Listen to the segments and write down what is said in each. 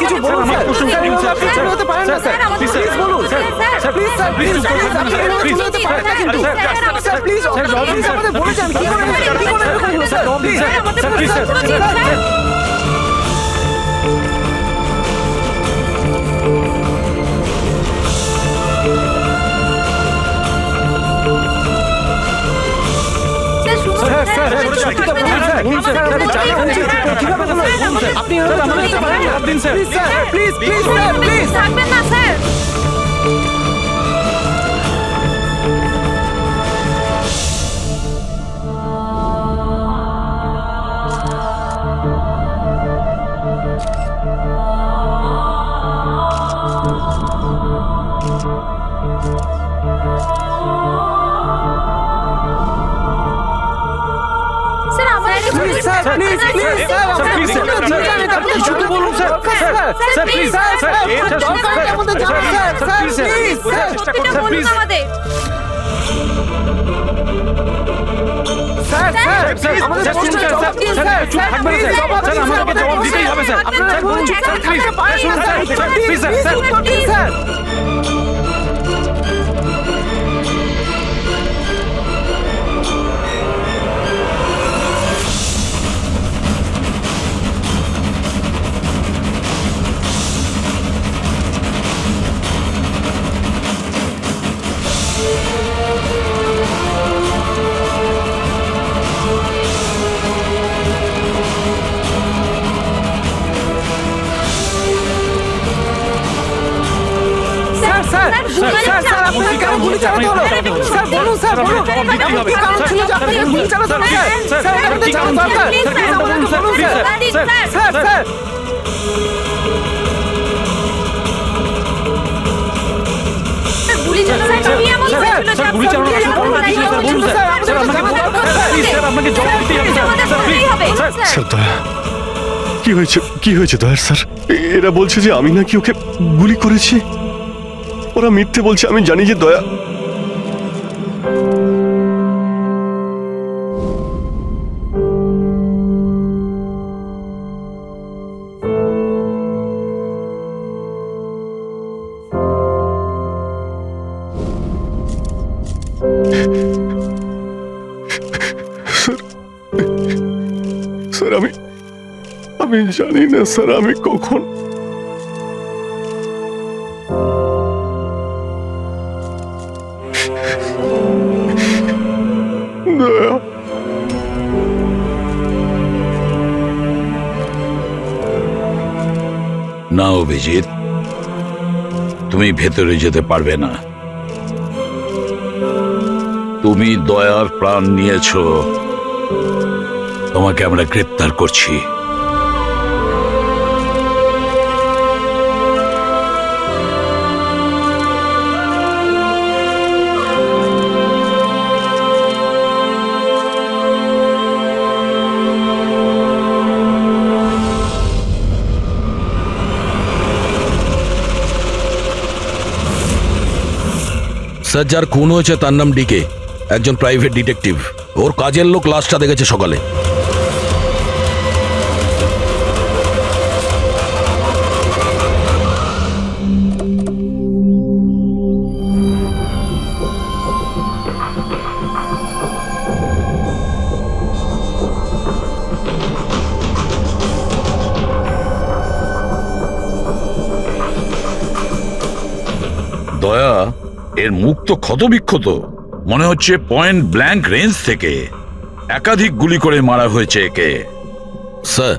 কিছু বলুন স্যার, আপনি চলে যেতে পারেন না স্যার, প্লিজ বলুন স্যার, প্লিজ স্যার, প্লিজ আপনি চলে যেতে পারেন না কিন্তু স্যার, প্লিজ আমাদের বলে যান কি করে এরকম হলো স্যার, প্লিজ স্যার। আপনি প্লিজ প্লিজ স্যার, প্লিজ থাকবেন না sir. Please please sir, please sir, শুধু বলুন স্যার, স্যার প্লিজ স্যার, দরকার আমাদের জানা স্যার, প্লিজ স্যার, চেষ্টা করুন স্যার, প্লিজ স্যার, স্যার আমাদের প্রশ্নের জবাব দিন স্যার, থাকবেন স্যার, স্যার আমাদেরকে জবাব দিতেই হবে স্যার, আপনারা বলুন sir, please sir, please sir, উত্তর দিন স্যার। আপনাকে কেন গুলি চালাতে হলো স্যার, বলুন স্যার, বলুন এমন কি কারণ ছিল যে আপনাকে গুলি চালাতে হলো স্যার, স্যার এটা আমাদের জানা দরকার, প্লিজ আমাদেরকে বলুন স্যার, স্যার স্যার গুলি চালানো কি এমন হয়েছিল যে গুলি চালানো আসলে কারণটা কি স্যার, বলুন স্যার, স্যার আমাকে বলুন প্লিজ স্যার, আপনাকে জবাব দিতেই হবে স্যার, প্লিজ স্যার দয়া, কি হয়েছে দয়ার স্যার? এরা বলছে যে আমি নাকি ওকে গুলি করেছি। ওরা মিথ্যে বলছে, আমি জানি যে দয়া। স্যার আমি জানি না স্যার, আমি কখন দয়া। না অভিজিৎ, তুমি ভেতরে যেতে পারবে না। তুমি দয়ার প্রাণ নিয়েছো, তোমাকে আমরা গ্রেপ্তার করছি। স্যার, যার খুন হয়েছে তার নাম ডিকে, একজন প্রাইভেট ডিটেকটিভ। ওর কাজের লোক লাশটা দেখেছে সকালে। দয়া, এর মুখ তো ক্ষতবিক্ষত, মনে হচ্ছে পয়েন্ট ব্ল্যাঙ্ক রেঞ্জ থেকে একাধিক গুলি করে মারা হয়েছে একে। স্যার,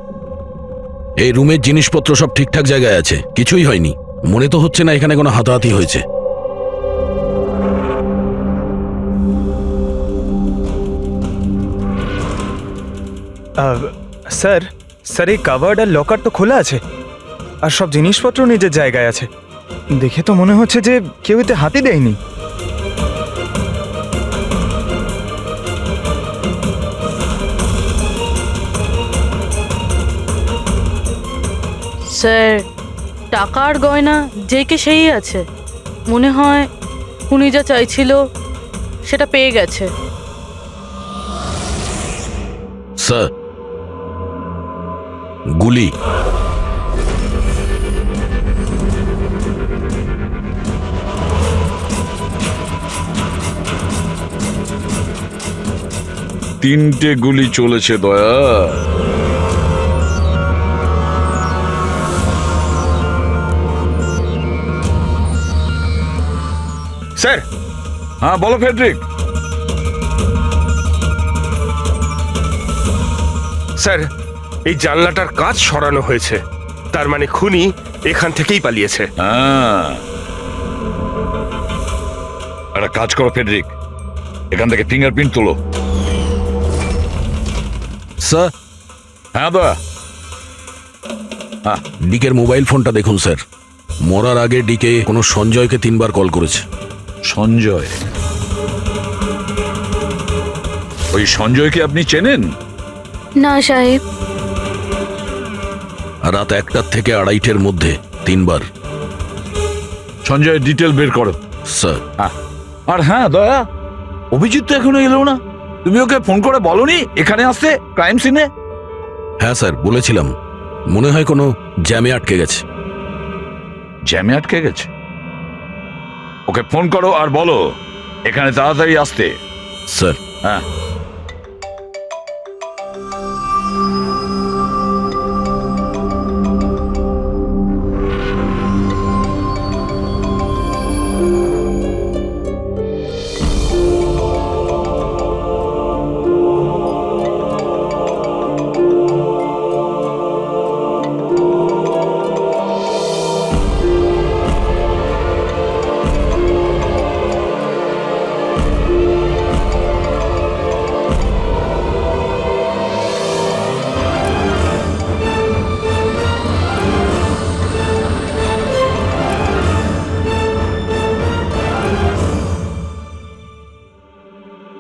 এই রুমের জিনিসপত্র সব ঠিকঠাক জায়গায় আছে, কিছুই হয়নি। মনে তো হচ্ছে না এখানে কোনো হাতাহাতি হয়েছে। স্যার, স্যার এই কাভার্ড আর লকার তো খোলা আছে, আর সব জিনিসপত্র নিজের জায়গায় আছে। দেখে তো মনে হচ্ছে যে কেউ এতে হাতই দেয়নি। স্যার, টাকা আর গয়না যেকে সেই আছে। মনে হয় উনি যা চাইছিল সেটা পেয়ে গেছে। স্যার, গুলি। 3টে গুলি চলেছে দয়া। স্যার, হ্যাঁ বলো ফেডরিক। স্যার এই জানলাটার কাঁচ সরানো হয়েছে, তার মানে খুনি এখান থেকেই পালিয়েছে। হ্যাঁ, একটা কাজ করো ফেডরিক, এখান থেকে ফিঙ্গারপ্রিন্ট তোলো। স্যার, হ্যাঁ দয়া। ডিকের মোবাইল ফোনটা দেখুন স্যার। মরার আগে ডিকে কোনো সঞ্জয়কে 3বার কল করেছে। সঞ্জয়? ওই সঞ্জয়কে আপনি চেনেন? না সাহেব। রাত 1টা থেকে 2:30-এর মধ্যে 3বার। সঞ্জয়ের ডিটেল বের করো স্যার। আর হ্যাঁ দয়া, অভিজিৎ তো এখনো এলো না, তুমি ওকে ফোন করে বলনি এখানে আসতে ক্রাইম সিনে? হ্যাঁ স্যার, বলেছিলাম। মনে হয় কোনো জ্যামে আটকে গেছে। জ্যামে আটকে গেছে? ওকে ফোন করো আর বলো এখানে তাড়াতাড়ি আসতে। স্যার। হ্যাঁ।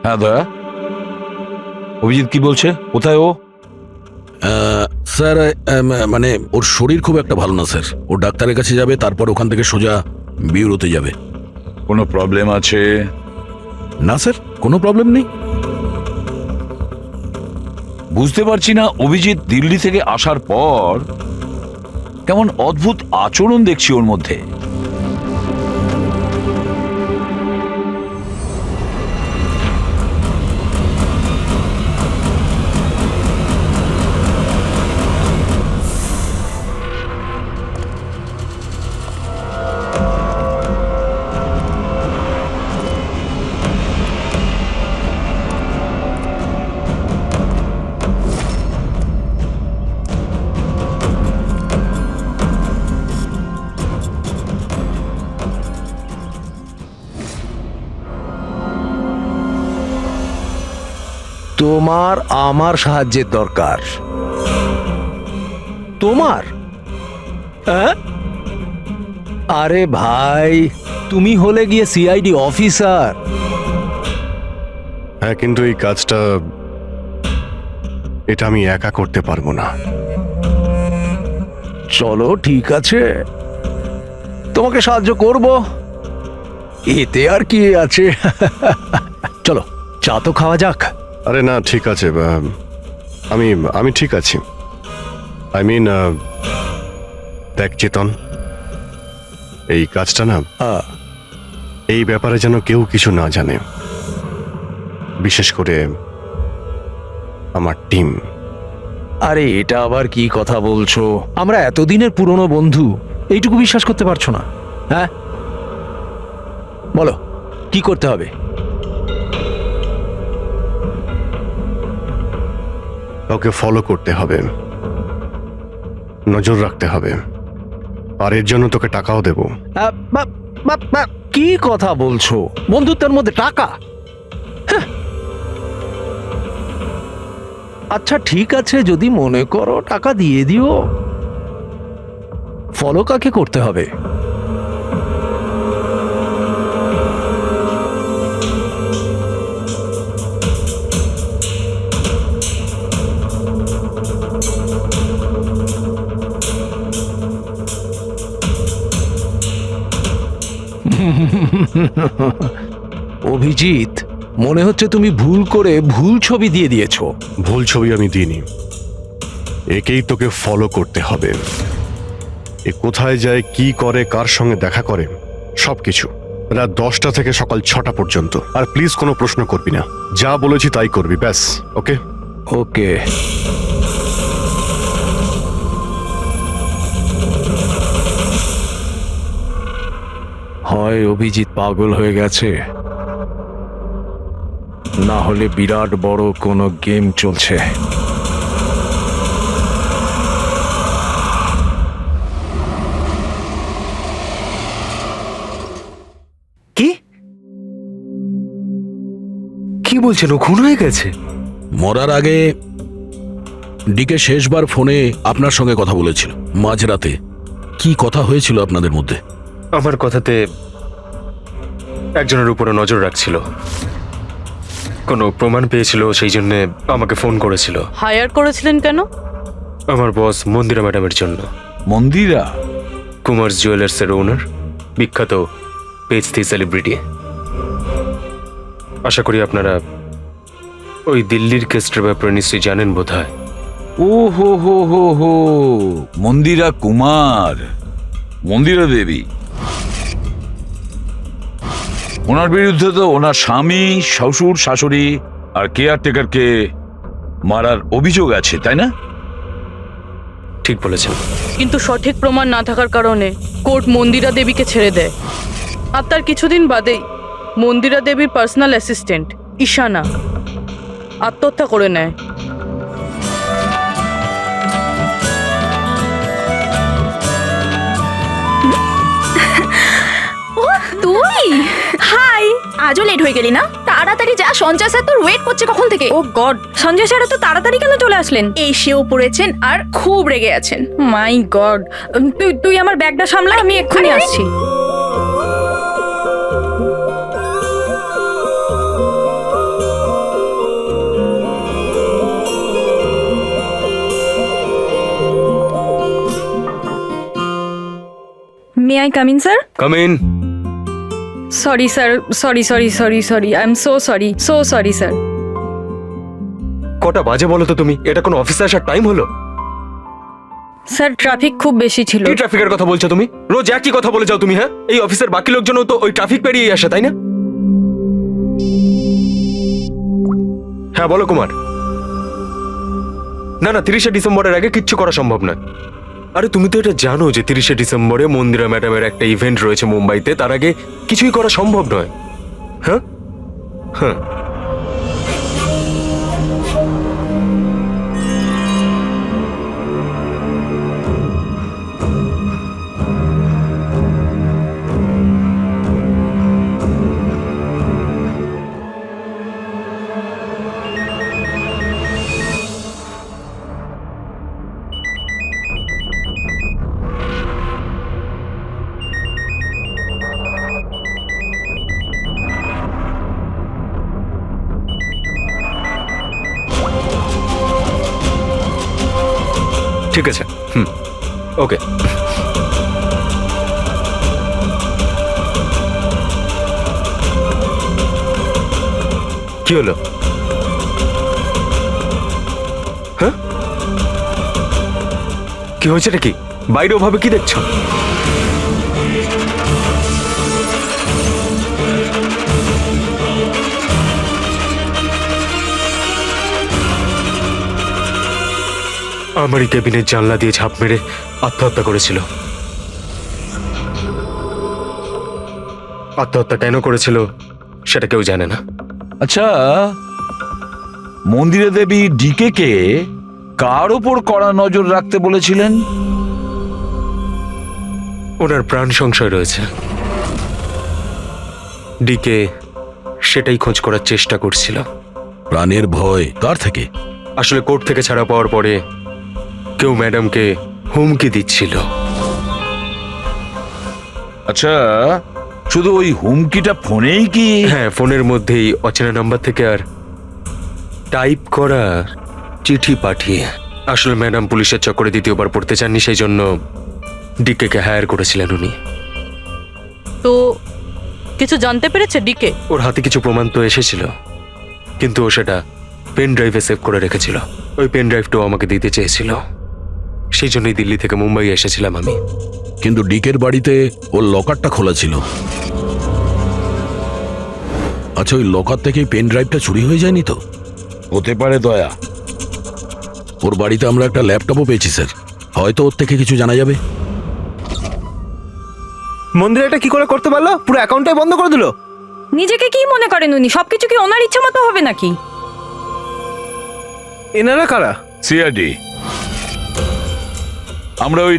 হ্যাঁ দয়া, অভিজিৎ কি বলছে, কোথায় ও? স্যার, মানে ওর শরীর খুব একটা ভালো না স্যার। ও ডাক্তারের কাছে যাবে, তারপর ওখান থেকে সোজা বিউরোতে যাবে। কোনো প্রবলেম আছে? না স্যার, কোনো প্রবলেম নেই। বুঝতে পারছি না, অভিজিৎ দিল্লি থেকে আসার পর কেমন অদ্ভুত আচরণ দেখছি ওর মধ্যে। তোমার আমার সাহায্যের দরকার। তোমার? হ্যাঁ? আরে ভাই, তুমি হলে গিয়ে সিআইডি অফিসার। হ্যাঁ, কিন্তু এই কাজটা এটা আমি একা করতে পারবো না। চলো ঠিক আছে, তোমাকে সাহায্য করব, এতে আর কি আছে। চলো চা তো খাওয়া যাক। আরে না, ঠিক আছে, আমি আমি ঠিক আছি। আই মিন, দেখ চেতন, এই কাজটা না, এই ব্যাপারে যেন কেউ কিছু না জানে, বিশেষ করে আমার টিম। আরে এটা আবার কি কথা বলছো? আমরা এতদিনের পুরনো বন্ধু, এইটুকু বিশ্বাস করতে পারছো না? হ্যাঁ বলো, কি করতে হবে? কাউকে ফলো করতে হবে, নজর রাখতে হবে, আর এর জন্য তোকে টাকাও দেব। কি কথা বলছো? বন্ধুত্বের মধ্যে টাকা? হ্যাঁ। আচ্ছা ঠিক আছে, যদি মনে করো টাকা দিয়ে দিও। ফলো কাকে করতে হবে? অভিজিৎ, মনে হচ্ছে তুমি ভুল করে ভুল ছবি দিয়ে দিয়েছো। ভুল ছবি আমি দিইনি, একেই তোকে ফলো করতে হবে। এ কোথায় যায়, কি করে, কার সঙ্গে দেখা করে, সবকিছু রাত 10টা থেকে সকাল 6টা পর্যন্ত। আর প্লিজ কোনো প্রশ্ন করবি না, যা বলেছি তাই করবি, ব্যাস। ওকে? ওকে। হয় অভিজিৎ পাগল হয়ে গেছে, না হলে বিরাট বড় কোনো গেম চলছে। কি কি বলছেন? ও খুন হয়ে গেছে? মরার আগে ডিকে শেষবার ফোনে আপনার সঙ্গে কথা বলেছিল মাঝরাতে। কি কথা হয়েছিল আপনাদের মধ্যে? আমার কথাতে একজনের উপরে নজর রাখছিল, কোনো প্রমাণ পেয়েছিল, সেই জন্য আমাকে ফোন করেছিল। হায়ার করেছিলেন কেন? আমার বস মন্দিরা ম্যাডামের জন্য। মন্দিরা? কুমার জুয়েলার্সের ওনার, বিখ্যাত পেজ 3 সেলিব্রিটি। আশা করি আপনারা ওই দিল্লির কেসটার ব্যাপারে নিশ্চয়ই জানেন বোধহয়। ও হো হো হো হো, মন্দিরা কুমার, মন্দিরা দেবী। ওনার বিরুদ্ধে তো ওনার স্বামী, শ্বশুর, শাশুড়ি আর কেয়ারটেকারকে মারার অভিযোগ আছে, তাই না? ঠিক বলেছেন। কিন্তু সঠিক প্রমাণ না থাকার কারণে কোর্ট মন্দিরা দেবীকে ছেড়ে দেয়। আর তার কিছুদিন বাদেই মন্দিরা দেবীর পার্সোনাল অ্যাসিস্ট্যান্ট ঈশানা আত্মহত্যা করে নেয়। তুই হাই, আজও লেট হয়ে গেলি না? তাড়াতাড়ি যা, সঞ্জয় স্যার তোর ওয়েট করছে কখন থেকে। ও গড, সঞ্জয় স্যার তো তাড়াতাড়ি কেন চলে আসলেন? এসেও পড়েছেন আর খুব রেগে আছেন। মাই গড, তুই আমার ব্যাগটা সামলা, আমি এক্ষুনি আসছি। May I come in sir? Come in. Sorry sir, sorry I am so sorry sir. কটা বাজে বলো তো তুমি? এটা কোনো অফিসে আসার টাইম হলো? স্যার ট্রাফিক খুব বেশি ছিল। কি ট্রাফিকের কথা বলছো তুমি? রোজ একই কথা বলে যাও তুমি। হ্যাঁ, এই অফিসের বাকি লোকজনও তো ওই ট্রাফিক পেরিয়ে আসে, তাই না? হ্যাঁ বলো কুমার। না না, 30শে ডিসেম্বরের আগে কিচ্ছু করা সম্ভব নয়। আরে তুমি তো এটা জানো যে 30শে ডিসেম্বরে মন্দিরা ম্যাডামের একটা ইভেন্ট রয়েছে মুম্বাইতে, তার আগে কিছুই করা সম্ভব নয়। হ্যাঁ হ্যাঁ, ঠিক আছে। ওকে। কি হলো? হ্যাঁ, কি হয়েছে নাকি? বাইরে ওভাবে কি দেখছো? আমারই কেবিনের জানলা দিয়ে ঝাঁপ মেরে আত্মহত্যা করেছিল। আত্মহত্যা কেন করেছিল সেটা কেউ জানে না। আচ্ছা, মন্দিরা দেবী ডিকে কে কার ওপর কড়া নজর রাখতে বলেছিলেন? ওনার প্রাণ সংশয় রয়েছে। ডিকে সেটাই খোঁজ করার চেষ্টা করছিল। প্রাণের ভয় কার থেকে? আসলে কোর্ট থেকে ছাড়া পাওয়ার পরে কেউ ম্যাডামকে হুমকি দিচ্ছিল। আচ্ছা, শুধু ওই হুমকিটা ফোনেই কি? হ্যাঁ, ফোনের মধ্যেই অচেনা নাম্বার থেকে আর টাইপ করা চিঠি পাঠিয়ে। আসলে ম্যাডাম পুলিশের চক্করে দ্বিতীয়বার পড়তে চাননি, সেই জন্য ডিকে কে হায়ার করেছিলেন উনি। তো কিছু জানতে পেরেছে ডিকে? ওর হাতে কিছু প্রমাণ তো এসেছিল, কিন্তু ও সেটা পেন ড্রাইভে সেভ করে রেখেছিল। ওই পেন ড্রাইভটাও আমাকে দিতে চেয়েছিল, সেই জন্যই দিল্লি থেকে মুম্বাই এসেছিলাম আমি। কিন্তু ডিকের বাড়িতে ওর লকারটা খোলা ছিল। আচ্ছা, ওই লকার থেকে পেন ড্রাইভটা চুরি হয়ে যায়নি তো? হতে পারে দয়া। ওর বাড়িতে আমরা একটা ল্যাপটপও পেয়েছি স্যার, হয়তো ওর থেকে কিছু জানা যাবে। মন্দির এটা কি করে করতে পারলো? পুরো অ্যাকাউন্টটাই বন্ধ করে দিল। নিজেকে কি মনে করেন উনি? সবকিছু কি ওনার ইচ্ছা মতো হবে নাকি? এনারা কারা? সিআইডি। আমরা ওই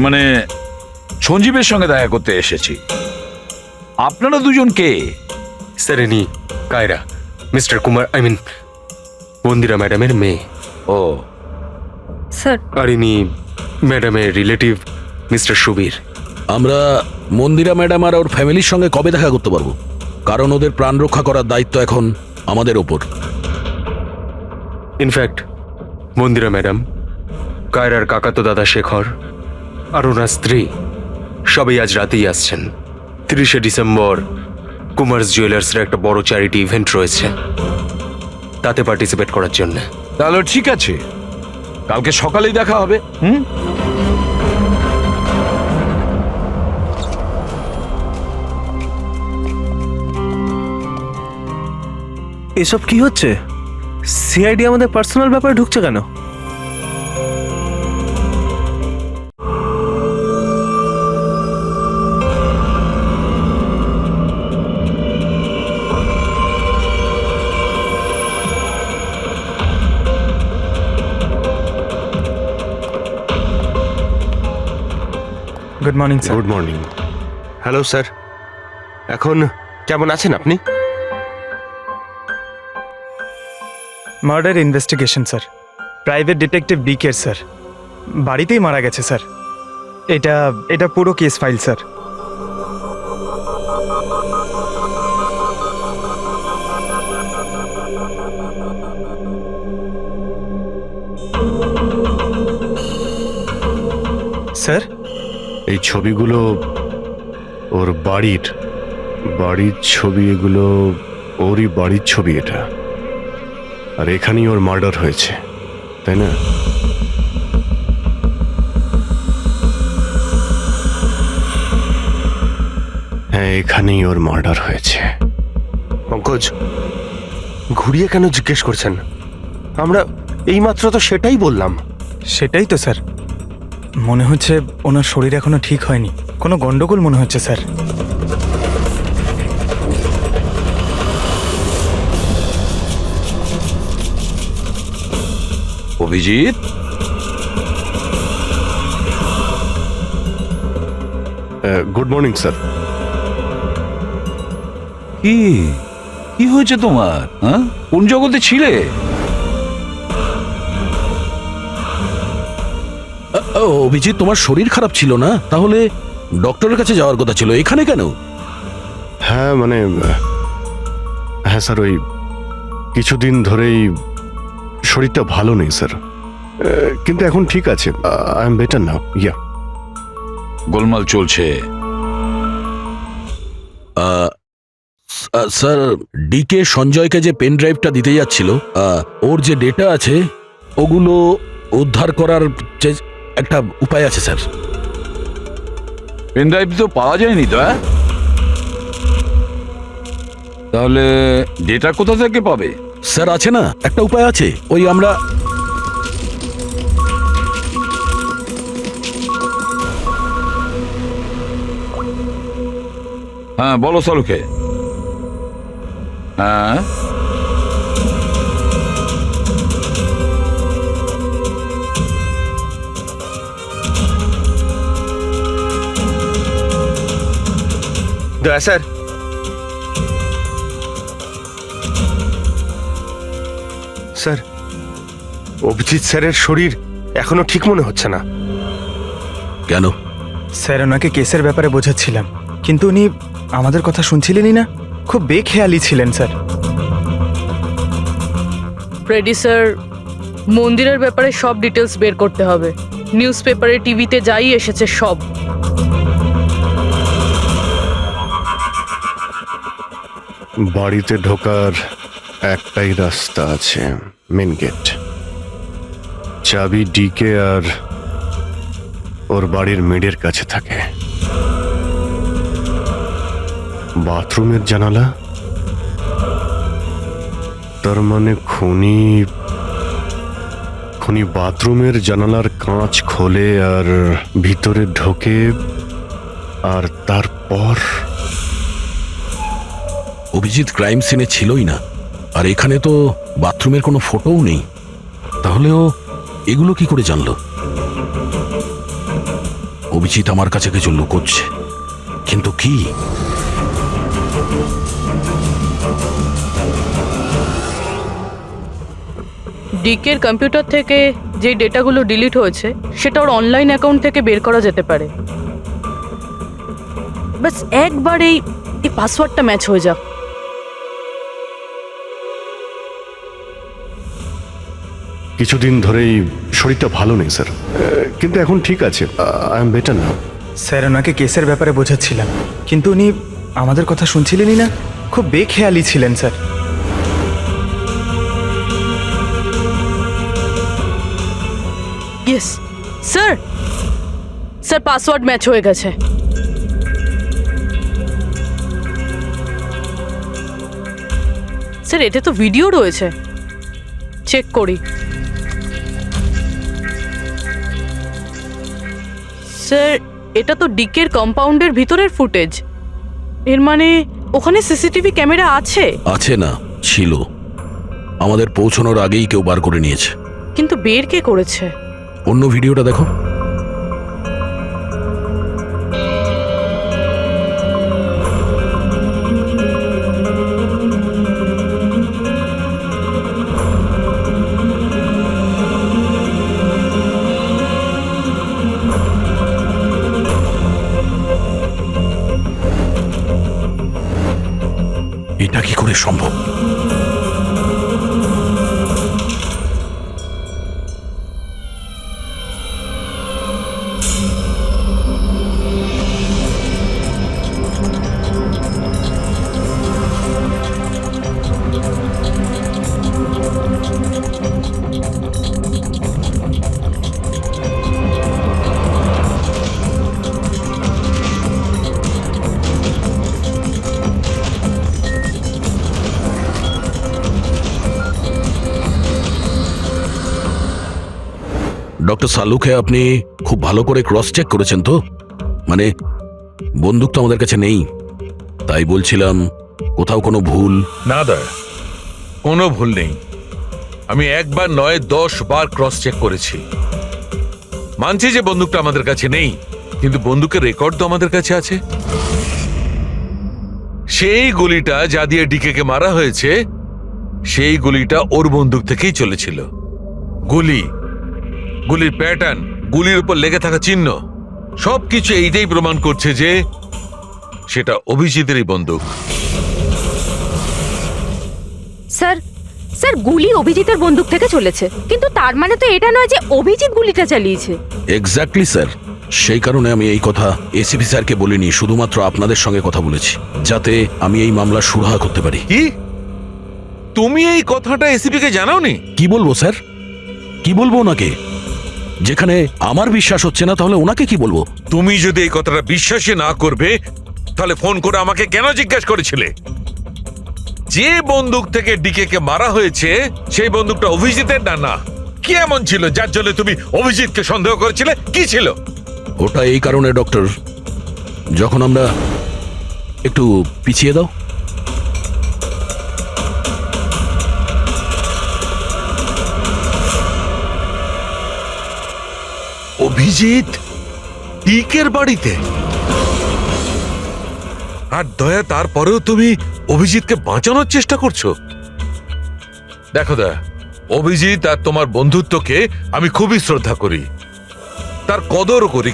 মানে সঞ্জীবের সঙ্গে দেখা করতে এসেছি। আপনারা দুজন কে? স্যার ইনি কায়রা, মিস্টার কুমার, মন্দিরা ম্যাডামের মেয়ে। ও স্যার, আর ইনি ম্যাডামের রিলেটিভ মিস্টার সুবীর। আমরা মন্দিরা ম্যাডাম আর ওর ফ্যামিলির সঙ্গে কবে দেখা করতে পারবো? কারণ ওদের প্রাণ রক্ষা করার দায়িত্ব এখন আমাদের ওপর। ইনফ্যাক্ট মন্দিরা ম্যাডাম, কায়রার কাকাতো দাদা শেখর আর ওনার স্ত্রী সবাই আজ রাতেই আসছেন। 30শে ডিসেম্বর কুমার্স জুয়েলার্সের একটা বড় চ্যারিটি ইভেন্ট রয়েছে, তাতে পার্টিসিপেট করার জন্য। তাহলে ঠিক আছে, কালকে সকালেই দেখা হবে। এসব কি হচ্ছে? সিআইডি আমাদের পার্সোনাল ব্যাপারে ঢুকছে কেন? Good morning sir. Good morning. Hello sir, এখন কেমন আছেন আপনি? Murder investigation sir, private detective DK sir, বাড়িতেই মারা গেছে স্যার। এটা পুরো কেস ফাইল স্যার। স্যার, এই ছবিগুলো ওর বাড়ির ছবি, এগুলো ওরই বাড়ির ছবি এটা। আর এখানেই ওর মার্ডার হয়েছে, তাই না? হ্যাঁ, এখানেই ওর মার্ডার হয়েছে। পঙ্কজ, ঘুরিয়ে কেন জিজ্ঞেস করছেন? আমরা এইমাত্র তো সেটাই বললাম। সেটাই তো স্যার, মনে হচ্ছে ওনার শরীর এখনো ঠিক হয়নি, কোনো গন্ডগোল মনে হচ্ছে sir. Abhijit, good morning sir. কি কি হয়েছে তোমার? হ্যাঁ, কোন জগতে ছিলে? অভিজিৎ, তোমার শরীর খারাপ ছিল না? তাহলে ডক্টরের কাছে যাওয়ার কথা ছিল, এখানে কেন? হ্যাঁ হ্যাঁ স্যার, ওই কিছুদিন ধরেই শরীরটা ভালো নেই স্যার, কিন্তু এখন ঠিক আছে। I am better now. Yeah, গোলমাল চলছে। স্যার, ডিকে সঞ্জয়কে যে পেন ড্রাইভটা দিতে যাচ্ছিল, ওর যে ডেটা আছে ওগুলো উদ্ধার করার যে একটা উপায় আছে স্যার। পেন ড্রাইভ তো পাওয়া যায়নি তো। তাহলে ডেটা কোথা থেকে পাবে? স্যার, আছে না একটা উপায় আছে, ওই আমরা হ্যাঁ বলো সালুকে। হ্যাঁ, দয়া স্যার, স্যার অভিজিৎ স্যারের শরীর এখনো ঠিক মনে হচ্ছে না। কেন? স্যার, ওনাকে কেসের ব্যাপারে বোঝাচ্ছিলাম, কিন্তু উনি আমাদের কথা শুনছিলেনই না, খুব বেখেয়ালি ছিলেন স্যার। ফ্রেডি স্যার, মন্দিরের ব্যাপারে সব ডিটেলস বের করতে হবে। নিউজ পেপারে, টিভিতে যাই এসেছে সব। বাড়িতে ঢোকার একটাই রাস্তা আছে, মেন গেট। চাবি ডিকে আর ওর বাড়ির মেডের কাছে থাকে। বাথরুমের জানালা, তার মানে খুনি বাথরুমের জানালার কাঁচ খোলে আর ভিতরে ঢোকে, আর তারপর অভিজিৎ ক্রাইম সিনে ছিলই না, আর এখানে তো বাথরুমের কোনো ফটোও নেই। তাহলে ও এগুলো কি করে জানলো? অভিজিৎ আমার কাছে কিছু লুকোচ্ছে, কিন্তু কি? ডিকের কম্পিউটার থেকে যে ডেটাগুলো ডিলিট হয়েছে সেটা ওর অনলাইন অ্যাকাউন্ট থেকে বের করা যেতে পারে। বাস একবার এই পাসওয়ার্ডটা ম্যাচ হয়ে যাক। কিছুদিন ধরেই শরীরটা ভালো নেই স্যার, কিন্তু এখন ঠিক আছে। I am better now. Sir ওনাকে কেসের ব্যাপারে বোঝাচ্ছিলাম, কিন্তু উনি আমাদের কথা শুনছিলেনই না। খুব বেখেয়ালি ছিলেন sir. Yes sir, sir password match হয়ে গেছে। স্যার এতে তো ভিডিও রয়েছে, চেক করি। স্যার এটা তো ডিকের কম্পাউন্ডের ভিতরের ফুটেজ। এর মানে ওখানে সিসিটিভি ক্যামেরা আছে? আছে না, ছিল। আমাদের পৌঁছানোর আগেই কেউ বার করে নিয়েছে। কিন্তু বের কে করেছে? অন্য ভিডিওটা দেখো। এটা কি করে সম্ভব? ডক্টর সালুকে আপনি খুব ভালো করে ক্রস চেক করেছেন তো? মানে বন্দুক তো আমাদের কাছে নেই, তাই বলছিলাম কোথাও কোনো ভুল? না দয়া, কোনো ভুল নেই। আমি একবার নয় 10 বার ক্রস চেক করেছি। মানছি যে বন্দুকটা আমাদের কাছে নেই, কিন্তু বন্দুকের রেকর্ড তো আমাদের কাছে আছে। সেই গুলিটা যা দিয়ে ডিকেকে মারা হয়েছে, সেই গুলিটা ওর বন্দুক থেকেই চলেছিল। গুলির প্যাটার্ন, গুলির উপর লেগে থাকা চিহ্ন, সবকিছু এইটাই প্রমাণ করছে যে সেটা অভিজিতেরই বন্দুক। স্যার স্যার গুলি অভিজিতের বন্দুক থেকে চলেছে, কিন্তু তার মানে তো এটা নয় যে অভিজিৎ গুলিটা চালিয়েছে। এক্স্যাক্টলি স্যার, সেই কারণে আমি এই কথা এসিপি স্যারকে বলিনি, শুধুমাত্র আপনাদের সঙ্গে কথা বলেছি, যাতে আমি এই মামলা সুরাহা করতে পারি। কি তুমি এই কথাটা এসিপি কে জানাওনি? কি বলবো স্যার, কি বলবো ওনাকে? যেখানে আমার বিশ্বাস হচ্ছে না, তাহলে ওনাকে কি বলবো? তুমি যদি এই কথাটা বিশ্বাসই না করবে, তাহলে ফোন করে আমাকে কেন জিজ্ঞেস করেছিলে? যে বন্দুক থেকে ডিকে কে মারা হয়েছে সেই বন্দুকটা অভিজিতের না? কি এমন ছিল যার জন্য তুমি অভিজিৎকে সন্দেহ করেছিলে? কি ছিল ওটা? এই কারণে ডক্টর, যখন আমরা একটু পিছিয়ে দাও। অভিজিৎ ডিকের বাড়িতে, আর দয়া তারপরেও তুমি অভিজিৎকে বাঁচানোর চেষ্টা করছো। দেখো দয়া, অভিজিৎ আর তোমার বন্ধুত্বকে আমি খুবই শ্রদ্ধা করি, তার কদরও করি,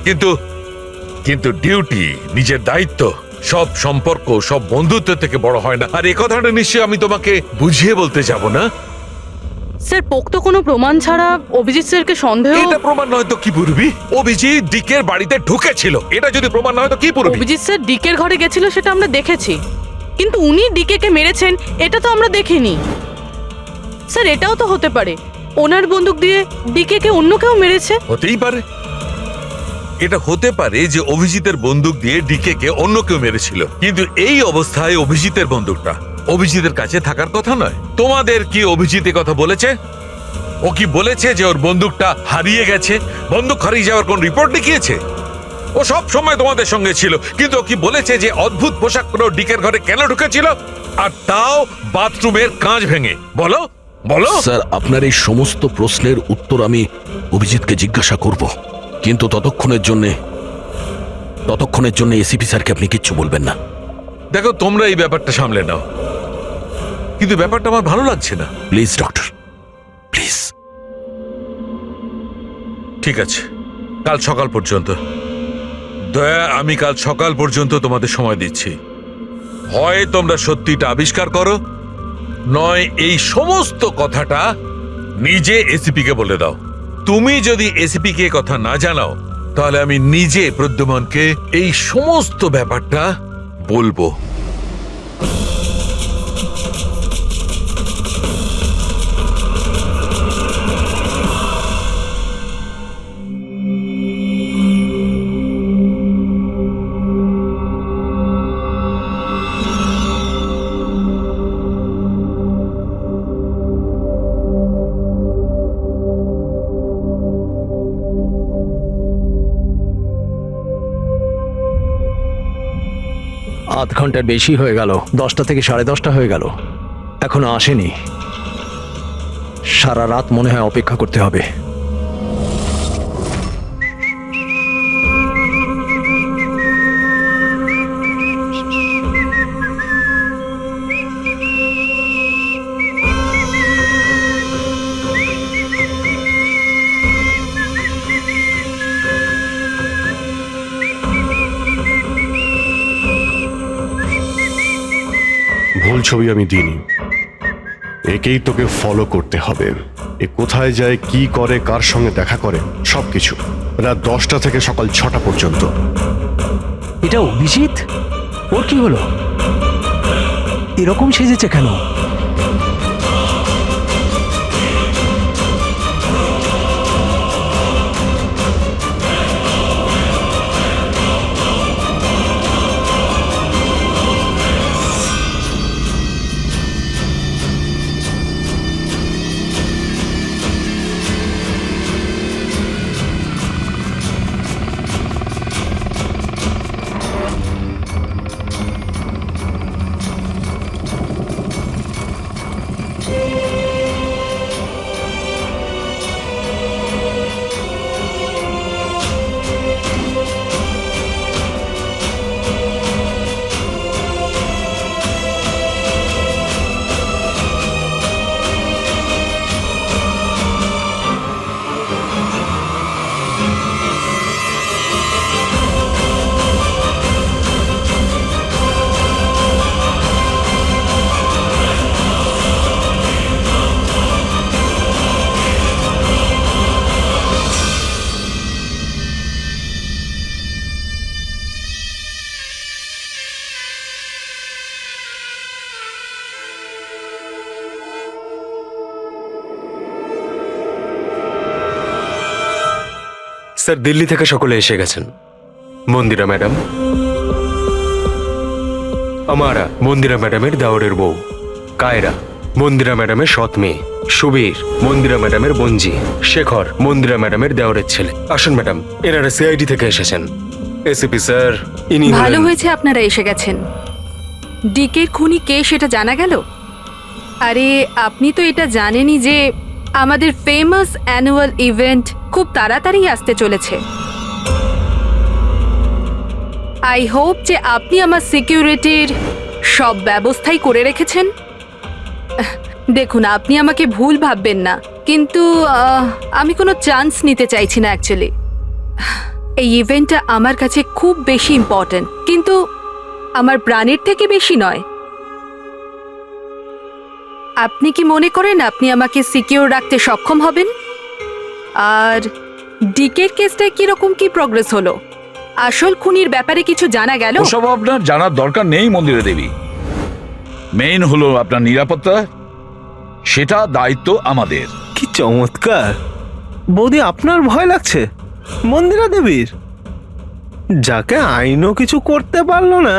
কিন্তু ডিউটি, নিজের দায়িত্ব, সব সম্পর্ক সব বন্ধুত্ব থেকে বড় হয় না। আর এই কথাটা নিশ্চয়ই আমি তোমাকে বুঝিয়ে বলতে যাব না। স্যার পোক্ত কোনো প্রমাণ ছাড়া অভিজিৎ স্যারকে সন্দেহ? এটা প্রমাণ নয় তো কি পুরবি? অভিজিৎ ডিকের বাড়িতে ঢুকেছিল, এটা যদি প্রমাণ নয় তো কি পুরবি? অভিজিৎ স্যার ডিকের ঘরে গেছিল সেটা আমরা দেখেছি, কিন্তু উনি ডিকেকে মেরেছেন এটা তো আমরা দেখিনি। স্যার এটাও তো হতে পারে ওনার বন্দুক দিয়ে ডিকেকে অন্য কেউ মেরেছে। হতেই পারে, এটা হতে পারে যে অভিজিতের বন্দুক দিয়ে ডিকে কে অন্য কেউ মেরেছিল, কিন্তু এই অবস্থায় অভিজিতের বন্দুকটা অভিজিতের কাছে থাকার কথা নয়। তোমাদের কি অভিজিৎ এ কথা বলেছে? ও কি বলেছে যে ওর বন্দুকটা হারিয়ে গেছে? বন্দুক হারিয়ে যাওয়ার কোন রিপোর্ট দেখিয়েছে? ও সব সময় তোমাদের সঙ্গে ছিল, কিন্তু ও কি বলেছে যে অদ্ভুত পোশাক পরে ডিকের ঘরে কেন ঢুকেছিল, আর তাও বাথরুমের কাঁচ ভেঙে? বলো বলো। স্যার, আপনার এই সমস্ত প্রশ্নের উত্তর আমি অভিজিৎকে জিজ্ঞাসা করব, কিন্তু ততক্ষণের জন্য এসিপি স্যারকে আপনি কিচ্ছু বলবেন না। দেখো, তোমরা এই ব্যাপারটা সামলে নাও, কিন্তু ব্যাপারটা আমার ভালো লাগছে না। Please doctor, please. ঠিক আছে, কাল সকাল পর্যন্ত। দয়া, আমি কাল সকাল পর্যন্ত তোমাদের সময় দিচ্ছি। হয় তোমরা সত্যিটা আবিষ্কার করো, নয় এই সমস্ত কথাটা নিজে এসিপি কে বলে দাও। তুমি যদি এসিপি কে কথা না জানাও, তাহলে আমি নিজে প্রদ্যুমনকে এই সমস্ত ব্যাপারটা বলবো। আধ ঘন্টার বেশি হয়ে গেল, 10টা থেকে 10:30 হয়ে গেল, এখনো আসেনি। সারা রাত মনে হয় অপেক্ষা করতে হবে। ভুল ছবি আমি দিইনি, একেই তোকে ফলো করতে হবে। এ কোথায় যায়, কি করে, কার সঙ্গে দেখা করে, সবকিছু। রাত 10টা থেকে সকাল 6টা পর্যন্ত। এটা অভিজিৎ? ওর কি হলো? এরকম সেজেছে কেন? স্যার, দিল্লি থেকে সকলে এসে গেছেন। মন্দিরা ম্যাডাম, আমারা মন্দিরা ম্যাডামের দাওরের বউ। কায়রা, মন্দিরা ম্যাডামের সৎ মেয়ে। সুবীর, মন্দিরা ম্যাডামের বোনজি। শেখর, মন্দিরা ম্যাডামের দেওরের ছেলে। আসুন ম্যাডাম, এনারা সিআইডি থেকে এসেছেন। এসিপি স্যার, ইনি ভালো হয়েছে আপনারা এসে গেছেন। ডিকের খুনি কে সেটা জানা গেল? আরে আপনি তো এটা জানেনই যে আমাদের ফেমাস অ্যানুয়াল ইভেন্ট খুব তাড়াতাড়ি আসতে চলেছে। আই হোপ যে আপনি আমার সিকিউরিটির সব ব্যবস্থাই করে রেখেছেন। দেখুন, আপনি আমাকে ভুল ভাববেন না, কিন্তু আমি কোনো চান্স নিতে চাইছি না অ্যাকচুয়ালি। এই ইভেন্টটা আমার কাছে খুব বেশি ইম্পর্ট্যান্ট, কিন্তু আমার প্রাণের থেকে বেশি নয়। আপনি কি মনে করেন আপনি আমাকে সিকিউর রাখতে সক্ষম হবেন? আর ডিকের কেসটায় কিরকম কি প্রগ্রেস হলো? আসল খুনির ব্যাপারে কিছু জানা গেল? ওসব আপনার জানার দরকার নেই মন্দিরা দেবী। মেইন হলো আপনার নিরাপত্তা, সেটা দায়িত্ব আমাদের। কি চমৎকার! বৌদি, আপনার ভয় লাগছে মন্দিরা দেবীর? যাকে আইনও কিছু করতে পারলো না,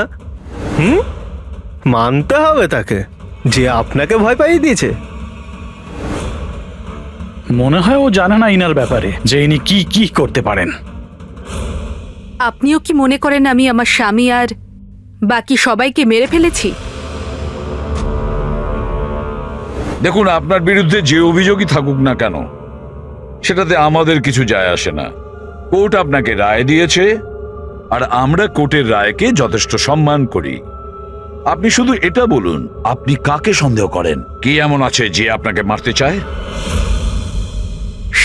মানতে হবে তাকে যে আপনাকে ভয় পাইয়ে দিয়েছে। মনে হয় ও জানে না ইনার ব্যাপারে যে ইনি কি কি করতে পারেন। আপনিও কি মনে করেন আমি আমার স্বামী আর বাকি সবাইকে মেরে ফেলেছি? দেখুন, আপনার বিরুদ্ধে যে অভিযোগই থাকুক না কেন, সেটাতে আমাদের কিছু যায় আসে না। কোর্ট আপনাকে রায় দিয়েছে, আর আমরা কোর্টের রায়কে যথেষ্ট সম্মান করি। আপনি শুধু এটা বলুন, আপনি কাকে সন্দেহ করেন? কে এমন আছে যে আপনাকে মারতে চায়?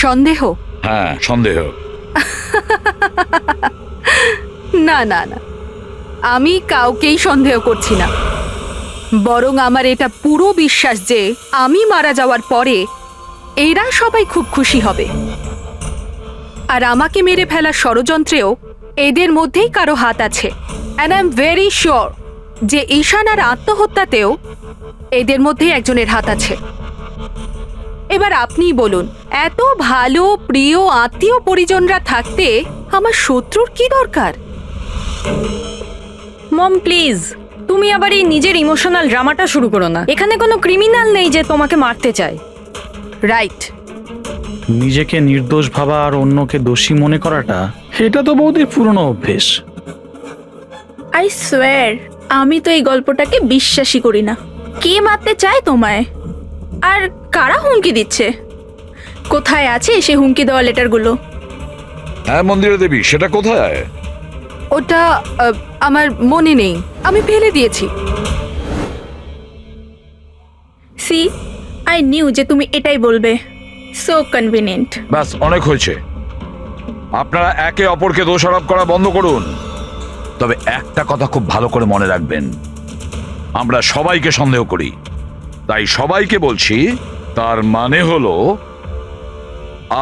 সন্দেহ? হ্যাঁ, সন্দেহ। না না না, আমি কাউকেই সন্দেহ করছি না। বরং আমার এটা পুরো বিশ্বাস যে আমি মারা যাওয়ার পরে এরা সবাই খুব খুশি হবে। আর আমাকে মেরে ফেলার ষড়যন্ত্রেও এদের মধ্যেই কারো হাত আছে। And I am very sure যে ঈশান আর আত্মহত্যাতেও এদের মধ্যেই একজনের হাত আছে। এবার আপনিই বলুন, এত ভালো প্রিয় আত্মীয় পরিজনরা থাকতে আমার শত্রুর কি দরকার? মম প্লিজ, তুমি আবার এই নিজের ইমোশনাল ড্রামাটা শুরু করো না। এখানে কোনো ক্রিমিনাল নেই যে তোমাকে মারতে চায়। রাইট। নিজেকে নির্দোষ ভাবা আর অন্যকে দোষী মনে করাটা, এটা তো বৌদির পুরনো অভ্যেস। আই সোয়ার, আমি তো এই গল্পটাকে বিশ্বাসই করি না। কে মারতে চায় তোমায়? আর কারা হুমকি দিচ্ছে? কোথায় আছে সে হুমকি দেওয়া লেটারগুলো? হ্যাঁ মন্দিরা দেবী, সেটা কোথায়? ওটা আমার মনে নেই, আমি ফেলে দিয়েছি। সি, আই নিউ যে তুমি এটাই বলবে। So convenient. ব্যাস, অনেক হয়েছে। আপনারা একে অপরকে দোষারোপ করা বন্ধ করুন। তবে একটা কথা খুব ভালো করে মনে রাখবেন, আমরা সবাইকে সন্দেহ করি। তাই সবাইকে বলছি, তার মানে হলো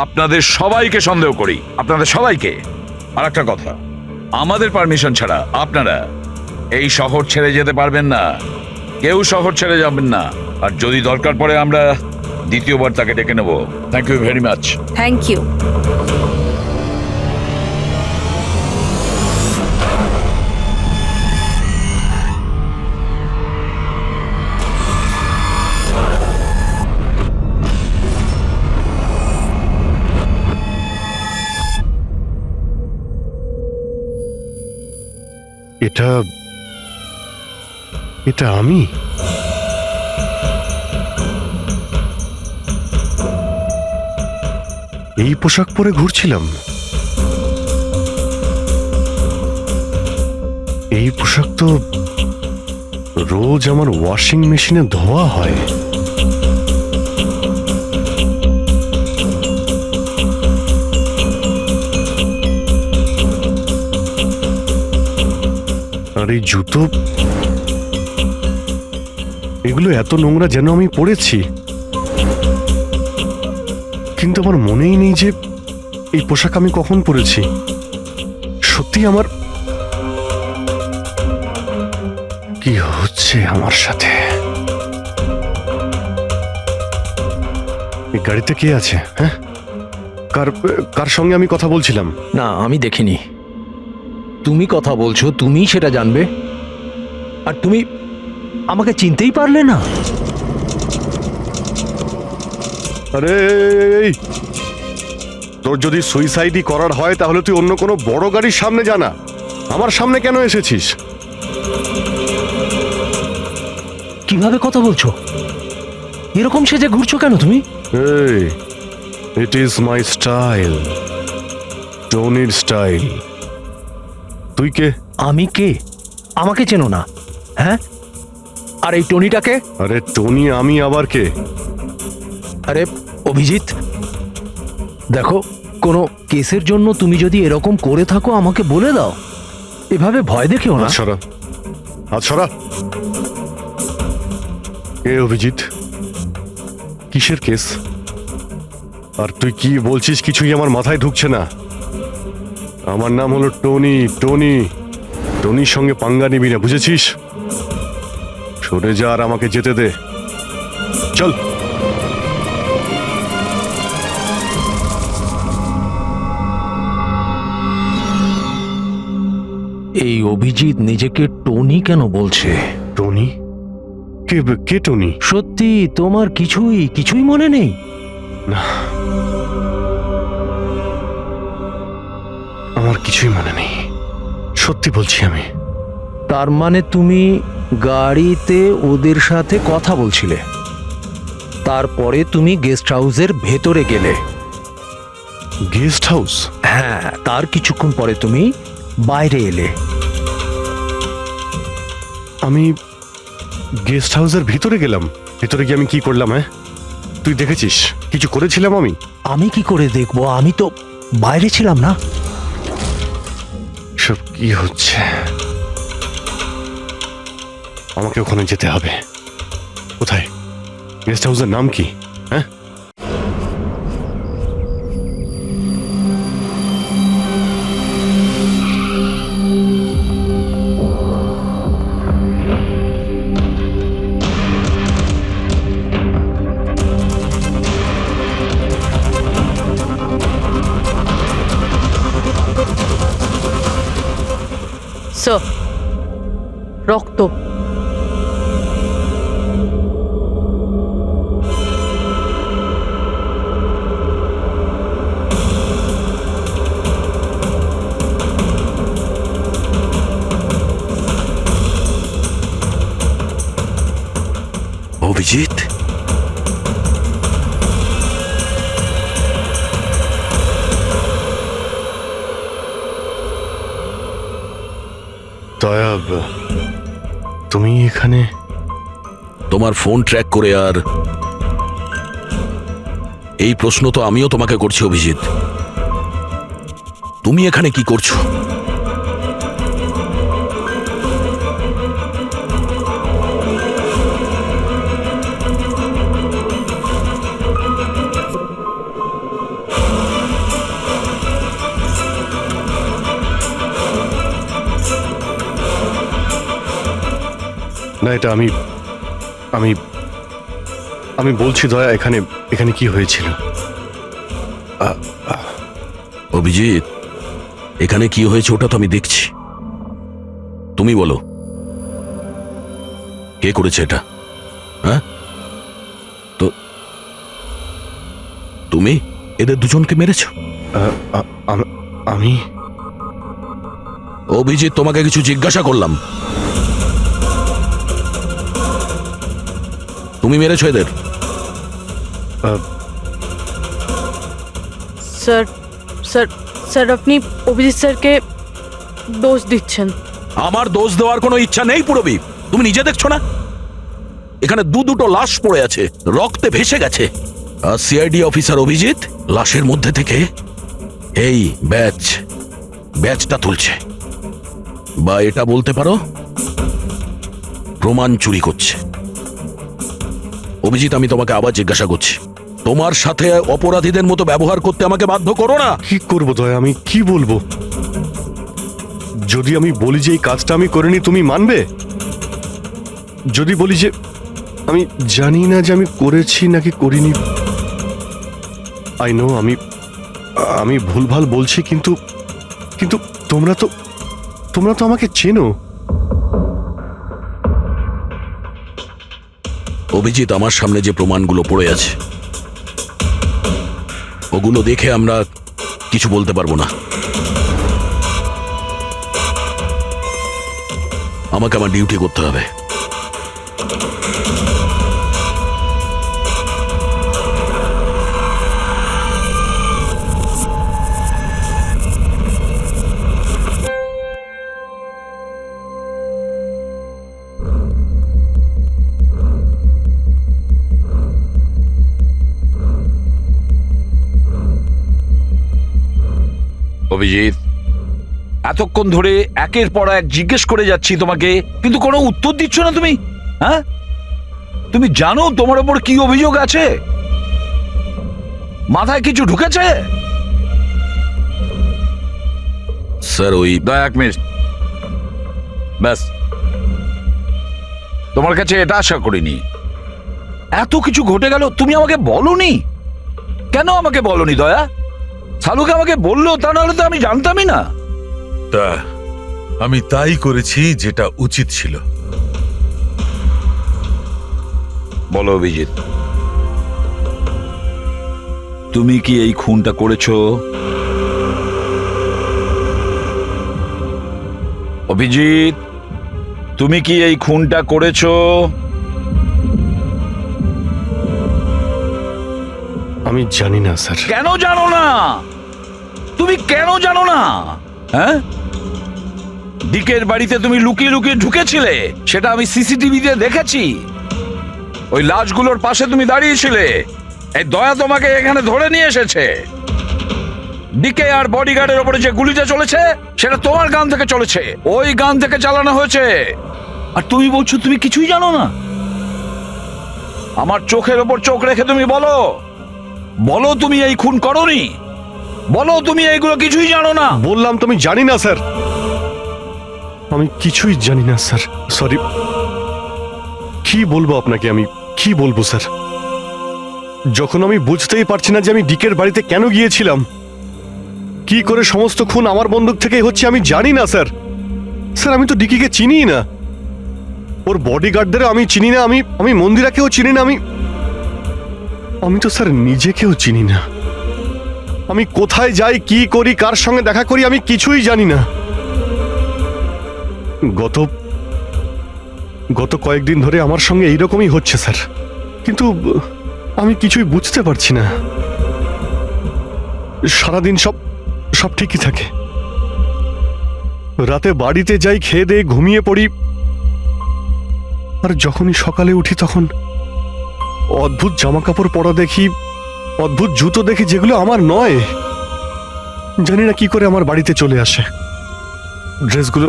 আপনাদের সবাইকে সন্দেহ করি, আপনাদের সবাইকে। আর একটা কথা, আমাদের পারমিশন ছাড়া আপনারা এই শহর ছেড়ে যেতে পারবেন না। কেউ শহর ছেড়ে যাবেন না। আর যদি দরকার পড়ে আমরা দ্বিতীয়বার তাকে ডেকে নেব। Thank you very much. Thank you. এটা আমি? এই পোশাক পরে ঘুরছিলাম? এই পোশাক তো রোজ আমার ওয়াশিং মেশিনে ধোয়া হয়। আর এই জুতো, এগুলো এত নোংরা যেন আমি পরেছি। কিন্তু আমার মনেই নেই যে এই পোশাক আমি কখন পরেছি। সত্যি আমার কি হচ্ছে আমার সাথে? এই গাড়িতে কে আছে? হ্যাঁ, কার সঙ্গে আমি কথা বলছিলাম? না, আমি দেখিনি। তুমি কথা বলছো, তুমি সেটা জানবে। আর তুমি আমাকে চিনতেই পারলে না? আরে তোর যদি সুইসাইডই করার হয় তাহলে তুই অন্য কোনো বড় গাড়ির সামনে জানা। আমার সামনে কেন এসেছিস? কিভাবে কথা বলছো? এরকম সেজে ঘুরছো কেন তুমি? এই, ইট ইজ মাই স্টাইল, টনির স্টাইল। তুই কে? আমি কে? আমাকে চেনো না? হ্যাঁ, আর এই টনিটাকে? আরে টনি আমি আবার কে? আরে অভিজিৎ, দেখো, কোনো কেসের জন্য তুমি যদি এরকম করে থাকো আমাকে বলে দাও। এভাবে ভয় দেখিও না। সরা, হাত সরা। কে অভিজিৎ? কিসের কেস? আর তুই কি বলছিস কিছুই আমার মাথায় ঢুকছে না। আমার নাম হলো টনি। টনির সঙ্গে পাঙ্গা নিবি না, বুঝেছিস? সরে যা আর আমাকে যেতে দে। চল। এই অভিজিৎ নিজেকে টনি কেন বলছে? টনি? কে কে টনি? সত্যি তোমার কিছুই মনে নেই? না, আমার কিছুই মনে নেই, সত্যি বলছি আমি। তার মানে তুমি গাড়িতে ওদের সাথে কথা বলছিলে, তারপরে তুমি গেস্ট হাউসের ভেতরে গেলে। Guest house? হ্যাঁ, তার কিছুক্ষণ পরে তুমি বাইরে এলে। আমি গেস্ট হাউসের ভিতরে গেলাম? ভিতরে গিয়ে আমি কি করলাম? হ্যাঁ, তুই দেখেছিস কিছু করেছিলাম আমি? আমি কি করে দেখবো? আমি তো বাইরে ছিলাম না। সব কি হচ্ছে? আমাকে ওখানে যেতে হবে। কোথায়? গেস্ট হাউসের নাম কি? হ্যাঁ, স্যার, রক্ত। অভিজিৎ, দয়া, তুমি এখানে? তোমার ফোন ট্র্যাক করে, আর এই প্রশ্ন তো আমিও তোমাকে করছি অভিজিৎ, তুমি এখানে কি করছো? না, এটা আমি আমি আমি বলছি দয়া, এখানে এখানে কি হয়েছিল? অভিজিৎ, এখানে কি হয়েছে ওটা তো আমি দেখছি, তুমি বলো কে করেছে এটা? হ্যাঁ, তো তুমি এদের দুজনকে মেরেছ? আমি? অভিজিৎ, তোমাকে কিছু জিজ্ঞাসা করলাম, তুমি মেরেছ এদের? স্যার স্যার স্যার, আপনি অভিজিৎ স্যারকে দোষ দিচ্ছেন। আমার দোষ দেওয়ার কোনো ইচ্ছা নেই পুরবী, তুমি নিজে দেখছো না এখানে দুটো লাশ পড়ে আছে, রক্তে ভেসে গেছে, আর সিআইডি অফিসার অভিজিৎ লাশের মধ্যে থেকে এই ব্যাচটা তুলছে, বা এটা বলতে পারো প্রমাণ চুরি করছে। অভিজিৎ, আমি তোমাকে আবার জিজ্ঞাসা করছি, তোমার সাথে অপরাধীদের মতো ব্যবহার করতে আমাকে বাধ্য করো না। কি করবো দয়া, আমি কি বলবো? যদি আমি বলি যে এই কাজটা আমি করিনি, তুমি মানবে? যদি বলি যে আমি জানি না যে আমি করেছি নাকি করিনি, আই নো আমি ভুলভাল বলছি, কিন্তু কিন্তু তোমরা তো আমাকে চেনো। অভিজিৎ, আমার সামনে যে প্রমাণগুলো পড়ে আছে ওগুলো দেখে আমরা কিছু বলতে পারবো না। আমাকে আমার ডিউটি করতে হবে। অভিজিৎ, এতক্ষণ ধরে একের পর এক জিজ্ঞেস করে যাচ্ছি তোমাকে, কিন্তু কোনো উত্তর দিচ্ছ না তুমি। হ্যাঁ, তুমি জানো তোমার ওপর কি অভিযোগ আছে? মাথায় কিছু ঢুকেছে? স্যার, ওই এক মিনিট, ব্যাস, তোমার কাছে এটা আশা করিনি। এত কিছু ঘটে গেল, তুমি আমাকে বলনি কেন? আমাকে বলনি দয়া? শালুকে আমাকে বললো, তা নাহলে তো আমি জানতামই না। তা আমি তাই করেছি যেটা উচিত ছিল। বলো অভিজিৎ, তুমি কি এই খুনটা করেছো? অভিজিৎ, তুমি কি এই খুনটা করেছো? আমি জানি না স্যার। কেন জানো না? তুমি কেন জানো না? হ্যাঁ, ডিকের বাড়িতে তুমি লুকিয়ে লুকিয়ে ঢুকেছিলে, সেটা আমি সিসিটিভিতে দেখেছি। ওই লাশগুলোর পাশে তুমি দাঁড়িয়েছিলে। এই দয়া তোমাকে এখানে ধরে নিয়ে এসেছে। ডিকে আর বডিগার্ডের উপরে যে গুলিটা চলেছে সেটা তোমার গান থেকে চলেছে, ওই গান থেকে চালানো হয়েছে। আর তুমি বলছো তুমি কিছুই জানো না? আমার চোখের ওপর চোখ রেখে তুমি বলো, বলো তুমি এই খুন করোনি, বলো তুমি এইগুলো কিছুই জানো না। বললাম তুমি জানি না স্যার, আমি কিছুই জানি না স্যার। সরি। কি বলবো আপনাকে, আমি কি বলবো স্যার? যখন আমি বুঝতেই পারছি না যে আমি ডিকের বাড়িতে কেন গিয়েছিলাম, কি করে সমস্ত খুন আমার বন্দুক থেকে হচ্ছে, আমি জানি না স্যার। স্যার আমি তো ডিকিকে চিনি না, ওর বডিগার্ডদের আমি চিনি না, আমি মন্দিরাকেও চিনি না, আমি তো স্যার নিজেকেও চিনি না। আমি কোথায় যাই, কি করি, কার সঙ্গে দেখা করি, আমি কিছুই জানি না। গত কয়েকদিন ধরে আমার সঙ্গে এইরকমই হচ্ছে স্যার, কিন্তু আমি কিছুই বুঝতে পারছি না। সারাদিন সব ঠিকই থাকে, রাতে বাড়িতে যাই, খেয়ে দিয়ে ঘুমিয়ে পড়ি, আর যখনই সকালে উঠি তখন অদ্ভুত জামা কাপড় পরা দেখি, অদ্ভুত জুতো দেখি, যেগুলো আমার নয়। জানি না কি করে আমার বাড়িতে চলে আসে। ড্রেসগুলো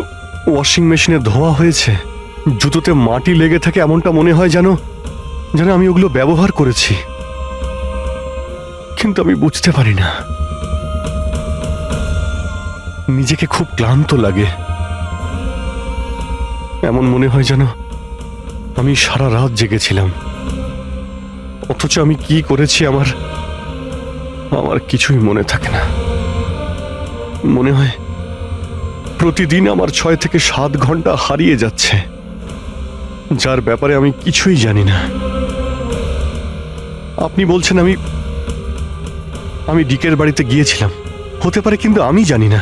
ওয়াশিং মেশিনে ধোয়া হয়েছে, জুতোতে মাটি লেগে থাকে, এমনটা মনে হয় যেন আমি ওগুলো ব্যবহার করেছি, কিন্তু আমি বুঝতে পারি না। নিজেকে খুব ক্লান্ত লাগে, এমন মনে হয় যেন আমি সারা রাত জেগেছিলাম, অথচ আমি কি করেছি আমার কিছুই মনে থাকে না। মনে হয় প্রতিদিন আমার 6 থেকে 7 ঘন্টা হারিয়ে যাচ্ছে, যার ব্যাপারে আমি কিছুই জানি না। আপনি বলছেন আমি ডিকের বাড়িতে গিয়েছিলাম, হতে পারে, কিন্তু আমি জানি না।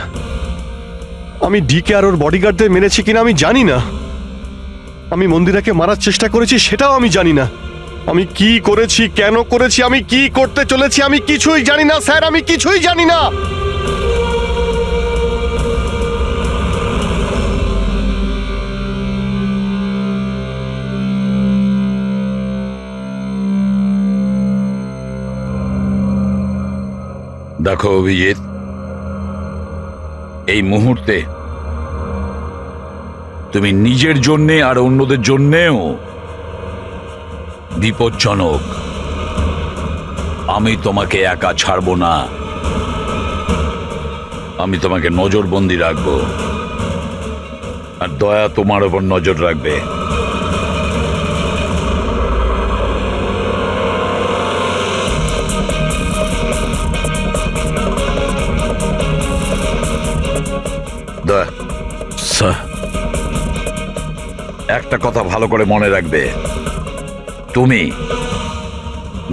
আমি ডিকে আর ওর বডিগার্ডদের মেরেছি কিনা আমি জানি না। আমি মন্দিরাকে মারার চেষ্টা করেছি সেটাও আমি জানি না। আমি কি করেছি, কেন করেছি, আমি কি করতে চলেছি, আমি কিছুই জানি না স্যার, আমি কিছুই জানি না। দেখো অভিজিৎ, এই মুহূর্তে তুমি নিজের জন্যে আর অন্যদের জন্যেও বিপজ্জনক। আমি তোমাকে একা ছাড়বো না, আমি তোমাকে নজরবন্দি রাখবো, আর দয়া তোমার ওপর নজর রাখবে। দয়া, স্যার, একটা কথা ভালো করে মনে রাখবে, তুমি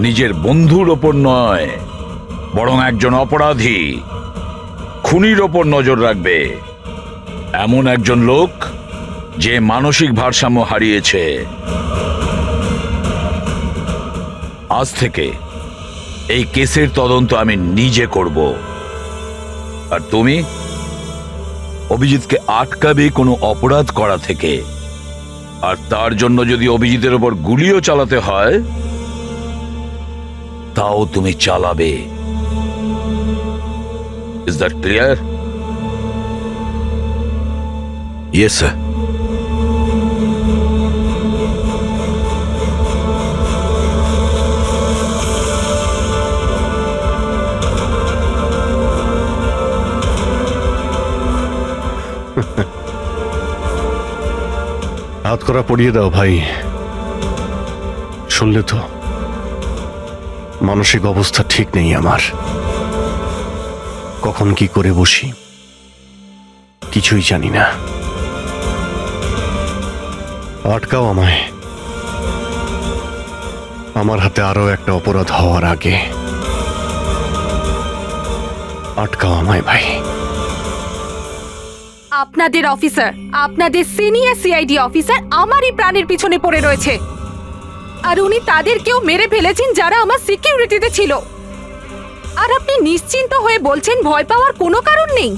নিজের বন্ধুর ওপর নয়, বরং একজন অপরাধী খুনির ওপর নজর রাখবে, এমন একজন লোক যে মানসিক ভারসাম্য হারিয়েছে। আজ থেকে এই কেসের তদন্ত আমি নিজে করব, আর তুমি অভিজিৎকে আটকাবে কোনো অপরাধ করা থেকে, আর তার জন্য যদি অভিজিতের ওপর গুলিও চালাতে হয় তাও তুমি চালাবে। Is that clear? Yes sir. হাত করা পড়িয়ে দাও ভাই। শুনলে তো, মানসিক অবস্থা ঠিক নেই আমার। কখন কি করে বসি কিছুই জানি না। আটকাও আমায়, আমার হাতে আরো একটা অপরাধ হওয়ার আগে। আটকাও আমায় ভাই। আপনাদের অফিসার, আপনাদের সিনিয়র সিআইডি অফিসার আমারই প্রাণের পিছনে পড়ে রয়েছে, আর উনি তাদেরকেও মেরে ফেলেছেন যারা আমার সিকিউরিটিতে ছিল। আর আপনি নিশ্চিন্ত হয়ে বলছেন ভয় পাওয়ার কোনো কারণ নেই।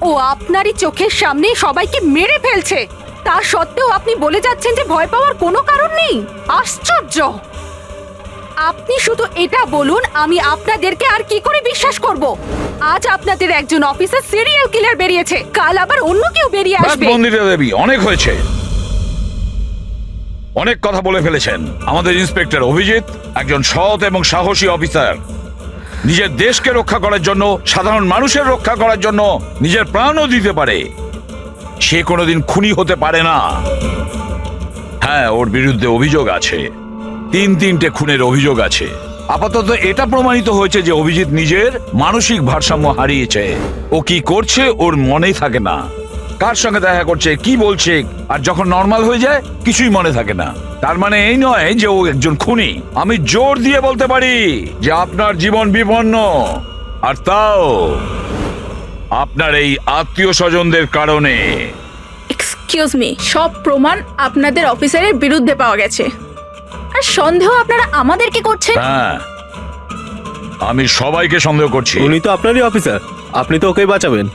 ও আপনারই চোখের সামনে সবাইকে মেরে ফেলছে, তা সত্ত্বেও আপনি বলে যাচ্ছেন যে ভয় পাওয়ার কোনো কারণ নেই। আশ্চর্য! আপনি শুধু এটা বলুন, আমি আপনাদেরকে আর কি করে বিশ্বাস করব? আজ আপনাদের একজন অফিসার সিরিয়াল কিলার বেরিয়েছে, কাল আবার অন্য কেউ বেরিয়ে ব্যাস আসবে। মন্দিরা দেবী, অনেক হয়েছে, অনেক কথা বলে ফেলেছেন। আমাদের ইন্সপেক্টর অভিজিৎ একজন সৎ এবং সাহসী অফিসার। নিজের দেশকে রক্ষা করার জন্য, সাধারণ মানুষের রক্ষা করার জন্য নিজের প্রাণও দিতে পারে। সে কোনোদিন খুনি হতে পারে না। হ্যাঁ, ওর বিরুদ্ধে অভিযোগ আছে, তিনটে খুনের অভিযোগ আছে। আপাতত এটা প্রমাণিত হয়েছে যে অভিজিৎ নিজের মানসিক ভারসাম্য হারিয়েছে। ও কি করছে ওর মনেই থাকে না, কার সঙ্গে দেখা করছে, কি বলছে, আর যখন নর্মাল হয়ে যায় কিছুই মনে থাকে না। তার মানে এই নয় যে ও একজন খুনি। আমি জোর দিয়ে বলতে পারি যে আপনার জীবন বিপন্ন, আর তাও আপনার এই আত্মীয় স্বজনদের কারণে। এক্সকিউজ মি, সব প্রমাণ আপনাদের অফিসারের বিরুদ্ধে পাওয়া গেছে, আর সন্দেহ আপনারা আমাদেরকে করছেন। হ্যাঁ, আমি সবাইকে সন্দেহ করছি। উনি তো আপনারই অফিসার, আপনি তো ওকেই বাঁচাবেন।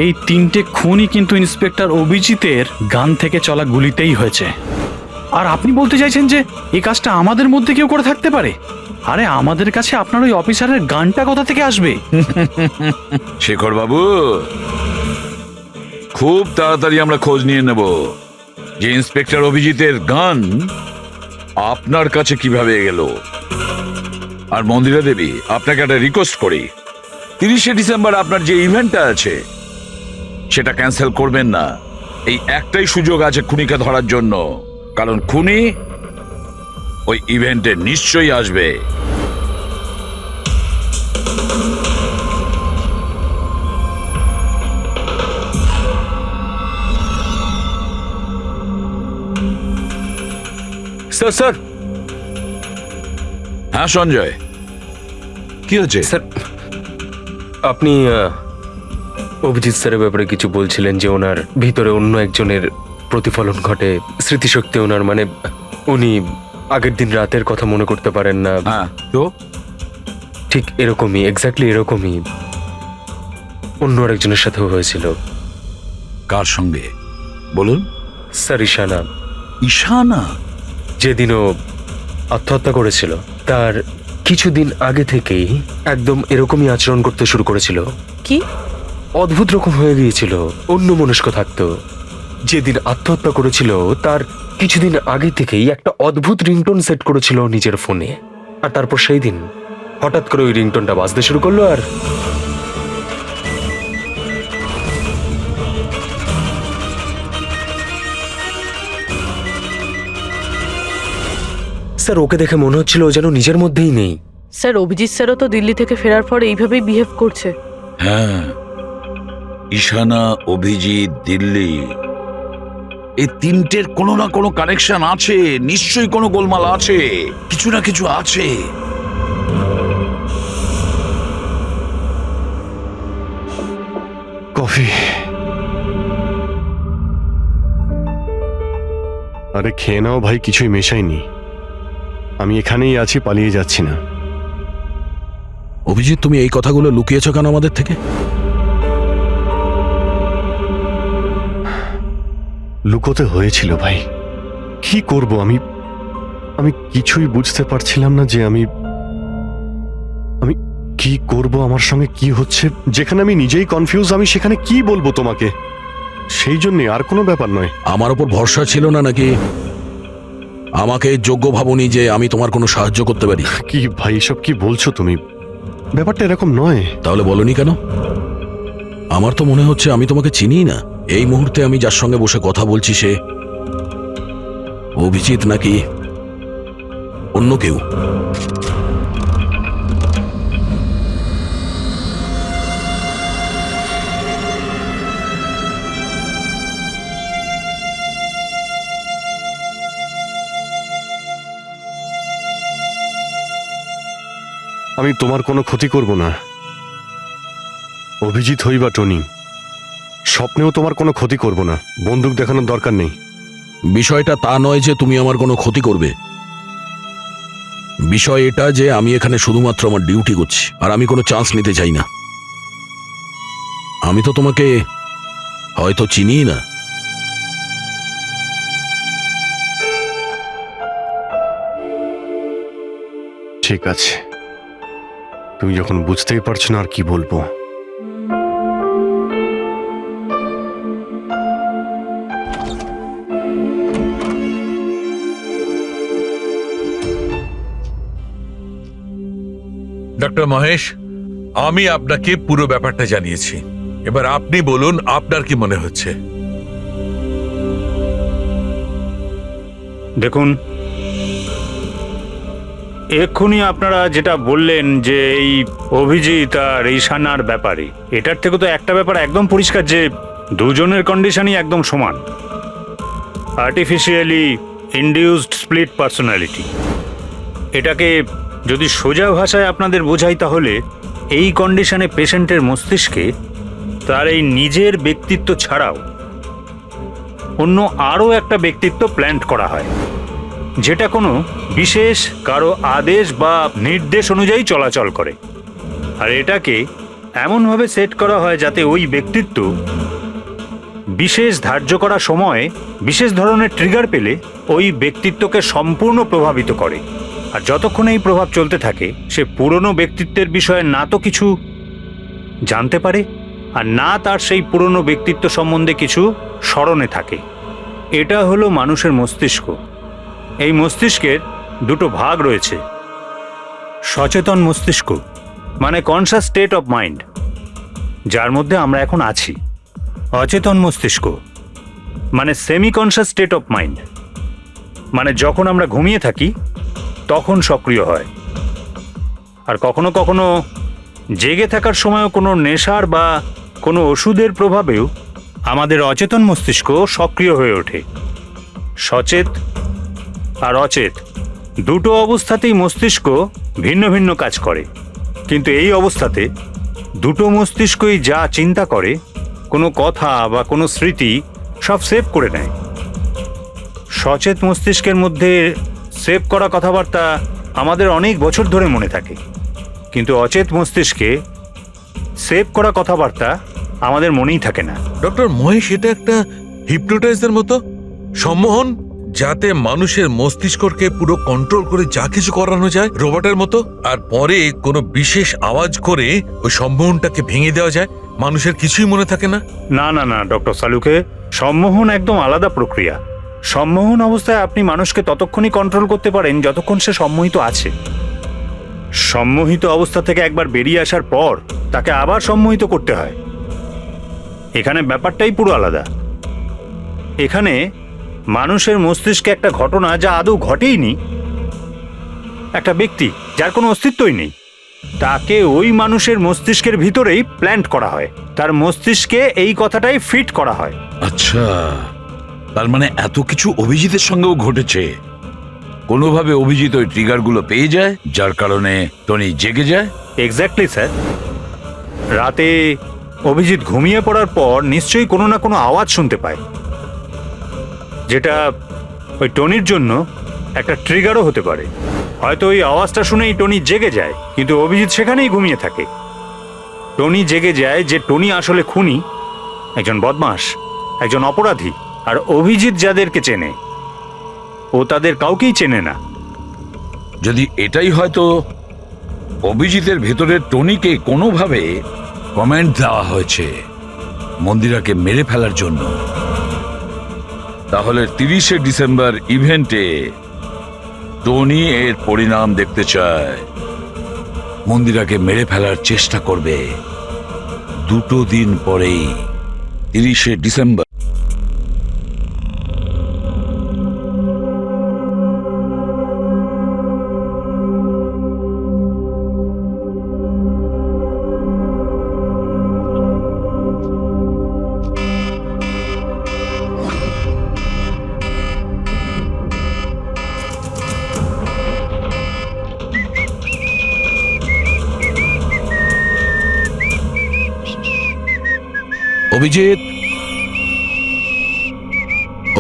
এই 3টে খুনই কিন্তু ইন্সপেক্টর অভিজিতের গান থেকে চলা গুলিতেই হয়েছে। আর আপনি বলতে চাইছেন যে এই কাজটা আমাদের মধ্যে কেউ করে থাকতে পারে? আরে আমাদের কাছে আপনার ওই অফিসারের গানটা কোথা থেকে আসবে? শেখর বাবু, খুব তাড়াতাড়ি আমরা খোঁজ নিয়ে নেব যে ইন্সপেক্টর অভিজিতের গান আপনার কাছে কিভাবে গেল। আর মন্দিরা দেবী, আপনাকে একটা রিকোয়েস্ট করি, 30শে ডিসেম্বর আপনার যে ইভেন্টটা আছে সেটা ক্যান্সেল করবেন না। এই একটাই সুযোগ আছে খুনিকে ধরার জন্য, কারণ খুনি ওই ইভেন্টে নিশ্চয়ই আসবে। স্যার স্যার হ্যাঁ সঞ্জয়, কি হচ্ছে? স্যার, আপনি অভিজিৎ স্যারের ব্যাপারে কিছু বলছিলেন যে ওনার ভিতরে অন্য একজনের প্রতিফলন ঘটে, স্মৃতিশক্তি ওনার, মানে উনি আগের দিন রাতের কথা মনে করতে পারেন না। হ্যাঁ, তো ঠিক এরকমই, এক্স্যাক্টলি এরকমই অন্য আরেকজনের সাথেও হয়েছিল। কার সঙ্গে বলুন? স্যার, ঈশানা। ঈশানা? যেদিনও আত্মহত্যা করেছিল তার কিছুদিন আগে থেকেই একদম এরকমই আচরণ করতে শুরু করেছিল। কি অদ্ভুত রকম হয়ে গিয়েছিল, অন্য মনস্ক থাকতো। যেদিন আত্মহত্যা করেছিল তার কিছুদিন আগে থেকেই একটা অদ্ভুত রিংটোন সেট করেছিল নিজের ফোনে, আর তারপর সেই দিন হঠাৎ করে ওই রিংটোনটা বাজতে শুরু করলো। আর স্যার, ওকে দেখে মনে হচ্ছিল ও যেন নিজের মধ্যেই নেই। স্যার, অভিজিৎ স্যারও তো দিল্লি থেকে ফেরার পর এইভাবেই বিহেভ করছে। হ্যাঁ, ঈশানা, অভিজিৎ, দিল্লি, এই তিনটের কোনো না কোনো কানেকশন আছে, নিশ্চয়ই কোনো গোলমাল আছে, কিছু না কিছু আছে। কফি। আরে খেয়ে নাও ভাই, কিছুই মেশাইনি। আমি এখানেই আছি, পালিয়ে যাচ্ছি না। অভিজিৎ, তুমি এই কথাগুলো লুকিয়েছো কেন আমাদের থেকে? লুকোতে হয়েছিল ভাই, কি করব আমি? আমি কিছুই বুঝতে পারছিলাম না যে আমি কি করব, আমার সঙ্গে কি হচ্ছে। যেখানে আমি নিজেই কনফিউজ, আমি সেখানে কি বলবো তোমাকে? সেই জন্য, আর কোনো ব্যাপার নয়। আমার ওপর ভরসা ছিল না নাকি? আমাকে যোগ্য ভাবনি যে আমি তোমার কোনো সাহায্য করতে পারি? কি ভাই, এসব কি বলছো তুমি? ব্যাপারটা এরকম নয়। তাহলে বলনি কেন? আমার তো মনে হচ্ছে আমি তোমাকে চিনি না। এই মুহূর্তে আমি যার সঙ্গে বসে কথা বলছি সে অভিজিৎ নাকি অন্য কেউ? আমি তোমার কোনো ক্ষতি করব না। অভিজিৎ হই বা টনি, স্বপ্নেও তোমার কোনো ক্ষতি করব না। বন্দুক দেখানোর দরকার নেই। বিষয়টা তা নয় যে তুমি আমার কোনো ক্ষতি করবে। বিষয় এটা যে আমি এখানে শুধুমাত্র আমার ডিউটি করছি, আর আমি কোনো চান্স নিতে চাই না। আমি তো তোমাকে হয়তো চিনি না। ঠিক আছে, তুমি যখন বুঝতেই পারছো না আর কি বলবো। ডক্টর মহেশ, আমি আপনাকে পুরো ব্যাপারটা জানিয়েছি। এবার আপনি বলুন আপনার কি মনে হচ্ছে। দেখুন, এক্ষুনি আপনারা যেটা বললেন যে এই অভিজিৎ আর ঈশানার ব্যাপারে, এটার থেকে তো একটা ব্যাপার একদম পরিষ্কার যে দুজনের কন্ডিশনই একদম সমান। Artificially induced split personality. এটাকে যদি সোজা ভাষায় আপনাদের বোঝাই তাহলে এই কন্ডিশনে পেশেন্টের মস্তিষ্কে তার এই নিজের ব্যক্তিত্ব ছাড়াও অন্য আরও একটা ব্যক্তিত্ব প্ল্যান্ট করা হয়, যেটা কোনো বিশেষ কারো আদেশ বা নির্দেশ অনুযায়ী চলাচল করে। আর এটাকে এমনভাবে সেট করা হয় যাতে ওই ব্যক্তিত্ব বিশেষ ধার্য করা সময়ে বিশেষ ধরনের ট্রিগার পেলে ওই ব্যক্তিত্বকে সম্পূর্ণ প্রভাবিত করে। আর যতক্ষণ এই প্রভাব চলতে থাকে সে পুরনো ব্যক্তিত্বের বিষয়ে না তো কিছু জানতে পারে আর না তার সেই পুরনো ব্যক্তিত্ব সম্বন্ধে কিছু স্মরণে থাকে। এটা হলো মানুষের মস্তিষ্ক। এই মস্তিষ্কের দুটো ভাগ রয়েছে। সচেতন মস্তিষ্ক মানে কনসাস স্টেট অফ মাইন্ড, যার মধ্যে আমরা এখন আছি। অচেতন মস্তিষ্ক মানে semi conscious state of mind, মানে যখন আমরা ঘুমিয়ে থাকি তখন সক্রিয় হয়। আর কখনো কখনো জেগে থাকার সময়ও কোনো নেশার বা কোনো ওষুধের প্রভাবেও আমাদের অচেতন মস্তিষ্ক সক্রিয় হয়ে ওঠে। সচেত আর অচেত দুটো অবস্থাতেই মস্তিষ্ক ভিন্ন ভিন্ন কাজ করে, কিন্তু এই অবস্থাতে দুটো মস্তিষ্কই যা চিন্তা করে, কোনো কথা বা কোনো স্মৃতি সব সেভ করে নেয়। সচেত মস্তিষ্কের মধ্যে সেভ করা কথাবার্তা আমাদের অনেক বছর ধরে মনে থাকে, কিন্তু অচেত মস্তিষ্কে সেভ করা কথাবার্তা আমাদের মনেই থাকে না। ডক্টর মহেশ, এটা একটা হিপনোটাইজের মতো সম্মোহন, যাতে মানুষের মস্তিষ্ককে পুরো কন্ট্রোল করে যা কিছু করানো যায় রোবটের মতো, আর পরে কোনো বিশেষ আওয়াজ করে ওই সম্মোহনটাকে ভেঙে দেওয়া যায়। মানুষের কিছুই মনে থাকে না। না না না ডক্টর সালুকে, সম্মোহন একদম আলাদা প্রক্রিয়া। সম্মোহন অবস্থায় আপনি মানুষকে ততক্ষণই কন্ট্রোল করতে পারেন যতক্ষণ সে সম্মোহিত আছে। সম্মোহিত অবস্থা থেকে একবার বেরিয়ে আসার পর তাকে আবার সম্মোহিত করতে হয়। এখানে ব্যাপারটাই পুরো আলাদা। এখানে মানুষের মস্তিষ্কে একটা ঘটনা যা আদৌ ঘটেইনি, একটা ব্যক্তি যার কোনো অস্তিত্বই নেই, তাকে ওই মানুষের মস্তিষ্কের ভিতরেই প্ল্যান্ট করা হয়। তার মস্তিষ্কে এই কথাটাই ফিট করা হয়। আচ্ছা, তার মানে এত কিছু অভিজিতের সঙ্গেও ঘটেছে। কোনোভাবে অভিজিৎ ওই ট্রিগারগুলো পেয়ে যায়, যার কারণে টনি জেগে যায়। Exactly sir. রাতে অভিজিৎ ঘুমিয়ে পড়ার পর নিশ্চয়ই কোনো না কোনো আওয়াজ শুনতে পায়, যেটা ওই টনির জন্য একটা ট্রিগারও হতে পারে। হয়তো ওই আওয়াজটা শুনেই টনি জেগে যায়, কিন্তু অভিজিৎ সেখানেই ঘুমিয়ে থাকে। টনি জেগে যায় যে টনি আসলে খুনি, একজন বদমাশ, একজন অপরাধী। আর অভিজিৎ যাদেরকে চেনে ও তাদের কাউকেই চেনে না। যদি এটাই হয়তো অভিজিতের ভেতরে টনিকে কোনোভাবে কমেন্ট দেওয়া হয়েছে মন্দিরাকে মেরে ফেলার জন্য, তাহলে 30শে ডিসেম্বর ইভেন্টে টনি এর পরিণাম দেখতে চায়। মন্দিরাকে মেরে ফেলার চেষ্টা করবে 2 দিন পরেই, 30শে ডিসেম্বর। অভিজিৎ,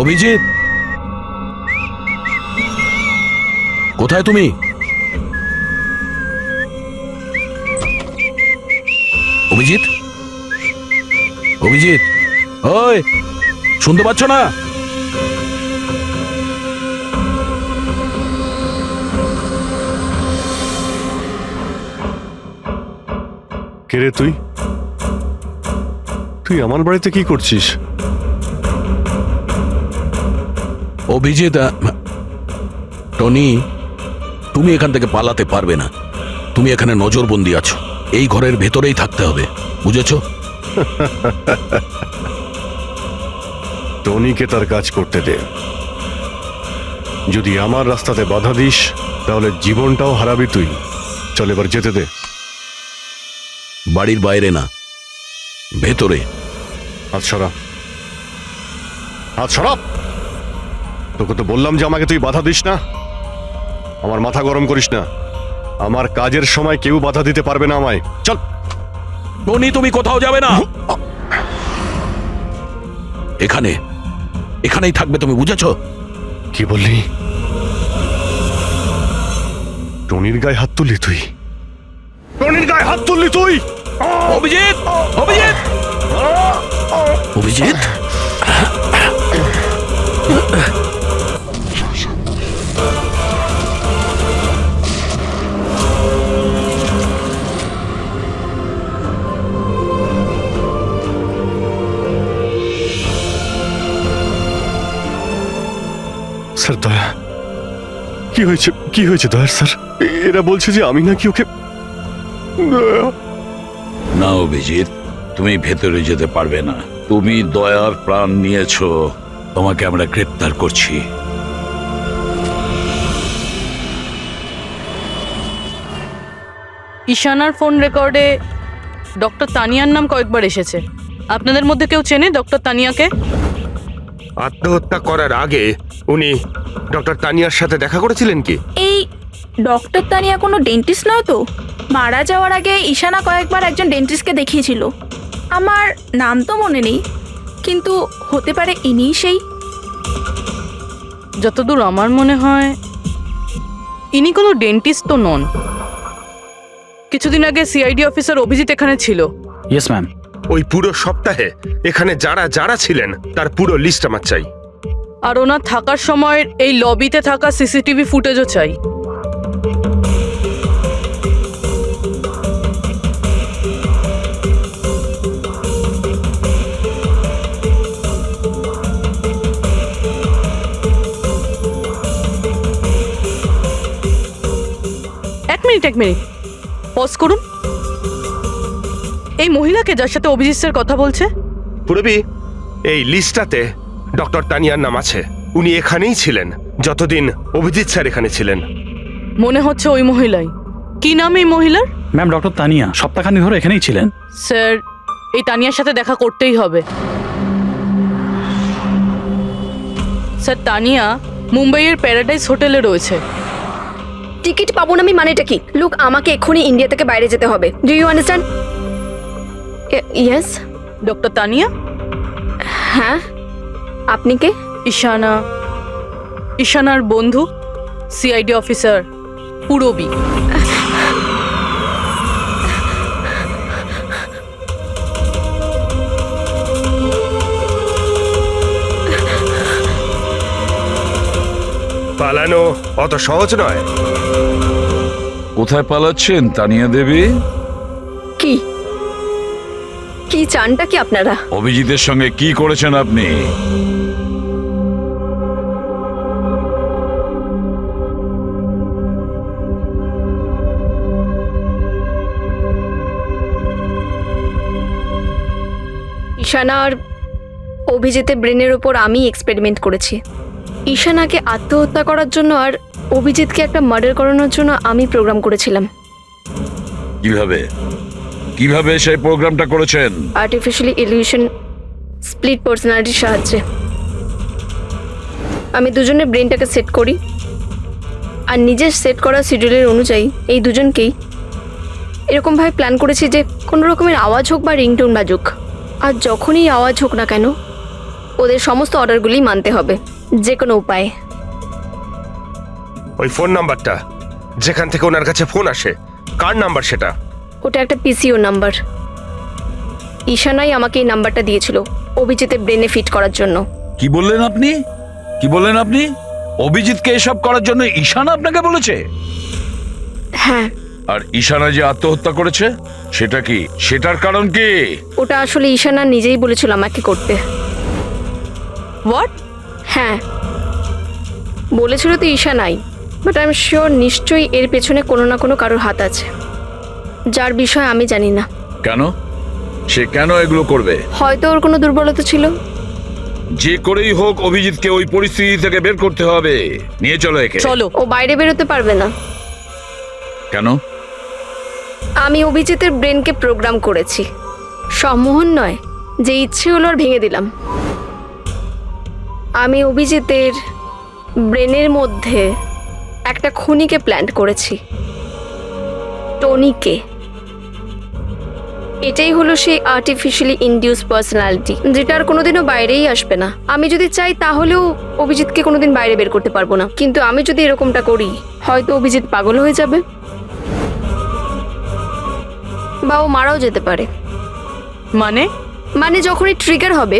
অভিজিৎ, কোথায় তুমি? অভিজিৎ, অভিজিৎ, ওই শুনতে পাচ্ছ না? কে রে তুই? তুই আমার বাড়িতে কি করছিস? অভিজিৎ, টনি, তুমি এখান থেকে পালাতে পারবে না। তুমি এখানে নজরবন্দি আছো, এই ঘরের ভেতরেই থাকতে হবে, বুঝেছো? টনিকে তার কাজ করতে দে। যদি আমার রাস্তাতে বাধা দিস তাহলে জীবনটাও হারাবি তুই। চল এবার যেতে দে। বাড়ির বাইরে না, ভেতরে। হাত সরা, হাত সরা। তোকে তো বললাম যে আমাকে তুই বাধা দিস না। আমার মাথা গরম করিস না। আমার কাজের সময় কেউ বাধা দিতে পারবে না আমায়। চল। টনি, তুমি কোথাও যাবে না, এখানেই থাকবে তুমি, বুঝেছো? কি বললি? টনির গায়ে হাত তুললি তুই? টনির গায়ে হাত তুললি তুই? অভিজিৎ, অভিজিৎ, অভিজিৎ, স্যার দয়া, কি হয়েছে? কি হয়েছে দয়ার স্যার? এরা বলছে যে আমি নাকি ওকে। না অভিজিৎ, তুমি ভেতরে যেতে পারবে না। তুমি দয়ার প্রাণ নিয়েছো, তোমাকে আমরা গ্রেপ্তার করছি। ঈশানার ফোন রেকর্ডে ডক্টর তানিয়ার নাম কয়েকবার এসেছে। আপনাদের মধ্যে কেউ চেনে ডক্টর তানিয়াকে? আত্মহত্যা করার আগে উনি ডক্টর তানিয়ার সাথে দেখা করেছিলেন কি? এই ডক্টর তানিয়া কোনো ডেন্টিস্ট নয় তো? মারা যাওয়ার আগে ঈশানা কয়েকবার একজন ডেন্টিস্টকে দেখিয়েছিল। আমার নাম তো মনে নেই, কিন্তু হতে পারে ইনিই সেই। যতদূর আমার মনে হয় ইনি কোনো ডেন্টিস্ট তো নন। কিছুদিন আগে সিআইডি অফিসার অভিজিৎ এখানে ছিল। Yes ma'am. ওই পুরো সপ্তাহে এখানে যারা যারা ছিলেন তার পুরো লিস্ট আমার চাই। আর ওনার থাকার সময়ের এই লবিতে থাকা সিসিটিভি ফুটেজও চাই। এক মিনিট পজ করুন। এই মহিলাকে যার সাথে অভিজিৎ স্যার কথা বলছে? পুরবি, এই লিস্টটাতে ডক্টর তানিয়ার নাম আছে। উনি এখানেই ছিলেন যতদিন অভিজিৎ স্যার এখানে ছিলেন। মনে হচ্ছে ওই মহিলাই। কি নাম এই মহিলার? ম্যাম, ডক্টর তানিয়া সপ্তাহখানেক ধরে এখানেই ছিলেন। স্যার, এই তানিয়ার সাথে দেখা করতেই হবে। স্যার, তানিয়া মুম্বাইয়ের প্যারাডাইস হোটেলে রয়েছে। টিকিট পাবো না আমি মানেটা কি? লুক, আমাকে এক্ষুনি ইন্ডিয়া থেকে বাইরে যেতে হবে। Do you understand? Yes. Doctor Tania? হ্যাঁ, আপনি কে? ঈশানার বন্ধু, সিআইডি অফিসার পুরবী। পালানো অত সহজ নয়। কোথায় পালাচ্ছেন তানিয়া দেবী? কি কি চানটা কি আপনারা? অভিজিতের সঙ্গে কি করেছেন আপনি? ঈশানা আর অভিজিতের ব্রেনের ওপর আমি এক্সপেরিমেন্ট করেছি। ঈশানাকে আত্মহত্যা করার জন্য আর অভিজিৎকে একটা মার্ডার করানোর জন্য আমি প্রোগ্রাম করেছিলাম। কিভাবে কিভাবে সেই প্রোগ্রামটা করেছেন? আর্টিফিশিয়ালি ইলিউশন স্প্লিট পার্সোনালিটির সাহায্যে আমি দুজনের ব্রেনটাকে সেট করি, আর নিজের সেট করা শিডিউলের অনুযায়ী এই দুজনকেই এরকমভাবে প্ল্যান করেছি যে কোনো রকমের আওয়াজ হোক বা রিংটোন বাজুক, আর যখনই আওয়াজ হোক না কেন ওদের সমস্ত অর্ডারগুলি মানতে হবে, যে কোনো উপায়ে। ওই ফোন নাম্বারটা যেখান থেকে ওনার কাছে ফোন আসে, কার নাম্বার সেটা? ওটা একটা পিসিও নাম্বার। ঈশানাই আমাকে এই নাম্বারটা দিয়েছিল অভিজিতের ব্রেনে ফিট করার জন্য। কি বললেন আপনি? অভিজিৎকে এসব করার জন্য ঈশানা আপনাকে বলেছে? হ্যাঁ। আর ঈশানা যে আত্মহত্যা করেছে সেটা কি, সেটার কারণ কি? ওটা আসলে ঈশানা নিজেই বলেছিল আমাকে করতে। হোয়াট? হ্যাঁ, বলেছিল তো ঈশানাই, বাট আই এম শিওর নিশ্চয়ই এর পেছনে কোনো না কোনো কারোর হাত আছে, যার বিষয়ে আমি জানি না। কেন? সে কেন এগুলো করবে? হয়তো ওর কোনো দুর্বলতা ছিল। যে করেই হোক অভিজিৎকে ওই পরিস্থিতি থেকে বের করতে হবে। নিয়ে চলো একে। চলো। ও বাইরে বেরোতে পারবে না। কেন? আমি অভিজিতের ব্রেনকে প্রোগ্রাম করেছি। সম্মোহন নয়, যে ইচ্ছে হলো আর ভেঙে দিলাম। আমি অভিজিতের ব্রেনের মধ্যে একটা খুনিকে প্ল্যান করেছি, টনিকে। এটাই হলো সেই আর্টিফিশিয়ালি ইনডিউস পার্সোনালিটি, যেটা আর কোনোদিনও বাইরেই আসবে না। আমি যদি চাই তাহলেও অভিজিৎকে কোনোদিন বাইরে বের করতে পারবো না, কিন্তু আমি যদি এরকমটা করি হয়তো অভিজিৎ পাগল হয়ে যাবে বা ও মারাও যেতে পারে। মানে যখনই ট্রিগার হবে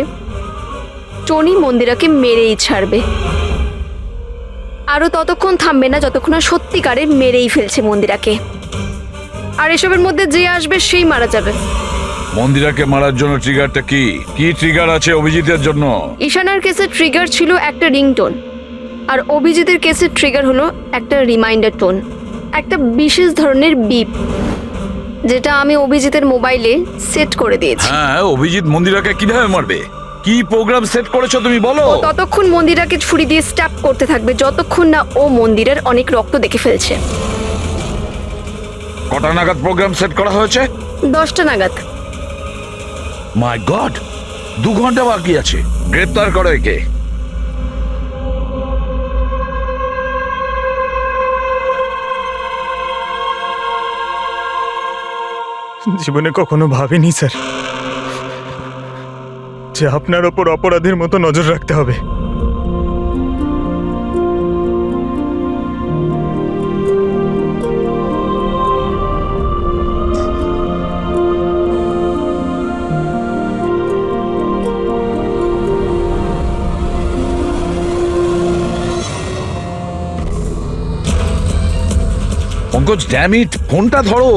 টনি মন্দিরাকে মেরেই ছাড়বে, আরও ততক্ষণ থামবে না যতক্ষণ না সত্যিকারের মেরেই ফেলছে মন্দিরাকে। আর এসবের মধ্যে যে আসবে সেই মারা যাবে। মন্দিরাকে মারার জন্য ট্রিগারটা কি? কি ট্রিগার আছে অভিজিতের জন্য? ঈশানার কেসের ট্রিগার ছিল একটা রিংটোন, আর অভিজিতের কেসের ট্রিগার হলো একটা রিমাইন্ডার টোন, একটা বিশেষ ধরনের বিপ, যেটা আমি অভিজিতের মোবাইলে সেট করে দিয়েছি। হ্যাঁ, অভিজিৎ মন্দিরাকে কিভাবে মারবে? কি প্রোগ্রাম সেট করেছো তুমি বলো? ও ততক্ষণ মন্দিরাকে ছুরি দিয়ে স্ট্যাপ করতে থাকবে যতক্ষণ না ও মন্দিরের অনেক রক্ত দেখে ফেলছে। কটা নাগাদ প্রোগ্রাম সেট করা হয়েছে? 10টা নাগাদ। মাই গড, 2 ঘন্টা বাকি আছে। গ্রেপ্তার করো একে। জীবনে কখনো ভাবিনি স্যার যে আপনার ওপর অপরাধীর মতো নজর রাখতে হবে। পঙ্কজ, ড্যাম ইট, ফোনটা ধরো।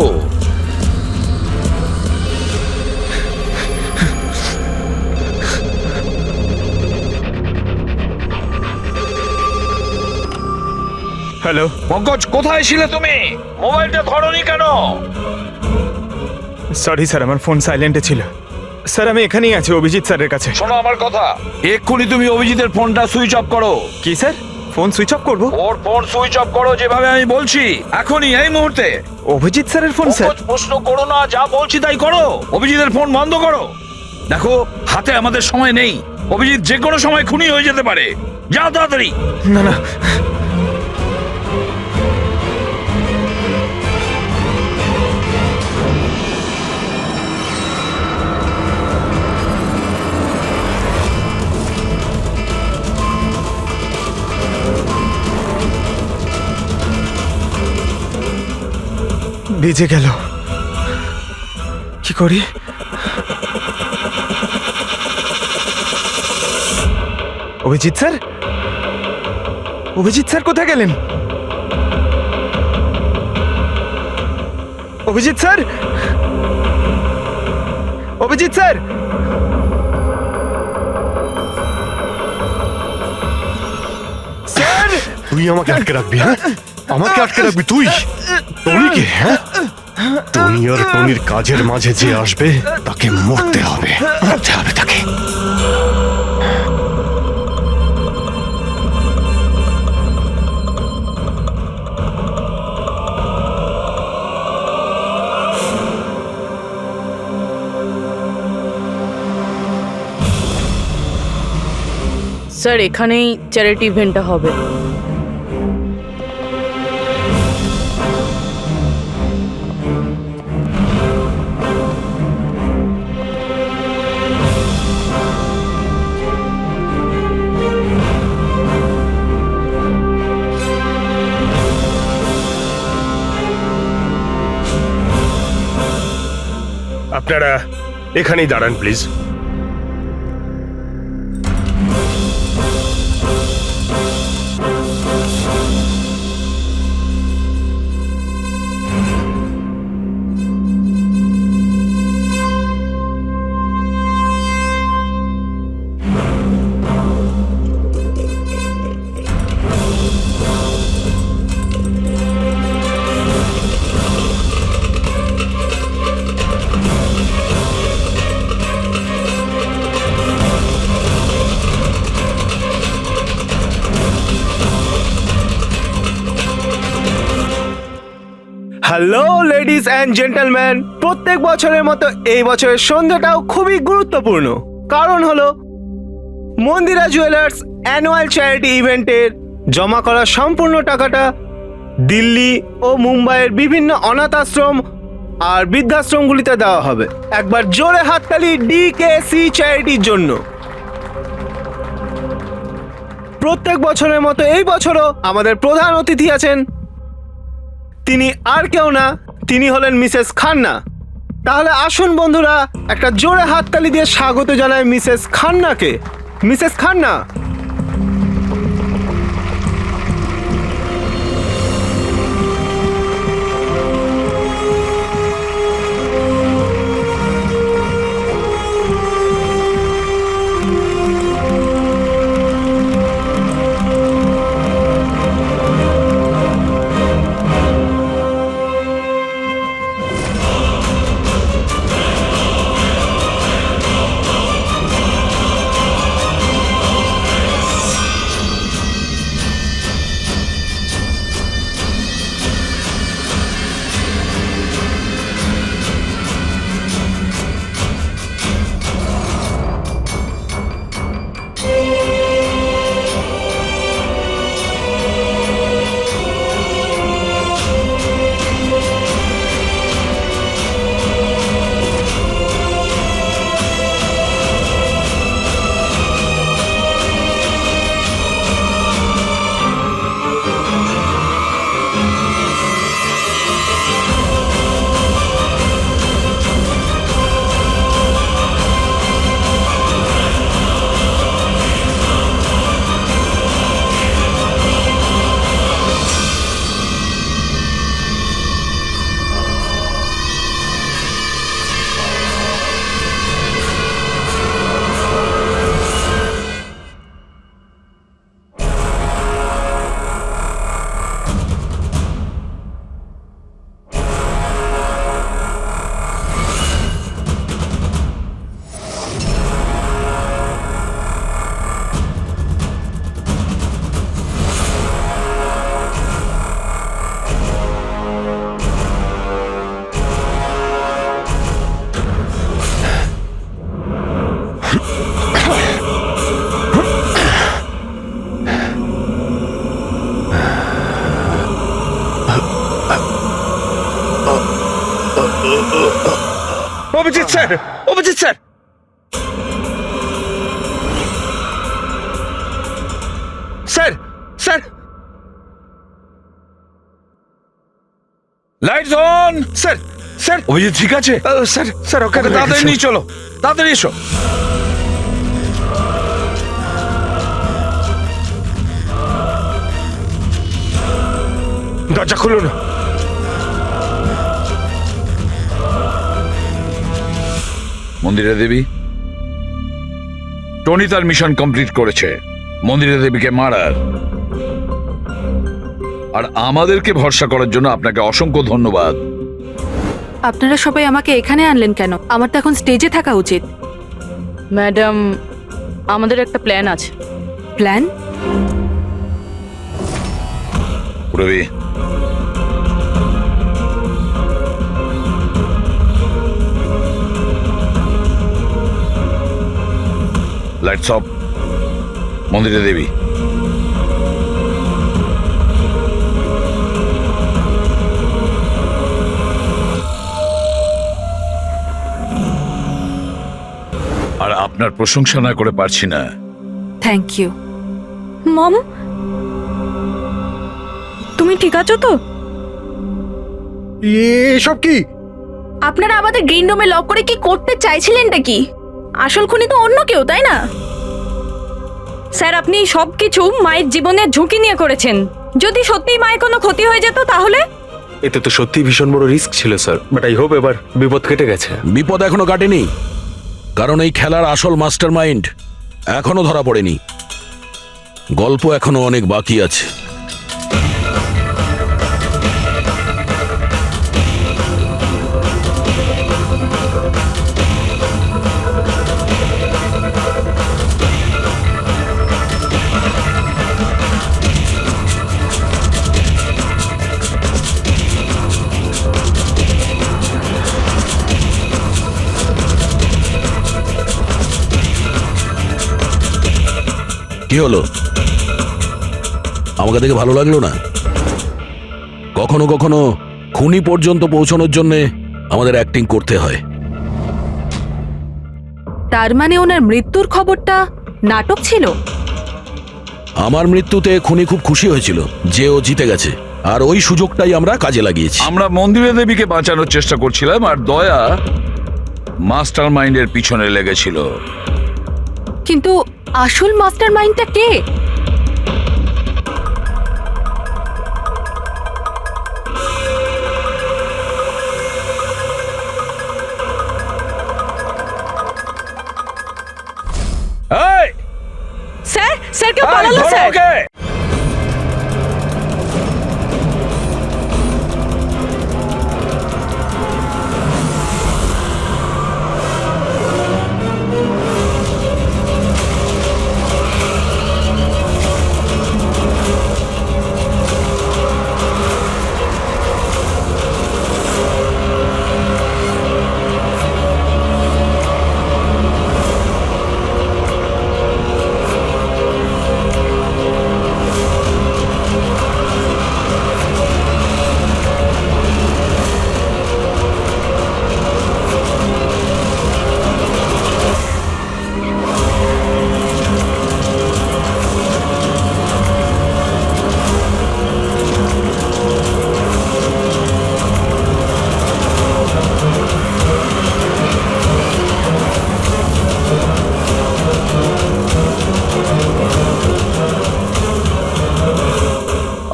হ্যালো পঙ্কজ, কোথায় ছিলে তুমি? মোবাইলটা ধরোনি কেন? সরি স্যার, আমার ফোন সাইলেন্টে ছিল। স্যার আমি এখানেই আছি অভিজিৎ স্যারের কাছে। শোনো আমার কথা, এক্ষুনি তুমি অভিজিতের ফোনটা সুইচ অফ করো। কি স্যার, ফোন সুইচ অফ করবো? ওর ফোন সুইচ অফ করো যেভাবে আমি বলছি, এখনই, এই মুহূর্তে। অভিজিৎ স্যারের ফোন স্যার? পঙ্কজ, প্রশ্ন করো না, যা বলছি তাই করো। অভিজিতের ফোন বন্ধ করো। দেখো, হাতে আমাদের সময় নেই। অভিজিৎ যে কোনো সময় খুনি হয়ে যেতে পারে। যাও তাড়াতাড়ি। না না, ভিজে গেল, কি করি? অভিজিৎ স্যার, অভিজিৎ স্যার কোথায় গেলেন? Abhijit sir, Abhijit sir, sir! তুই আমাকে আটকে রাখবি? হ্যাঁ, আমাকে আটকে রাখবি তুই? টনিকে? হ্যাঁ, টনি আর টনির কাজের মাঝে যে আসবে তাকে মরতে হবে, মরতে হবে তাকে। স্যার, এখানেই চ্যারিটি ইভেন্টটা হবে। আপনারা এখানেই দাঁড়ান please. Hello ladies and gentleman, প্রত্যেক বছরের মতো এই বছরের সন্ধ্যাটাও খুবই গুরুত্বপূর্ণ। কারণ হলো মন্দিরা জুয়েলার্স অ্যানুয়াল চ্যারিটি ইভেন্টের জমা করা সম্পূর্ণ টাকাটা দিল্লি ও মুম্বাইয়ের বিভিন্ন অনাথ আশ্রম আর বৃদ্ধাশ্রমগুলিতে দেওয়া হবে। একবার জোরে হাততালি ডিকেসি চ্যারিটির জন্য। প্রত্যেক বছরের মতো এই বছরও আমাদের প্রধান অতিথি আছেন। তিনি আর কেউ না, তিনি হলেন মিসেস খান্না। তাহলে আসুন বন্ধুরা, একটা জোরে হাততালি দিয়ে স্বাগত জানায় মিসেস খান্নাকে। Mrs Khanna, Abhijit sir, Abhijit sir, sir, sir, lights on. Sir, sir, Abhijit ঠিক আছে? স্যার, স্যার, ওকে তাড়াতাড়ি নিয়ে চলো, তাড়াতাড়ি এসো। দরজা খুলুন। মন্দিরা দেবী, টনি তার মিশন কমপ্লিট করেছে, মন্দিরা দেবীকে মারার। আর আমাদেরকে ভরসা করার জন্য আপনাকে অসংখ্য ধন্যবাদ। আপনারা সবাই আমাকে এখানে আনলেন কেন? আমার তো এখন স্টেজে থাকা উচিত। ম্যাডাম, আমাদের একটা প্ল্যান আছে। Plan? Ravi, lights off. Mandira Devi, আর আপনার প্রশংসা না করে পারছি না। Thank you. মম, তুমি ঠিক আছো তো? এসব কি? আপনারা আমাদের গ্রিন রুমে লক করে কি করতে চাইছিলেনটা কি? আসল খুনি তো অন্য কেউ, তাই না? স্যার, আপনি সবকিছু মায়ের জীবনের ঝুঁকি নিয়ে করেছেন। যদি সত্যিই মায়ের কোনো ক্ষতি হয়ে যেত তাহলে? এতে তো সত্যি ভীষণ বড় রিস্ক ছিল স্যার, বাট আই হোপ এবার বিপদ কেটে গেছে। বিপদ এখনো কাটেনি, কারণ এই খেলার আসল মাস্টার মাইন্ড এখনো ধরা পড়েনি। গল্প এখনো অনেক বাকি আছে। কি হলো? আমাকে দেখে ভালো লাগলো না? কখনো কখনো খুনি পর্যন্ত পৌঁছানোর জন্য আমাদের অ্যাক্টিং করতে হয়। তার মানে ওনার মৃত্যুর খবরটা নাটক ছিল? আমার মৃত্যুতে খুনি খুব খুশি হয়েছিল যে ও জিতে গেছে, আর ওই সুযোগটাই আমরা কাজে লাগিয়েছি। আমরা মন্দিরা দেবীকে বাঁচানোর চেষ্টা করছিলাম, আর দয়া মাস্টার মাইন্ডের পিছনে লেগেছিল। কিন্তু আসল মাস্টার মাইন্ডটা কে? এই, স্যার, স্যার কেউ এই, পালালো ধরো স্যার। ওকে।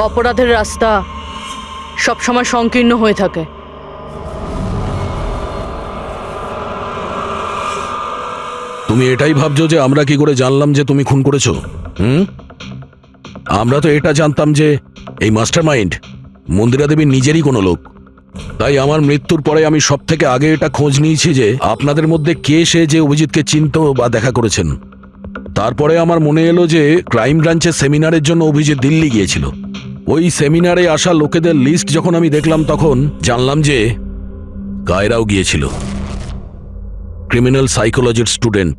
অপরাধের রাস্তা সবসময় সংকীর্ণ হয়ে থাকে। তুমি এটাই ভাবছো যে আমরা কি করে জানলাম যে তুমি খুন করেছো? আমরা তো এটা জানতাম যে এই মাস্টার মাইন্ড মন্দিরা দেবীর নিজেরই কোনো লোক। তাই আমার মৃত্যুর পরে আমি সব থেকে আগে এটা খোঁজ নিয়েছি যে আপনাদের মধ্যে কে সে যে অভিজিৎকে চিনত বা দেখা করেছেন। তারপরে আমার মনে এলো যে ক্রাইম ব্রাঞ্চের সেমিনারের জন্য অভিজিৎ দিল্লি গিয়েছিল। ওই সেমিনারে আসা লোকেদের লিস্ট যখন আমি দেখলাম তখন জানলাম যে কায়রাও গিয়েছিল। ক্রিমিনাল সাইকোলজির স্টুডেন্ট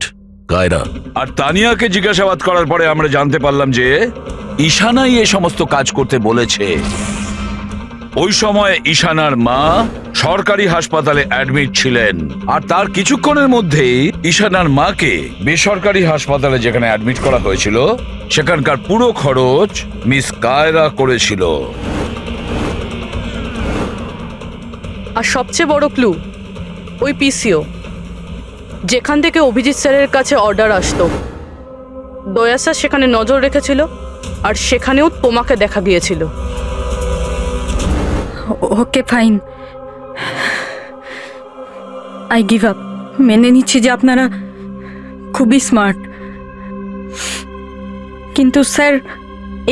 কায়রা। আর তানিয়াকে জিজ্ঞাসাবাদ করার পরে আমরা জানতে পারলাম যে ঈশানাই এই সমস্ত কাজ করতে বলেছে। ওই সময় ঈশানার মা সরকারি হাসপাতালে অ্যাডমিট ছিলেন, আর তার কিছুক্ষণের মধ্যেই ঈশানার মাকে বেসরকারি হাসপাতালে যেখানে অ্যাডমিট করা হয়েছিল সেখানকার পুরো খরচ মিস কায়রা করেছিল। আর সবচেয়ে বড় ক্লু ওই পিসিও, যেখান থেকে অভিজিৎ স্যারের কাছে অর্ডার আসতো। দয়া স্যার সেখানে নজর রেখেছিল, আর সেখানেও তোমাকে দেখা গিয়েছিল। Okay fine, I give up. মেনে নিচ্ছি যে আপনারা খুবই স্মার্ট, কিন্তু স্যার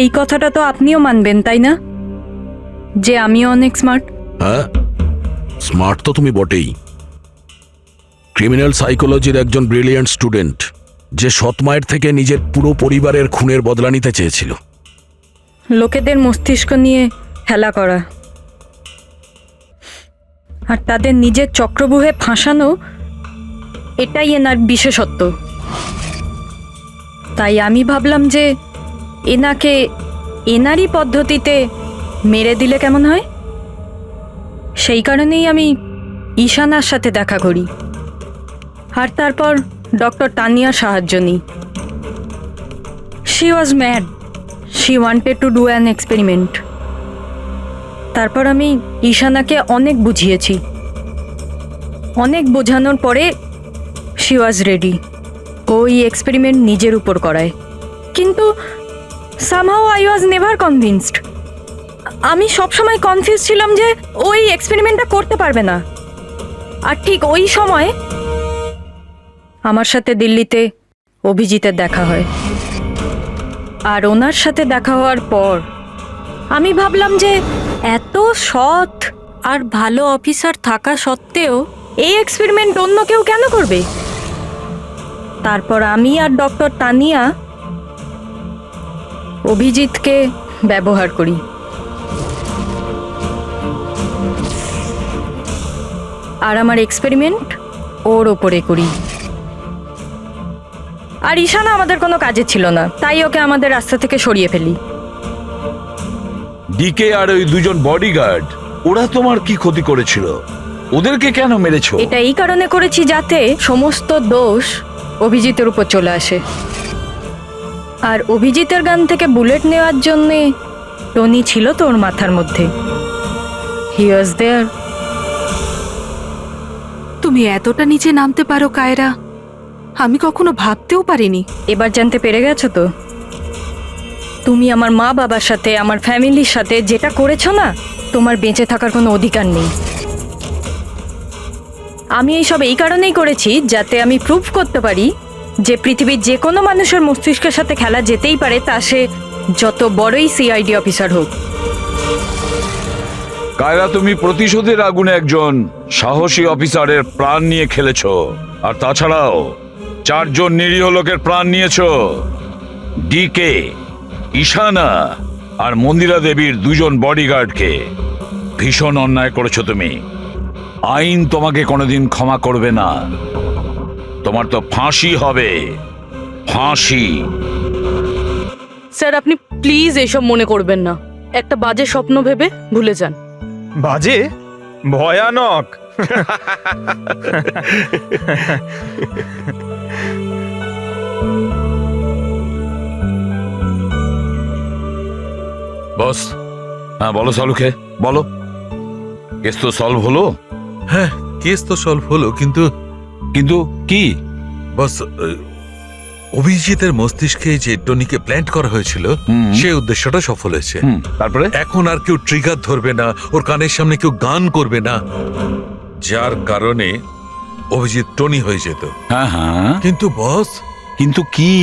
এই কথাটা তো আপনিও মানবেন তাই না, যে আমিও অনেক স্মার্ট? হ্যাঁ, স্মার্ট তো তুমি বটেই। ক্রিমিনাল সাইকোলজির একজন ব্রিলিয়ান্ট স্টুডেন্ট, যে সৎ মায়ের থেকে নিজের পুরো পরিবারের খুনের বদলা নিতে চেয়েছিল। লোকেদের মস্তিষ্ক নিয়ে খেলা করা আর তাদের নিজের চক্রব্যূহে ফাঁসানো, এটাই এনার বিশেষত্ব। তাই আমি ভাবলাম যে এনাকে এনারই পদ্ধতিতে মেরে দিলে কেমন হয়। সেই কারণেই আমি ঈশানার সাথে দেখা করি, আর তারপর ডক্টর তানিয়ার সাহায্য নিই। She was mad, she wanted to do an experiment. তারপর আমি ঈশানাকে অনেক বুঝিয়েছি, অনেক বোঝানোর পরে শি ওয়াজ রেডি। ওই এক্সপেরিমেন্ট নিজের উপর করায়, কিন্তু somehow I was never convinced. আমি সবসময় কনফিউজ ছিলাম যে ওই এক্সপেরিমেন্টটা করতে পারবে না। আর ঠিক ওই সময় আমার সাথে দিল্লিতে অভিজিতের দেখা হয়, আর ওনার সাথে দেখা হওয়ার পর আমি ভাবলাম যে এত সৎ আর ভালো অফিসার থাকা সত্ত্বেও এই এক্সপেরিমেন্ট অন্য কেউ কেন করবে। তারপর আমি আর ডক্টর তানিয়া অভিজিৎকে ব্যবহার করি। আর আমার এক্সপেরিমেন্ট ওর ওপরে করি। আর ঈশানা আমাদের কোনো কাজে ছিল না, তাই ওকে আমাদের রাস্তা থেকে সরিয়ে ফেলি। ডিকে আর ওই দুজন বডিগার্ড, ওরা তোমার কি ক্ষতি করেছিল? ওদেরকে কেন মেরেছো? এটা এই কারণে করেছি যাতে সমস্ত দোষ অভিজিতের উপর চলে আসে। আর অভিজিতের গান থেকে বুলেট নেওয়ার জন্যে টনি ছিল তো ওর মাথার মধ্যে। হি ওয়াজ দেয়ার। তুমি এতটা নিচে নামতে পারো কায়রা, আমি কখনো ভাবতেও পারিনি। এবার জানতে পেরে গেছো তো? তুমি আমার মা বাবার সাথে, আমার ফ্যামিলির সাথে যেটা করেছো না, তোমার বেঁচে থাকার কোনো অধিকার নেই। আমি এইসব এই কারণেই করেছি যাতে আমি প্রুভ করতে পারি যে পৃথিবীর যে কোনো মানুষের মস্তিষ্কের সাথে খেলা যেতেই পারে, তা সে যত বড়ই সিআইডি অফিসার হোক। কায়রা, তুমি প্রতিশোধের আগুনে একজন সাহসী অফিসারের প্রাণ নিয়ে খেলেছো, আর তাছাড়াও 4 জন নিরীহ লোকের প্রাণ নিয়েছো। ডিকে, ঈশানা আর মন্দিরা দেবীর 2 জন বডিগার্ডকে। ভীষণ অন্যায় করেছো তুমি। আইন তোমাকে কোনোদিন ক্ষমা করবে না। তোমার তো ফাঁসি হবে, ফাঁসি। স্যার, আপনি প্লিজ এসব মনে করবেন না। একটা বাজে স্বপ্ন ভেবে ভুলে যান। বাজে? ভয়ানক। বস, হ্যাঁ বলো সালুকে, বলো। কেস তো সলভ হলো? হ্যাঁ, কেস তো সলভ হলো, কিন্তু কিন্তু কি? বস, অভিজিতের মস্তিষ্কে যে টনিকে প্ল্যান্ট করা হয়েছিল, সেই উদ্দেশ্যটা সফল হয়েছে। তারপরে এখন আর কেউ ট্রিগার ধরবে না, ওর কানের সামনে কেউ গান করবে না, যার কারণে অভিজিৎ টনি হয়ে যেত। হ্যাঁ হ্যাঁ, কিন্তু বস, কিন্তু কি?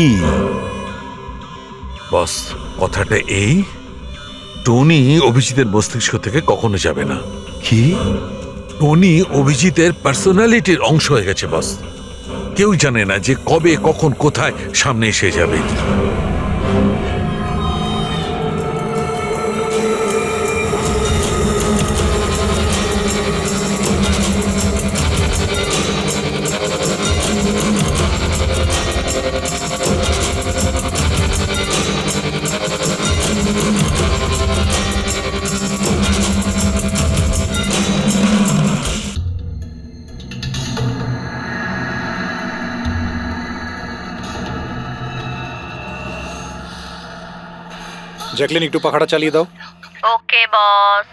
বস, কথাটা এই, টনি অভিজিতের মস্তিষ্ক থেকে কখনো যাবে না। কি? টনি অভিজিতের পার্সোনালিটির অংশ হয়ে গেছে বস। কেউ জানে না যে কবে, কখন, কোথায় সামনে এসে যাবে। জ্যাকলিন, একটু পাখাটা চালিয়ে দাও। ওকে বস।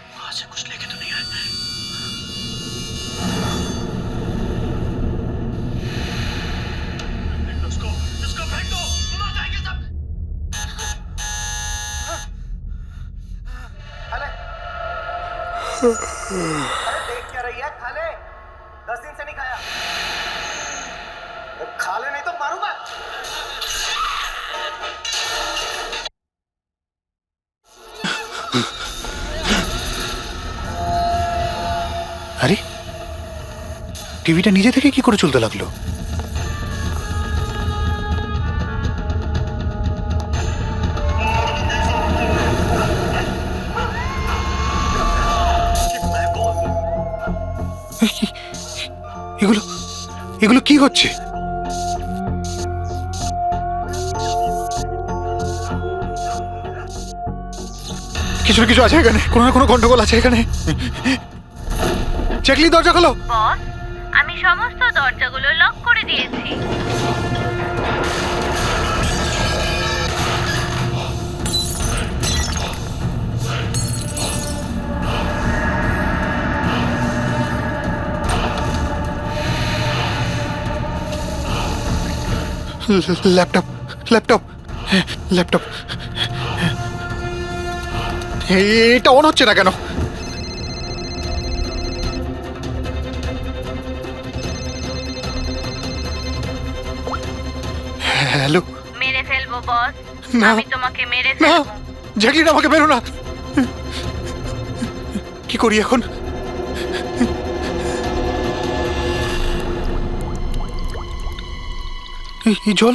আরে, টিভিটা নিজে থেকে কি করে চলতে লাগলো? এগুলো এগুলো কি হচ্ছে? কিছু না কিছু আছে এখানে, কোনো না কোনো গন্ডগোল আছে এখানে। জ্যাকলিন, দরজা খোলো। বস, আমি সমস্ত দরজাগুলো লক করে দিয়েছি। ল্যাপটপ ল্যাপটপ ল্যাপটপ এটা অন হচ্ছে না কেন? হ্যালো, মেরে ফেলবো বস, না তোমাকে মেরে না, জ্যাকলিন আমাকে বেরো না। কি করি এখন? এই জল,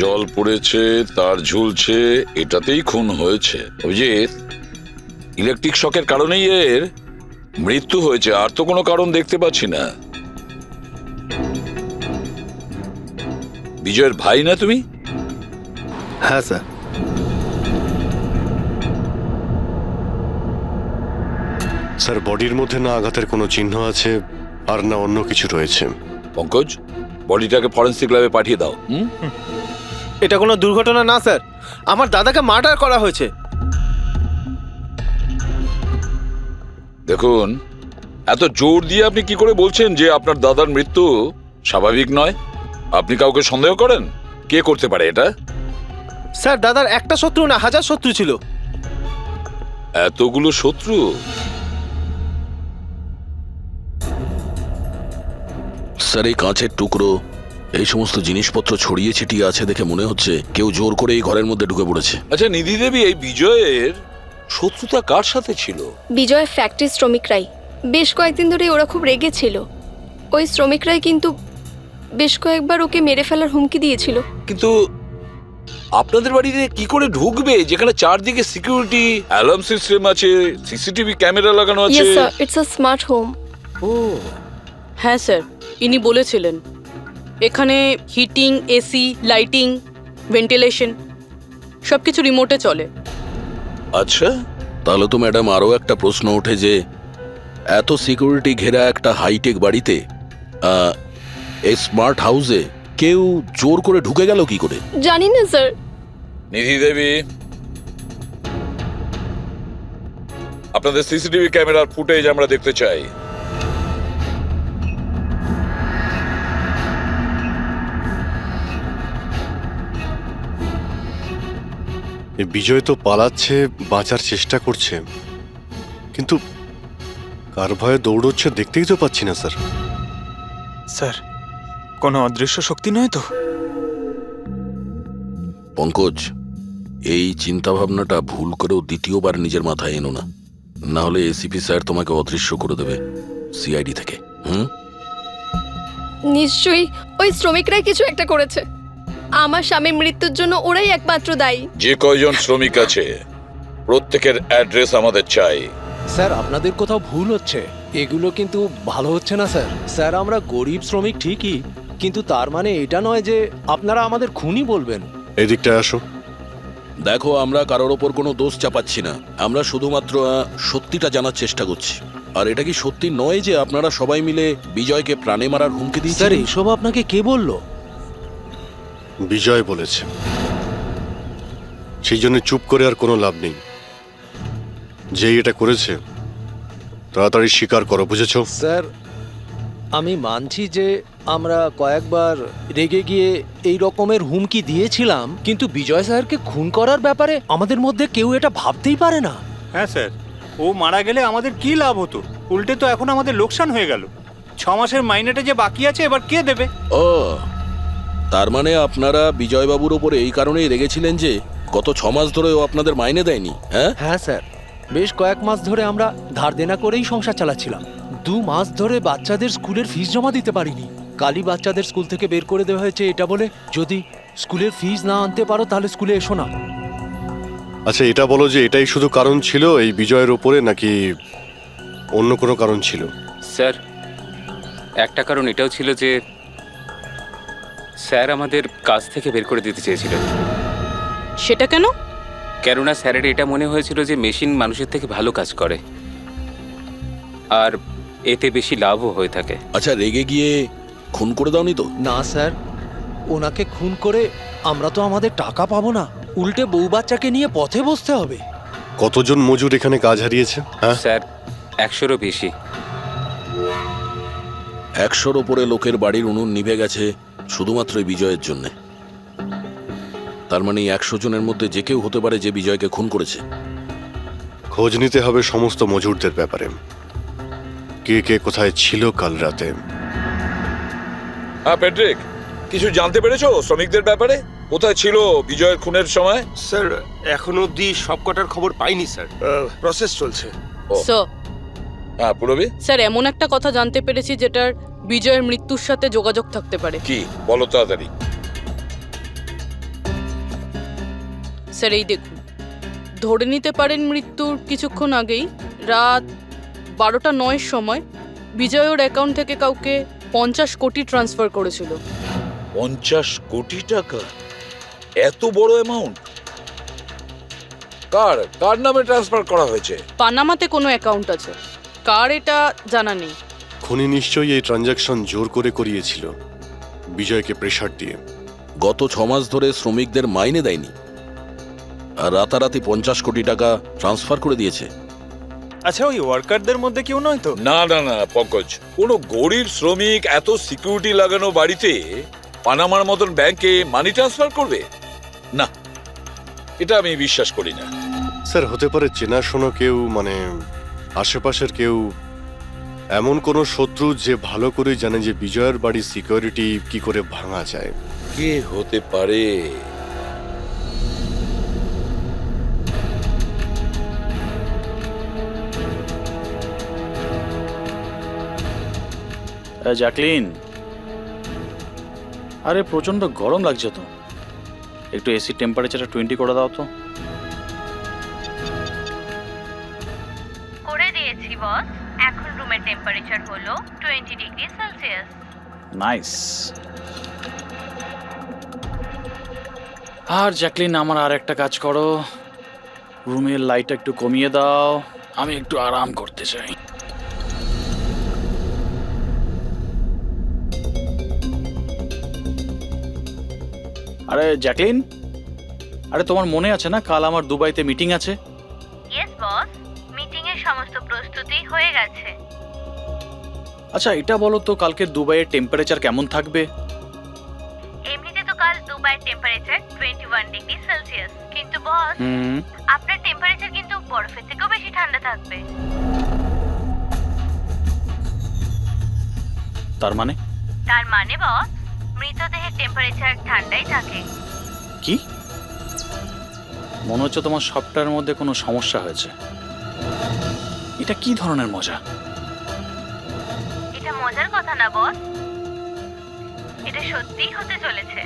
জল পড়েছে, তার ঝুলছে, এটাতেই খুন হয়েছে। অভিজিৎ, ইলেকট্রিক শকের কারণেই এর মৃত্যু হয়েছে, আর তো কোনো কারণ দেখতে পাচ্ছি না। বিজয়ের ভাই না তুমি? হ্যাঁ স্যার। স্যার, বডির মধ্যে না আঘাতের কোনো চিহ্ন আছে আর না অন্য কিছু রয়েছে। পঙ্কজ, বডিটাকে ফরেন্সিক ল্যাবে পাঠিয়ে দাও। এটা কোনো দুর্ঘটনা না স্যার, আমার দাদাকে মার্ডার করা হয়েছে। দেখুন, এত জোর দিয়ে আপনি কি করে বলছেন যে আপনার দাদার মৃত্যু স্বাভাবিক নয়? আপনি কাউকে সন্দেহ করেন? কে করতে পারে এটা? স্যার, দাদার একটা শত্রু না, হাজার শত্রু ছিল। এতগুলো শত্রু? স্যার, এই কাঁচের টুকরো, এই সমস্ত জিনিসপত্র ছড়িয়ে ছিটিয়ে আছে দেখে মনে হচ্ছে কেউ জোর করে এই ঘরের মধ্যে ঢুকে পড়েছে। আচ্ছা নিধি দেবী, এই বিজয়ের শত্রুতা কার সাথে ছিল? বিজয় ফ্যাক্টরি শ্রমিকরাই। বেশ কয়েকদিন ধরে ওরা খুব রেগে ছিল। ওই শ্রমিকরাই কিন্তু বেশ কয়েকবার ওকে মেরে ফেলার হুমকি দিয়েছিল। কিন্তু আপনাদের বাড়িতে কি করে ঢুকবে যেখানে চারদিকে সিকিউরিটি, অ্যালার্ম সিস্টেম আছে, সিসিটিভি ক্যামেরা লাগানো আছে? Yes sir, it's a smart home. ও, হ্যাঁ স্যার, ইনি বলেছিলেন এখানে হিটিং, এসি, লাইটিং, ভেন্টিলেশন সবকিছু রিমোটে চলে। আচ্ছা। তাহলে তো ম্যাডাম আরও একটা প্রশ্ন ওঠে যে এত সিকিউরিটি ঘেরা একটা হাইটেক বাড়িতে, এই স্মার্ট হাউসে কেউ জোর করে ঢুকে গেল কি করে? জানি না স্যার। নিধি দেবী, আপনাদের সিসিটিভি ক্যামেরার ফুটেজ আমরা দেখতে চাই। বিজয় তো পালাচ্ছে, বাঁচার চেষ্টা করছে, কিন্তু কার ভয়ে দৌড়চ্ছে দেখতেই তো পাচ্ছি না স্যার। স্যার, কোনো অদৃশ্য শক্তি নয় তো? পঙ্কজ, এই চিন্তাভাবনাটা ভুল করেও দ্বিতীয়বার নিজের মাথায় এনো না, না হলে এসিপি স্যার তোমাকে অদৃশ্য করে দেবে সিআইডি থেকে। নিশ্চয়ই ওই শ্রমিকরাই কিছু একটা করেছে। আমার স্বামীর মৃত্যুর জন্য ওরাই একমাত্র দায়ী। যে কয়জন শ্রমিক আছে প্রত্যেকের অ্যাড্রেস আমাদের চাই। স্যার, আপনাদের কোথাও ভুল হচ্ছে, এগুলো কিন্তু ভালো হচ্ছে না স্যার। স্যার, আমরা গরিব শ্রমিক ঠিকই, কিন্তু তার মানে এটা নয় যে আপনারা আমাদের খুনি বলবেন। এই দিকটা আসো। দেখো, আমরা কারোর ওপর কোনো দোষ চাপাচ্ছি না, আমরা শুধুমাত্র সত্যিটা জানার চেষ্টা করছি। আর এটা কি সত্যি নয় যে আপনারা সবাই মিলে বিজয়কে প্রাণে মারার হুমকি দিয়েছেন? স্যার, এসব আপনাকে কে বললো? বিজয় বলেছে, সেই জন্য চুপ করে আর কোনো লাভ নেই। যেই এটা করেছে তাড়াতাড়ি স্বীকার করো, বুঝেছো? স্যার, আমি মানছি যে আমরা কয়েকবার রেগে গিয়ে এই রকমের হুমকি দিয়েছিলাম, কিন্তু বিজয় স্যারকে খুন করার ব্যাপারে আমাদের মধ্যে কেউ এটা ভাবতেই পারে না। হ্যাঁ স্যার, ও মারা গেলে আমাদের কি লাভ হতো? উল্টে তো এখন আমাদের লোকসান হয়ে গেল। 6 মাসের মাইনেটা যে বাকি আছে এবার কে দেবে? ও, তার মানে আপনারা বিজয়বাবুর ওপরে এই কারণেই রেগেছিলেন যে গত 6 মাস ধরে ও আপনাদের মাইনে দেয়নি? হ্যাঁ হ্যাঁ স্যার, বেশ কয়েক মাস ধরে আমরা ধার দেনা করেই সংসার চালাচ্ছিলাম। 2 মাস ধরে বাচ্চাদের স্কুলের ফিস জমা দিতে পারিনি। কালই বাচ্চাদের স্কুল থেকে বের করে দেওয়া হয়েছে এটা বলে, যদি স্কুলের ফিস না আনতে পারো তাহলে স্কুলে এসো না। আচ্ছা, এটা বলো যে এটাই শুধু কারণ ছিল এই বিজয়ের ওপরে, নাকি অন্য কোনো কারণ ছিল? স্যার, একটা কারণ এটাও ছিল যে স্যার আমাদের কাজ থেকে বের করে দিতে চেয়েছিলেন। সেটা কেন? কেননা স্যারের এটা মনে হয়েছিল যে মেশিন মানুষের থেকে ভালো কাজ করে আর এতে বেশি লাভও হয়ে থাকে। আচ্ছা, রেগে গিয়ে খুন করে দাওনি তো? না স্যার, ওনাকে খুন করে আমরা তো আমাদের টাকা পাবো না, উল্টে বউ বাচ্চাকে নিয়ে পথে বসতে হবে। কতজন মজুর এখানে কাজ হারিয়েছে? হ্যাঁ স্যার 100-এরও বেশি। 100-র ওপরে লোকের বাড়ির উনুন নিভে গেছে শুধুমাত্র এই বিজয়ের জন্য। তার মানে 100 জনের মধ্যে যে কেউ হতে পারে যে বিজয়কে খুন করেছে। খোঁজ নিতে হবে সমস্ত মজুরদের ব্যাপারে, কে কে কোথায় ছিল কাল রাতে। হ্যাঁ প্যাট্রিক, কিছু জানতে পেরেছো শ্রমিকদের ব্যাপারে? কোথায় ছিল বিজয়ের খুনের সময়? স্যার এখনো অবধি সব কটার খবর পাইনি স্যার, প্রসেস চলছে। স্যার, হ্যাঁ পুরবি, স্যার এমন একটা কথা জানতে পেরেছি যেটার বিজয়ের মৃত্যুর সাথে যোগাযোগ থাকতে পারে। কি বলো তাড়াতাড়ি। স্যার এই দেখুন, ধরে নিতে পারেন মৃত্যুর কিছুক্ষণ আগেই রাত 12টা 9-এর সময় বিজয় ওর অ্যাকাউন্ট থেকে কাউকে 50 কোটি ট্রান্সফার করেছিল। 50 কোটি টাকা? এত বড় অ্যামাউন্ট কার কার নামে ট্রান্সফার করা হয়েছে? পানামাতে কোনো অ্যাকাউন্ট আছে, কার এটা জানা নেই। খুনি নিশ্চয়ই এই ট্রানজাকশন জোর করে করিয়েছিল বিজয়কে প্রেসার দিয়ে। গত 6 মাস ধরে শ্রমিকদের মাইনে দেয়নি, আর রাতারাতি 50 কোটি টাকা ট্রান্সফার করে দিয়েছে। আচ্ছা, ওই ওয়ার্কারদের মধ্যে কেউ নয় তো? না না না পঙ্কজ, কোনো গরিব শ্রমিক এত সিকিউরিটি লাগানো বাড়িতে পানামার মতন ব্যাংকে মানি ট্রান্সফার করবে? না, এটা আমি বিশ্বাস করি না। স্যার হতে পারে চেনাশোনা কেউ, মানে আশেপাশের কেউ, এমন কোনো শত্রু যে ভালো করে জানে যে বিজয়ের বাড়ির সিকিউরিটি কি করে ভাঙা যায়। কে হতে পারে? জ্যাকলিন, আরে প্রচন্ড গরম লাগছে তো, একটু এসি টেম্পারেচারটা 20 করে দাও তো। করে দিয়েছি বস। এখন রুমের টেম্পারেচার হলো 20 ডিগ্রি সেলসিয়াস। নাইস। আর জ্যাকলিন, আমার আর একটা কাজ করো, রুমের লাইটটা একটু কমিয়ে দাও, আমি একটু আরাম করতে চাই। আরে জ্যাকলিন, আরে তোমার মনে আছে না কাল আমার দুবাইতে মিটিং আছে? ইয়েস বস, মিটিং এর সমস্ত প্রস্তুতি হয়ে গেছে। আচ্ছা এটা বলো তো, কালকে দুবাইয়ের টেম্পারেচার কেমন থাকবে? এমনিতে তো কাল দুবাইয়ের টেম্পারেচার 21 ডিগ্রি সেলসিয়াস, কিন্তু বস আপনার টেম্পারেচার কিন্তু বরফের থেকেও বেশি ঠান্ডা থাকবে। তার মানে? তার মানে বস, মৃতদেহের টেম্পারেচার ঠান্ডাই থাকে। কি? মনে হচ্ছে তোমার সফটওয়্যারের মধ্যে কোনো সমস্যা হয়েছে। এটা কি ধরনের মজা? এটা মজার কথা না বস, এটা সত্যিই হতে চলেছে।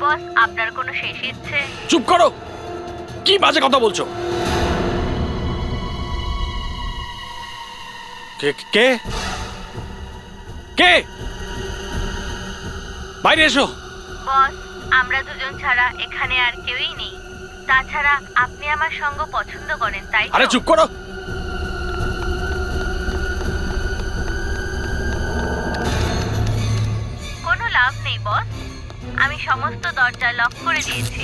বস, আপনার কোনো শেষ ইচ্ছে? চুপ করো, কি বাজে কথা বলছো? কে কে কে? বাইরে এসো। বস, আমরা দুজন ছাড়া এখানে আর কেউই নেই। তাছাড়া আপনি আমার সঙ্গ পছন্দ করেন, তাই তো? আরে চুপ করো। কোনো লাভ নেই বস, আমি সমস্ত দরজা লক করে দিয়েছি।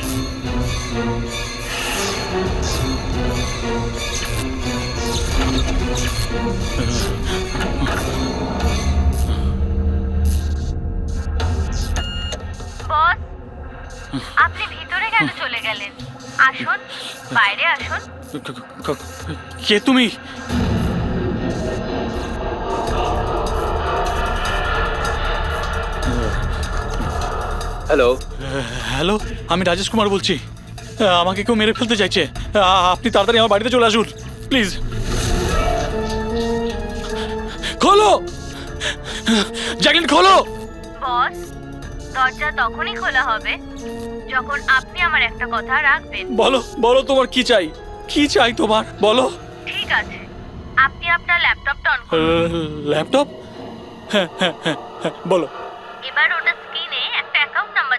বস, আপনি ভিতরে কেন চলে গেলেন? আসুন, বাইরে আসুন। কে তুমি? হ্যালো হ্যালো, আমি রাজেশ কুমার বলছি। আমাকে কেউ মেরে ফেলতে চাইছে, আপনি তাড়াতাড়ি আমার বাড়িতে চলে আসুন প্লিজ। খোলো জ্যাকলিন, খোলো। বস, দরজা তখনই খোলা হবে যখন আপনি আমার একটা কথা রাখবেন। বলো বলো, তোমার কি চাই? কি চাই তোমার, বলো। ঠিক আছে, আপনি আপনার ল্যাপটপটা অন করুন। ল্যাপটপ? হ্যাঁ, বলো। এবার ওটা স্ক্রিনে একটা অ্যাকাউন্ট নাম্বার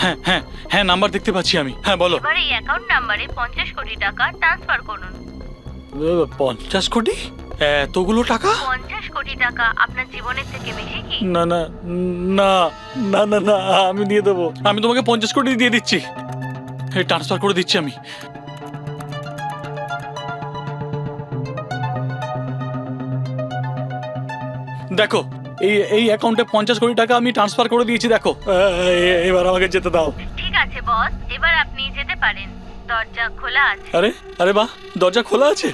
হ্যাঁ হ্যাঁ হ্যাঁ, নাম্বার দেখতে পাচ্ছি আমি। হ্যাঁ বলো। এবার এই অ্যাকাউন্ট নাম্বারে 50 কোটি টাকা ট্রান্সফার করুন। 50 কোটি? এতগুলো টাকা? 50 কোটি টাকা আপনার জীবনের থেকে বেশি কি? না না না না না না, আমি দিয়ে দেবো। আমি তোমাকে 50 কোটি দিয়ে দিচ্ছি। ট্রান্সফার করে দিচ্ছি আমি। দেখো, এই অ্যাকাউন্টে 50 কোটি টাকা আমি ট্রান্সফার করে দিয়েছি। দেখো, এবার আমাকে যেতে দাও। ঠিক আছে বস, এবার আপনি যেতে পারেন। দরজা খোলা আছে। আরে আরে বাহ, দরজা খোলা আছে।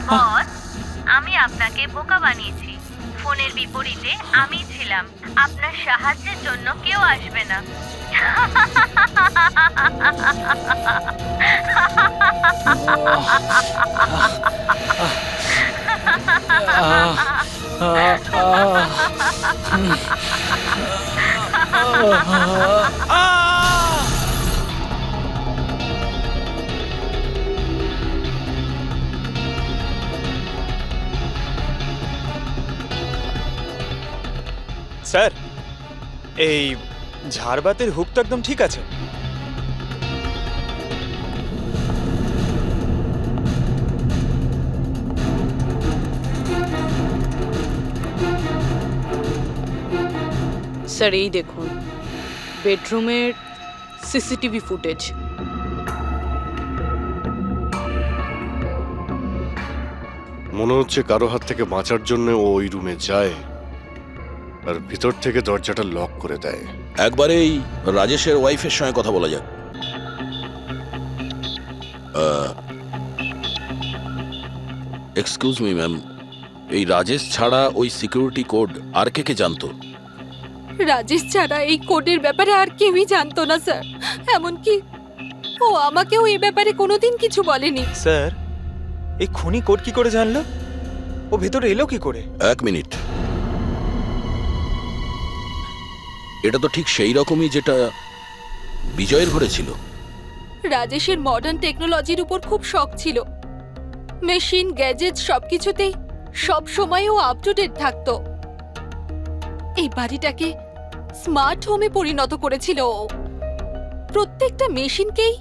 বস, আমি আপনাকে বোকা বানিয়েছি। ফোনের বিপরীতে আমি ছিলাম। আপনার সাহায্যের জন্য কেউ আসবে না। স্যার, এই ঝাড়বাতির হুক তো একদম ঠিক আছে। স্যার এই দেখুন, বেডরুমের সিসিটিভি ফুটেজ। মনে হচ্ছে কারো হাত থেকে বাঁচার জন্য ও ওই রুমে যায় আর ভিতর থেকে দরজাটা লক করে দেয়। একবার এই রাজেশের ওয়াইফের সঙ্গে কথা বলা যাক। এক্সকিউজ মি ম্যাম, এই রাজেশ ছাড়া ওই সিকিউরিটি কোড আর কে জানতো? রাজেশ ছাড়া এই কোডের ব্যাপারে আর কেউই জানতো না স্যার। এমনকি ও আমাকেও এই ব্যাপারে কোনোদিন কিছু বলেনি। স্যার, এই খুনি কোড কি করে জানলো? ও ভেতরে এলো কি করে? এক মিনিট, এটা তো ঠিক সেই রকমই যেটা বিজয়ের ঘরে ছিল। রাজেশের মডার্ন টেকনোলজির উপর খুব শখ ছিল। মেশিন, গ্যাজেট সবকিছুতেই সব সময় ও আপ টু ডেট থাকতো। এই বাড়িটাকে স্মার্ট হোমে পরিণত করেছিল ও। প্রত্যেকটা মেশিনকেই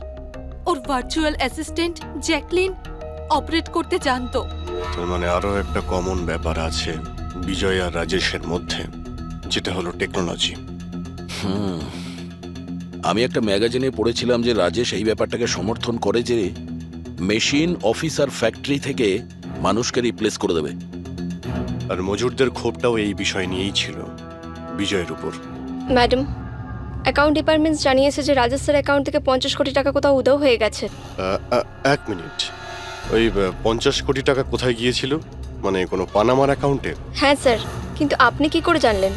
ওর ভার্চুয়াল অ্যাসিস্ট্যান্ট জ্যাকলিন অপারেট করতে জানতো। তার মানে আরো একটা কমন ব্যাপার আছে বিজয় আর রাজেশের মধ্যে, যেটা হলো টেকনোলজি। আমি একটা ম্যাগাজিনে পড়েছিলাম যে রাজেশ এই ব্যাপারটাকে সমর্থন করে যে মেশিন, অফিস আর ফ্যাক্টরি থেকে মানুষকে রিপ্লেস করে দেবে। আর মজুরদের ক্ষোভটাও এই বিষয় নিয়েই ছিল, বিজয়ের উপর। ম্যাডাম, অ্যাকাউন্ট ডিপার্টমেন্ট জানিয়েছে যে রাজেশ স্যার অ্যাকাউন্ট থেকে 50 কোটি টাকা কোথাও উধাও হয়ে গেছে। এক মিনিট, ওই 50 কোটি টাকা কোথায় গিয়েছিল? মানে কোনো পানামার অ্যাকাউন্টে? হ্যাঁ স্যার, কিন্তু আপনি কি করে জানলেন?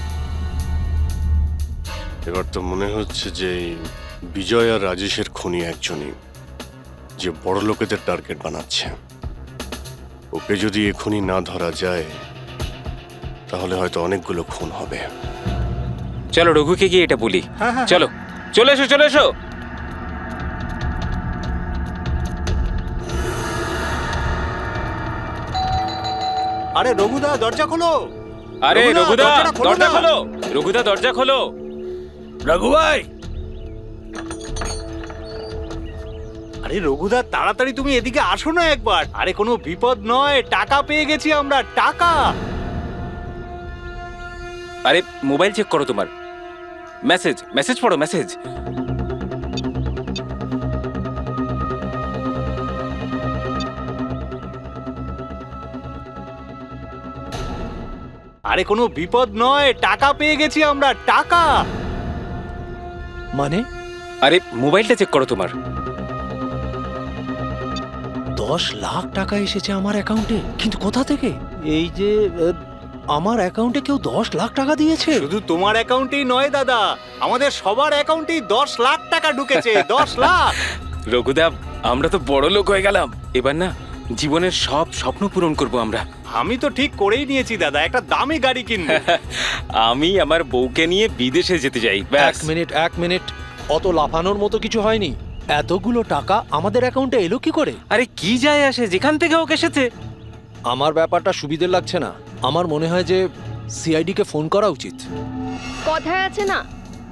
এবার তো মনে হচ্ছে যে বিজয় আর রাজেশের খুনি একজনই, যে বড় লোকেদের টার্গেট বানাচ্ছে। ওকে যদি এখনই না ধরা যায় তাহলে হয়তো অনেকগুলো খুন হবে। চলো রঘুকে গিয়ে এটা বলি। চলো, চলে এসো চলে এসো। আরে রঘুদা, দরজা খোলো। আরে রঘুদা, দরজাটা খোলো দরজা না। খোলো। রঘুদা, দরজা খোলো। রঘু ভাই, আরে রঘুদা, তাড়াতাড়ি তুমি এদিকে আসো না একবার। আরে কোনো বিপদ নয়, টাকা পেয়ে গেছি আমরা, টাকা। আরে মোবাইল চেক করো তোমার। মেসেজ মেসেজ পড়ো, মেসেজ। আরে কোনো বিপদ নয়, টাকা পেয়ে গেছি আমরা, টাকা। মানে আরে মোবাইলটা চেক করো তোমার। 10 লাখ টাকা এসেছে আমার অ্যাকাউন্টে, কিন্তু কোথা থেকে? এই যে আমার অ্যাকাউন্টে কেউ 10 লাখ টাকা দিয়েছে। শুধু তোমার অ্যাকাউন্টেই নয় দাদা, আমাদের সবার অ্যাকাউন্টেই 10 লাখ টাকা ঢুকেছে। 10 লাখ। রঘুদা, আমরা তো বড় লোক হয়ে গেলাম। এবার না জীবনের সব স্বপ্ন পূরণ করব আমরা। আমি তো ঠিক করেই নিয়েছি দাদা, একটা দামি গাড়ি কিনবো। আমি আমার বউকে নিয়ে বিদেশে যেতে চাই। ব্যাস। এক মিনিট, অত লাফানোর মতো কিছু হয়নি। এতগুলো টাকা আমাদের অ্যাকাউন্টে এলো কি করে? আরে কি যায় আসে, যেখান থেকে হোক এসেছে। আমার ব্যাপারটা সুবিধে লাগছে না। আমার মনে হয় যে সিআইডি কে ফোন করা উচিত। কথায় আছে না,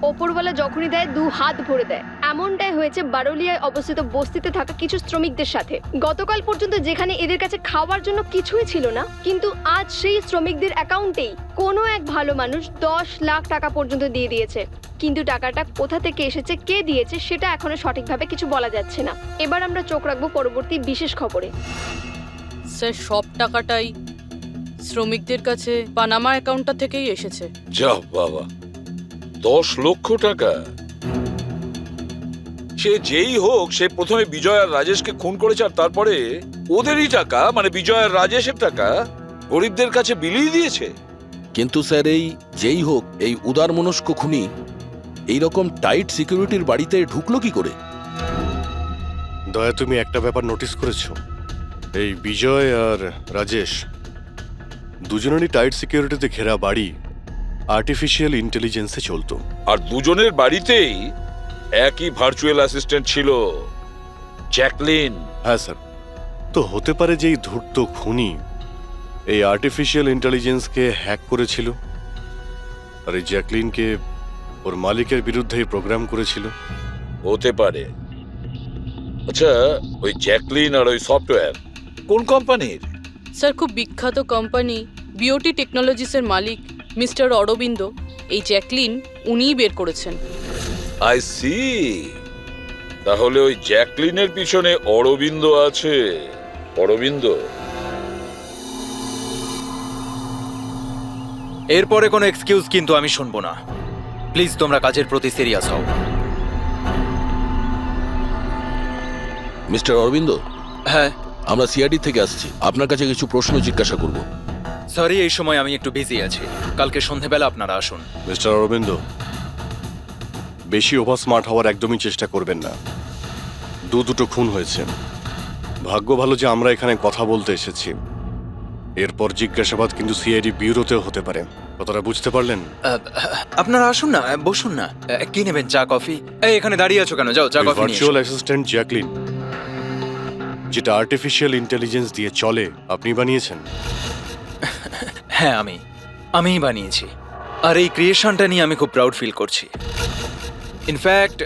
ওপরওয়ালা যখনই দেয় দু হাত ভরে দেয়। এমনটাই হয়েছে বারোলিয়ায় অবস্থিত বস্তিতে থাকা কিছু শ্রমিকদের সাথে। গতকাল পর্যন্ত যেখানে এদের কাছে খাওয়ার জন্য কিছুই ছিল না, কিন্তু আজ সেই শ্রমিকদের অ্যাকাউন্টেই কোনো এক ভালো মানুষ 10 লাখ টাকা পর্যন্ত দিয়ে দিয়েছে। কিন্তু টাকাটা কোথা থেকে এসেছে, কে দিয়েছে, সেটা এখনো সঠিকভাবে কিছু বলা যাচ্ছে না। এবার আমরা চোখ রাখবো পরবর্তী বিশেষ খবরে। স্যার, সব টাকাটাই শ্রমিকদের কাছে পানামা অ্যাকাউন্টটা থেকেই এসেছে। যা বাবা, 10 লক্ষ টাকা! সে যেই হোক, সে প্রথমে বিজয় আর রাজেশকে খুন করেছে, আর তারপরে ওদেরই টাকা, মানে বিজয় আর রাজেশের টাকা গরিবদের কাছে বিলিয়ে দিয়েছে। কিন্তু স্যার, এই যেই হোক, এই উদারমনস্ক খুনি এইরকম টাইট সিকিউরিটির বাড়িতে ঢুকলো কি করে? দয়া, তুমি একটা ব্যাপার নোটিস করেছো? এই বিজয় আর রাজেশ দুজনেরই টাইট সিকিউরিটিতে ঘেরা বাড়ি আর্টিফিশিয়াল ইন্টেলিজেন্সে চলতো। আর দুজনের বাড়িতেই একই ভার্চুয়াল অ্যাসিস্ট্যান্ট ছিল, জ্যাকলিন। হ্যাঁ স্যার, তো হতে পারে যে এই ধূর্ত খুনি এই আর্টিফিশিয়াল ইন্টেলিজেন্সকে হ্যাক করেছিল, আর এই জ্যাকলিনকে ওর মালিকের বিরুদ্ধে প্রোগ্রাম করেছিল। হতে পারে। আচ্ছা, ওই জ্যাকলিন আর ওই সফটওয়্যার কোন কোম্পানির? স্যার, খুব বিখ্যাত কোম্পানি বিওটি টেকনোলজিসের মালিক মিস্টার অরবিন্দ। এই জ্যাকলিন উনিই বের করেছেন। I see. তাহলে ওই জ্যাকলিনের পিছনে অরবিন্দ আছে। অরবিন্দ? এরপরে কোনো এক্সকিউজ কিন্তু আমি শুনবো না। প্লিজ তোমরা কাজের প্রতি সিরিয়াস হও। মিস্টার অরবিন্দ, হ্যাঁ, আমরা সিআইডি থেকে আসছি, আপনার কাছে কিছু প্রশ্ন জিজ্ঞাসা করব। সরি, এই সময় আমি একটু বিজি আছি। কালকে সন্ধেবেলা আপনারা আসুন। মিস্টার অরবিন্দ, বেশি ওভার স্মার্ট হওয়ার একদমই চেষ্টা করবেন না। দুটো খুন হয়েছে। ভাগ্য ভালো যে আমরা এখানে কথা বলতে এসেছি। এরপর জিজ্ঞাসাবাদ কিন্তু সিআইডি ব্যুরোতেও হতে পারে। কথাটা বুঝতে পারলেন? আপনারা আসুন না, বসুন না। কি নেবেন, চা কফি? এই এখানে দাঁড়িয়ে আছো কেন? যাও চা কফি নিয়ে ভার্চুয়াল অ্যাসিস্ট্যান্ট জ্যাকলিন, যেটা আর্টিফিশিয়াল ইন্টেলিজেন্স দিয়ে চলে, আপনি বানিয়েছেন? হ্যাঁ, আমিই বানিয়েছি। আর এই ক্রিয়েশনটা নিয়ে আমি খুব প্রাউড ফিল করছি। ইনফ্যাক্ট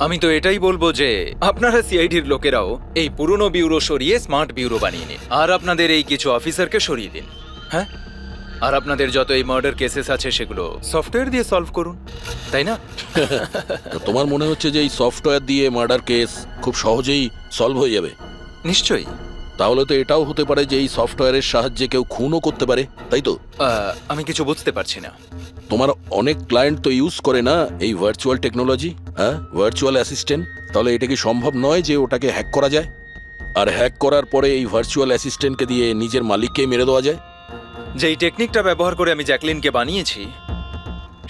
আমি তো এটাই বলবো যে আপনারা সিআইডির লোকেরাও এই পুরনো ব্যুরো সরিয়ে স্মার্ট ব্যুরো বানিয়ে নিন, আর আপনাদের এই কিছু অফিসারকে সরিয়ে দিন। হ্যাঁ, আর আপনাদের যত এই মার্ডার কেসেস আছে সেগুলো সফটওয়্যার দিয়ে সলভ করুন, তাই না? তোমার মনে হচ্ছে যে এই সফটওয়্যার দিয়ে মার্ডার কেস খুব সহজেই সলভ হয়ে যাবে? নিশ্চয়ই। তাহলে তো এটাও হতে পারে যে এই সফটওয়্যারের সাহায্যে কেউ খুনও করতে পারে, তাই তো? আমি কিছু বুঝতে পারছি না। তোমার অনেক ক্লায়েন্ট তো ইউজ করে না এই ভার্চুয়াল টেকনোলজি, হ্যাঁ, ভার্চুয়াল অ্যাসিস্ট্যান্ট। তাহলে এটা কি সম্ভব নয় যে ওটাকে হ্যাক করা যায়, আর হ্যাক করার পরে এই ভার্চুয়াল অ্যাসিস্ট্যান্টকে দিয়ে নিজের মালিককেই মেরে দেওয়া যায়? যেই টেকনিকটা ব্যবহার করে আমি জ্যাকলিনকে বানিয়েছি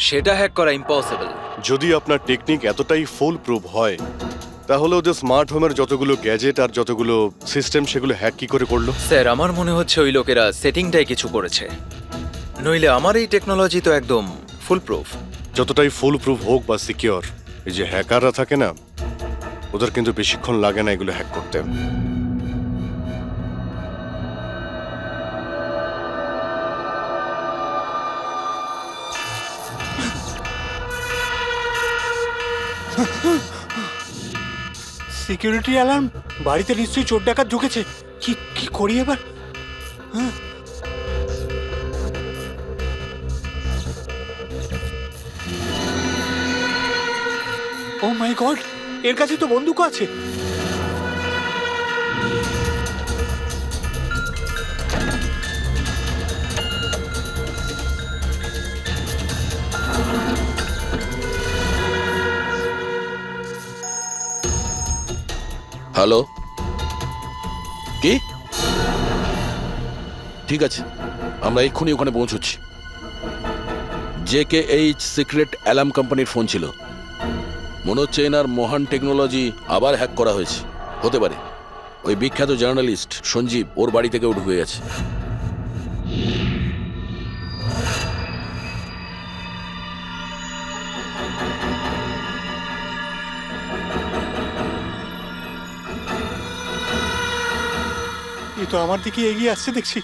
সেটা হ্যাক করা ইম্পসিবল। যদি আপনার টেকনিক এতটাই ফুল প্রুফ হয়, তাহলে ওদের স্মার্ট হোমের যতগুলো গ্যাজেট আর যতগুলো সিস্টেম, সেগুলো হ্যাক কি করে করলো? স্যার, আমার মনে হচ্ছে ওই লোকেরা সেটিংটাই কিছু করেছে, নইলে আমার এই টেকনোলজি তো একদম ফুল প্রুফ। যতটাই ফুল প্রুফ হোক বা সিকিউর, এই যে হ্যাকাররা থাকে না, ওদের কিন্তু বেশিক্ষণ লাগে না এগুলো হ্যাক করতে। Security alarm! বাড়িতে নিশ্চয়ই চোর ডাকাত ঢুকেছে। কি করি এবার? ও মাই গড, এর কাছে তো বন্দুক আছে। হ্যালো, কি? ঠিক আছে, আমরা এক্ষুনি ওখানে পৌঁছচ্ছি। JKH সিক্রেট অ্যালার্ম কোম্পানির ফোন ছিল। মনে হচ্ছে এনার মহান টেকনোলজি আবার হ্যাক করা হয়েছে। হতে পারে ওই বিখ্যাত জার্নালিস্ট সঞ্জীব, ওর বাড়ি থেকেও ঢুকে গেছে। দ্রুত আমার দিকে এগিয়ে আসছে দেখছি।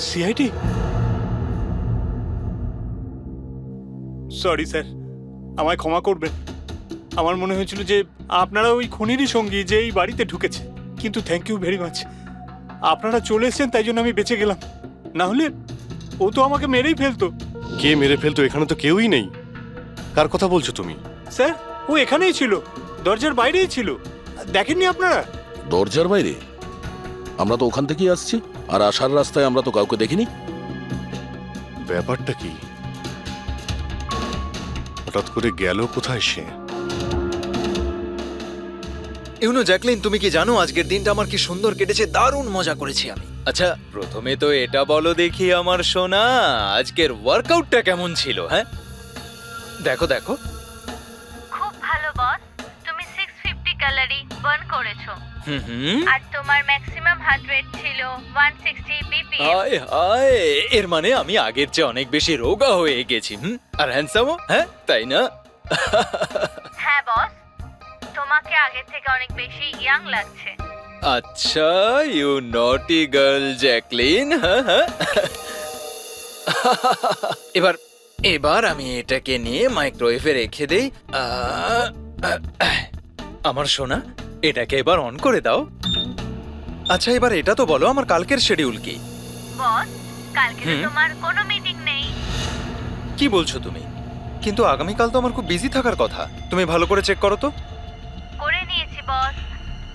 সিআইডি? সরি স্যার, আমায় ক্ষমা করবেন। আমার মনে হয়েছিল যে আপনারা ওই খুনিরই সঙ্গী যে এই বাড়িতে ঢুকেছে, কিন্তু থ্যাংক ইউ ভেরি মাচ। আপনারা চলে এসেছেন তাই জন্য আমি বেঁচে গেলাম, না হলে ও তো আমাকে মেরেই ফেলতো। কে মেরে ফেলতো? এখানে তো কেউই নেই। কার কথা বলছো তুমি? স্যার ও এখানেই ছিল, দরজার বাইরেই ছিল, দেখেননি আপনারা? দরজার বাইরে? আমরা তো ওখান থেকেই আসছি, আর আসার রাস্তায় আমরা তো কাউকে দেখিনি। ব্যাপারটা কি? হঠাৎ করে গেল কোথায় সে? ইউনো জ্যাকলিন, তুমি কি জানো আজকের দিনটা আমার কি সুন্দর কেটেছে? দারুণ মজা করেছি আমি। আচ্ছা প্রথমে তো এটা বলো দেখি আমার সোনা, আজকের ওয়ার্কআউটটা কেমন ছিল? হ্যাঁ দেখো দেখো। খুব ভালো বস, তুমি 650 ক্যালোরি বার্ন করেছো হুম। আর তোমার ম্যাক্সিমাম হার্ট রেট ছিল 160 বিপিএম। হায় হায়, এর মানে আমি আগের চেয়ে অনেক বেশি রোগা হয়ে গেছি। আর হ্যান্ডসামও, হ্যাঁ তাই না? হ্যাঁ বস, তোমাকে আগের থেকে অনেক বেশি ইয়াং লাগছে। আচ্ছা ইউ নটি গার্ল জ্যাকলিন। হ্যাঁ এবার এবার আমি এটাকে নিয়ে মাইক্রোওয়েভে রেখে দেই। আমার সোনা, এটাকে এবার অন করে দাও। আচ্ছা এবার এটা তো বলো আমার কালকের শিডিউল কি? বস, কালকে তো তোমার কোনো মিটিং নেই। কি বলছো তুমি? কিন্তু আগামীকাল তো আমার খুব বিজি থাকার কথা। তুমি ভালো করে চেক করো তো। করে নিয়েছি বস,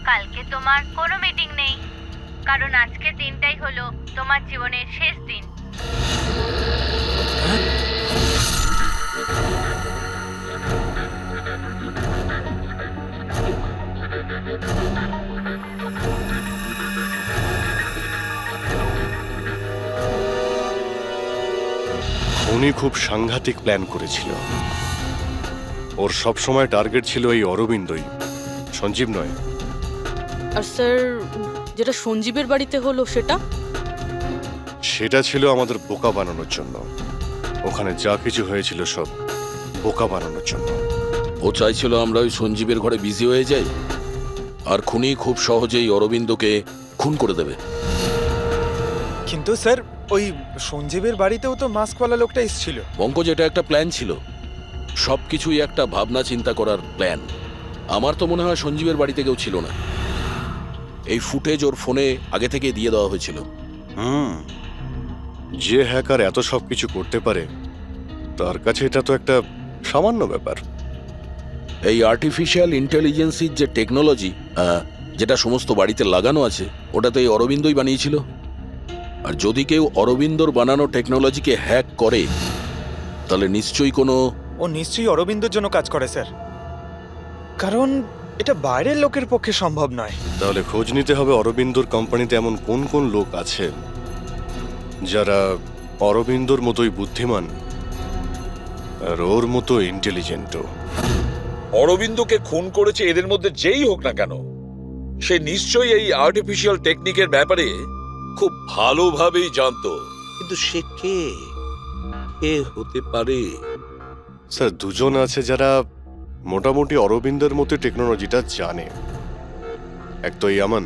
কালকে তোমার কোনো মিটিং নেই, কারণ আজকের দিনটাই হলো তোমার জীবনের শেষ দিন। উনি খুব সাংঘাতিক প্ল্যান করেছিল। ওর সব সময় টার্গেট ছিল এই অরবিন্দই, সঞ্জীব নয়। আর স্যার, যেটা সঞ্জীবের বাড়িতে হলো সেটা ছিল আমাদের বোকা বানানোর জন্য। ওখানে যা কিছু হয়েছিল সব বোকা বানানোর জন্য। ও চাইছিল আমরা ওই সঞ্জীবের ঘরে বিজি হয়ে যাই, আর খুনি খুব সহজেই অরবিন্দকে খুন করে দেবে। কিন্তু স্যার ওই সঞ্জীবের বাড়িতেও তো মাস্কওয়ালা লোকটা এসেছিল। পঙ্কজ, এটা একটা প্ল্যান ছিল, সবকিছুই একটা ভাবনা চিন্তা করার প্ল্যান। আমার তো মনে হয় সঞ্জীবের বাড়িতে কেউ ছিল না। এই ফুটেজ ওর ফোনে আগে থেকে দিয়ে দেওয়া হয়েছিল। যে হ্যাকার এত সব কিছু করতে পারে তার কাছে এটা তো একটা সামান্য ব্যাপার। এই আর্টিফিশিয়াল ইন্টেলিজেন্সির যে টেকনোলজি, যেটা সমস্ত বাড়িতে লাগানো আছে, ওটা তো এই অরবিন্দই বানিয়েছিল। আর যদি কেউ অরবিন্দর বানানো টেকনোলজিকে হ্যাক করে, তাহলে নিশ্চয়ই কোনো... ও নিশ্চয়ই অরবিন্দর জন্য কাজ করে স্যার, কারণ এটা বাইরের লোকের পক্ষে সম্ভব নয়। তাহলে খোঁজ নিতে হবে অরবিন্দর কোম্পানিতে এমন কোন কোন লোক আছে যারা অরবিন্দর মতোই বুদ্ধিমান আর ওর মতো ইন্টেলিজেন্টও। অরবিন্দকে খুন করেছে এদের মধ্যে যেই হোক না কেন, সে নিশ্চয়ই এই আর্টিফিশিয়াল টেকনিকের ব্যাপারে খুব ভালোভাবেই জানতো। কিন্তু সে কে হতে পারে? স্যার, দুজন আছে যারা মোটামুটি অরবিন্দের মতো টেকনোলজিটা জানে। এক তো ইয়ামান,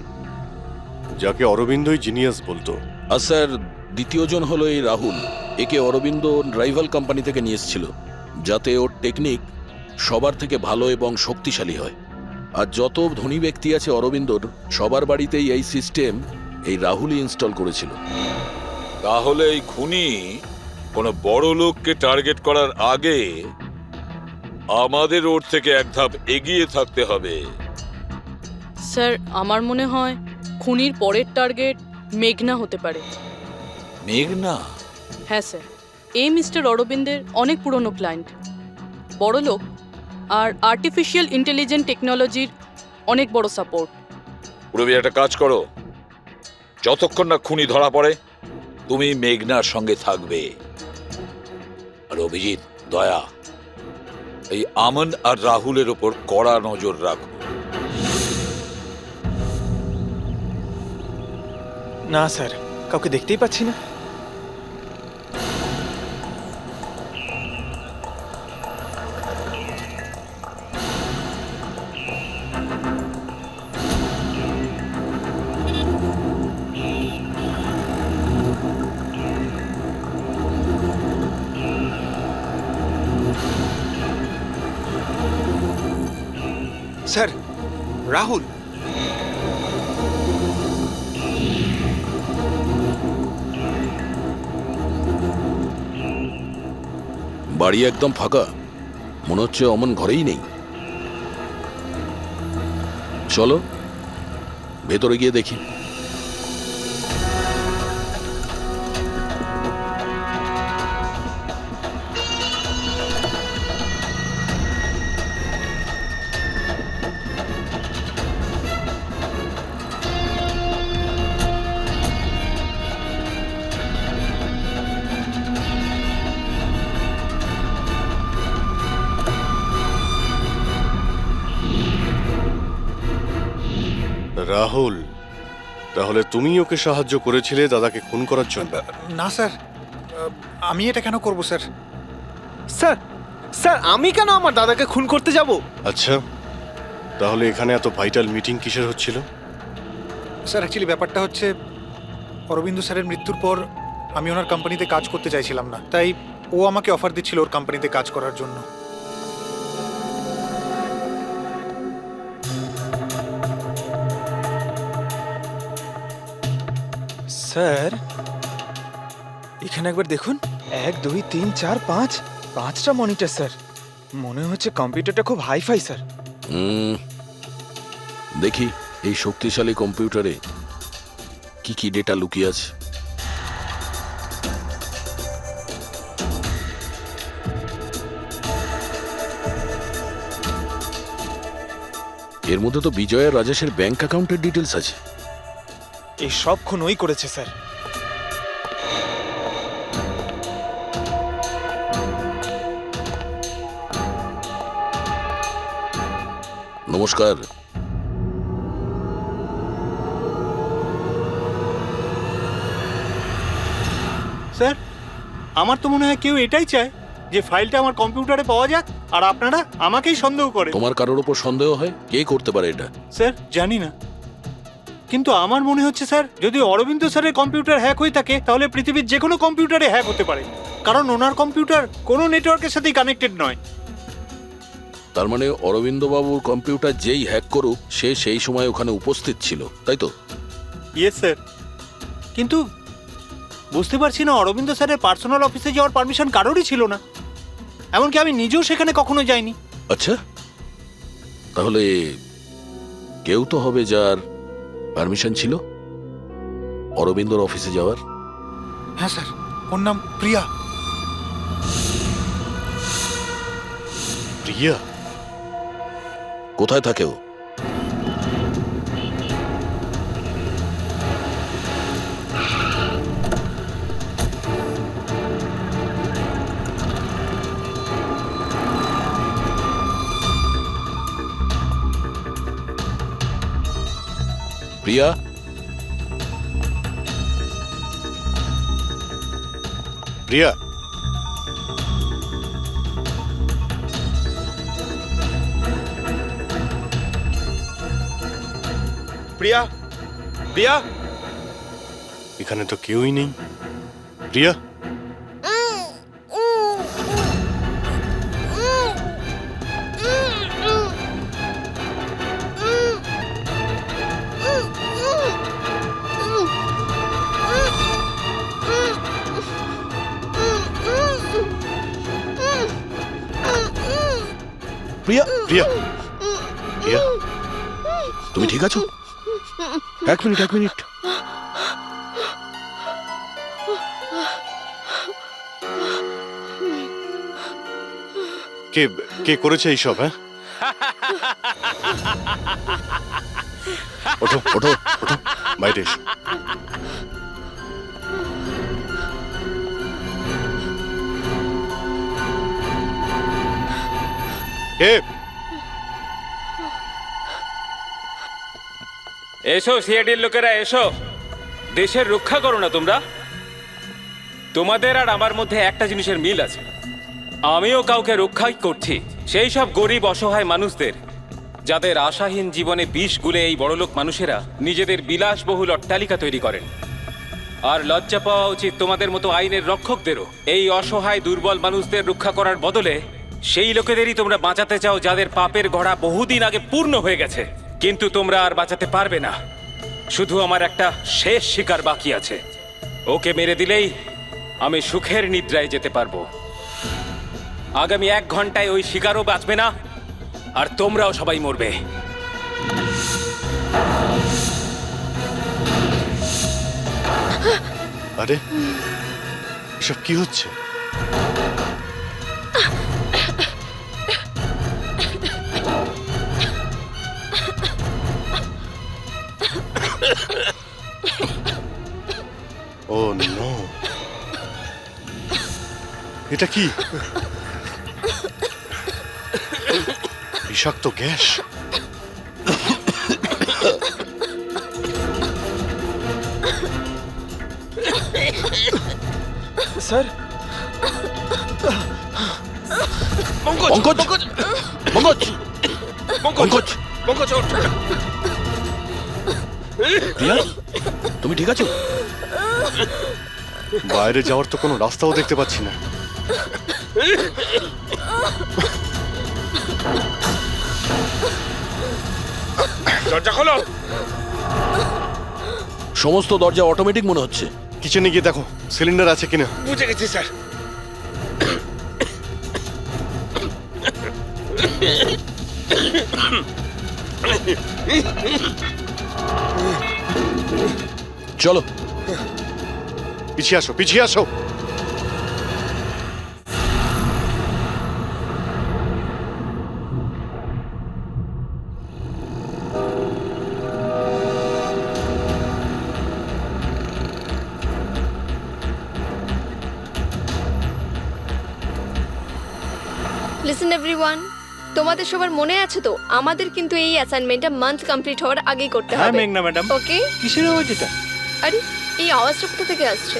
যাকে অরবিন্দই জিনিয়াস বলতো। আর স্যার, দ্বিতীয়জন হলো এই রাহুল। একে অরবিন্দ রাইভাল কোম্পানি থেকে নিয়ে এসেছিল, যাতে ওর টেকনিক সবার থেকে ভালো এবং শক্তিশালী হয়। আর যত ধনী ব্যক্তি আছে অরবিন্দর, সবার বাড়িতেই এই সিস্টেম এই রাহুলই ইনস্টল করেছিল। তাহলে এই খুনি কোনো বড় লোককে টার্গেট করার আগে আমাদের ওর থেকে এক ধাপ এগিয়ে থাকতে হবে। স্যার, আমার মনে হয় খুনির পরের টার্গেট মেঘনা হতে পারে। মেঘনা? হ্যাঁ স্যার, এই মিস্টার অরবিন্দের অনেক পুরনো ক্লায়েন্ট, বড় লোক, আর আর্টিফিশিয়াল ইন্টেলিজেন্ট টেকনোলজির অনেক বড় সাপোর্ট। পূরবী, একটা কাজ করো, যতক্ষণ না খুনি ধরা পড়ে তুমি মেঘনার সঙ্গে থাকবে। আর অভিজিৎ, দয়া, এই আমন আর রাহুলের ওপর কড়া নজর রাখো। না স্যার, কাউকে দেখতেই পাচ্ছি না। স্যার, রাহুল। বাড়ি একদম ফাঁকা, মনে হচ্ছে অমন ঘরেই নেই। চলো ভেতরে গিয়ে দেখি। রাহুল, তাহলে তুমি ওকে সাহায্য করেছিলে দাদাকে খুন করার জন্য? না স্যার, আমি এটা কেন করব স্যার? স্যার, স্যার আমি কেন আমার দাদাকে খুন করতে যাব? আচ্ছা, তাহলে এখানে এত ভাইটাল মিটিং কিসের হচ্ছিল? স্যার অ্যাকচুয়ালি ব্যাপারটা হচ্ছে, অরবিন্দ স্যারের মৃত্যুর পর আমি ওনার কোম্পানিতে কাজ করতে চাইছিলাম না, তাই ও আমাকে অফার দিচ্ছিল ওর কোম্পানিতে কাজ করার জন্য। স্যার এখানে একবার দেখুন, 1 2 3 4 5, 5টা মনিটর স্যার। মনে হচ্ছে কম্পিউটারটা খুব হাইফাই স্যার। দেখি এই শক্তিশালী কম্পিউটারে কি কি ডেটা লুকিয়ে আছে। এর মধ্যে তো বিজয় আর রাজেশের ব্যাংক অ্যাকাউন্টের ডিটেলস আছে। এই সব খুন ওই করেছে স্যার। নমস্কার। স্যার, আমার তো মনে হয় কেউ এটাই চায় যে ফাইলটা আমার কম্পিউটারে পাওয়া যাক, আর আপনারা আমাকেই সন্দেহ করেন। তোমার কারোর উপর সন্দেহ হয়? কে করতে পারে এটা? স্যার জানি না, কিন্তু আমার মনে হচ্ছে স্যার, যদি অরবিন্দ স্যারের কম্পিউটার হ্যাক হয়ে থাকে তাহলে পৃথিবীর যে কোনো কম্পিউটারে হ্যাক হতে পারে, কারণ ওনার কম্পিউটার কোনো নেটওয়ার্কের সাথেই কানেক্টেড নয়। তার মানে অরবিন্দ বাবুর কম্পিউটার যেই হ্যাক করুক সে সেই সময় ওখানে উপস্থিত ছিল, তাই তো? ইয়েস স্যার, কিন্তু বুঝতে পারছি না, অরবিন্দ স্যারের পার্সোনাল অফিসে যাওয়ার পারমিশন কারোরই ছিল না, এমনকি আমি নিজেও সেখানে কখনো যাইনি। আচ্ছা, তাহলে কেউ তো হবে যার পারমিশন ছিল অরবিন্দর অফিসে যাওয়ার। হ্যাঁ স্যার, ওর নাম প্রিয়া। প্রিয়া? কোথায় থাকে ও? প্রিয়া? প্রিয়া? প্রিয়া? প্রিয়া? এখানে তো কেউই নেই। প্রিয়া? প্রিয়া? প্রিয়া? প্রিয়া? তুমি ঠিক আছো? এক মিনিট। কে কে করেছে এইসব? হ্যাঁ, ওঠো ওঠো ওঠো, বাইরে এসো। কে? এসো সিআইডির লোকেরা, এসো। দেশের রক্ষা করো না তোমরা? তোমাদের আর আমার মধ্যে একটা জিনিসের মিল আছে, আমিও কাউকে রক্ষাই করছি, সেই সব গরিব অসহায় মানুষদের যাদের আশাহীন জীবনে বিষ গুলে এই বড়লোক মানুষেরা নিজেদের বিলাসবহুল অট্টালিকা তৈরি করেন। আর লজ্জা পাওয়া উচিত তোমাদের মতো আইনের রক্ষকদেরও, এই অসহায় দুর্বল মানুষদের রক্ষা করার বদলে সেই লোকেদেরই তোমরা বাঁচাতে চাও যাদের পাপের ঘোড়া বহুদিন আগে পূর্ণ হয়ে গেছে। কিন্তু তোমরা আর বাঁচাতে পারবে না। শুধু আমার একটা শেষ শিকার বাকি আছে, ওকে মেরে দিলেই আমি সুখের নিদ্রায় যেতে পারবো। আগামী 1 ঘন্টায় ওই শিকারও বাঁচবে না, আর তোমরাও সবাই মরবে। আরে এসব কি হচ্ছে? ও নো, এটা কি? বিষাক্ত গ্যাস। স্যার, পঙ্কজ পঙ্কজ পঙ্কজ পঙ্কজ পঙ্কজ, ওঠ। প্রিয়া, তুমি ঠিক আছো? বাইরে যাওয়ার তো কোনো রাস্তাও দেখতে পাচ্ছি না। দরজা খোলো। সমস্ত দরজা অটোমেটিক মনে হচ্ছে। কিচেনে গিয়ে দেখো সিলিন্ডার আছে কিনা। বুঝে গেছি স্যার। চলো পিছিয়ে আসো, পিছিয়ে আসো। লিসেন এভরিওয়ান, তোমাদের সবার মনে আছে তো আমাদের কিন্তু এই অ্যাসাইনমেন্টটা মান্থ কমপ্লিট হওয়ার আগেই করতে হ্যাঁ হবে। মেঘনা ম্যাডাম। ওকে? কিসের আওয়াজ এটা? আরে এই আওয়াজটা কোথা থেকে আসছে?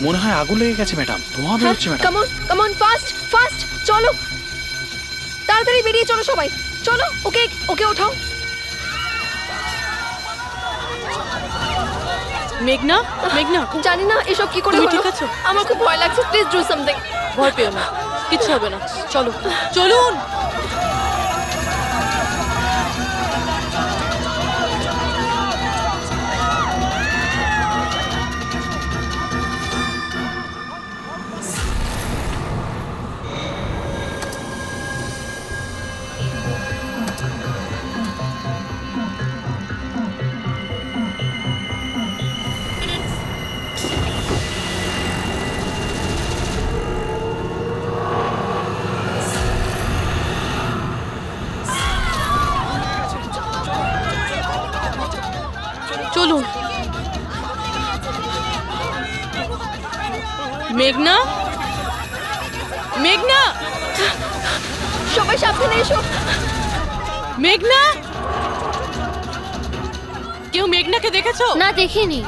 মনে হয় আগুন লেগে গেছে ম্যাডাম, ধোঁয়া বেরোচ্ছে madam. Come on come on, fast fast চলো, তাড়াতাড়ি বেরিয়ে চলো সবাই, চলো। ওকে ওকে ওঠাও। মেঘনা, মেঘনা, জানি না এসব কি করে তুমি হলো। ঠিক আছো? আমার খুব ভয় লাগছে, প্লিজ ডু সামথিং। ভয় পেও না, কিচ্ছু হবে না। চলো, চলুন। চলুন। মেঘনা, মেঘনা, সবাই সাবধানে এসো। মেঘনা, কেউ মেঘনাকে দেখেছো? না, দেখিনি।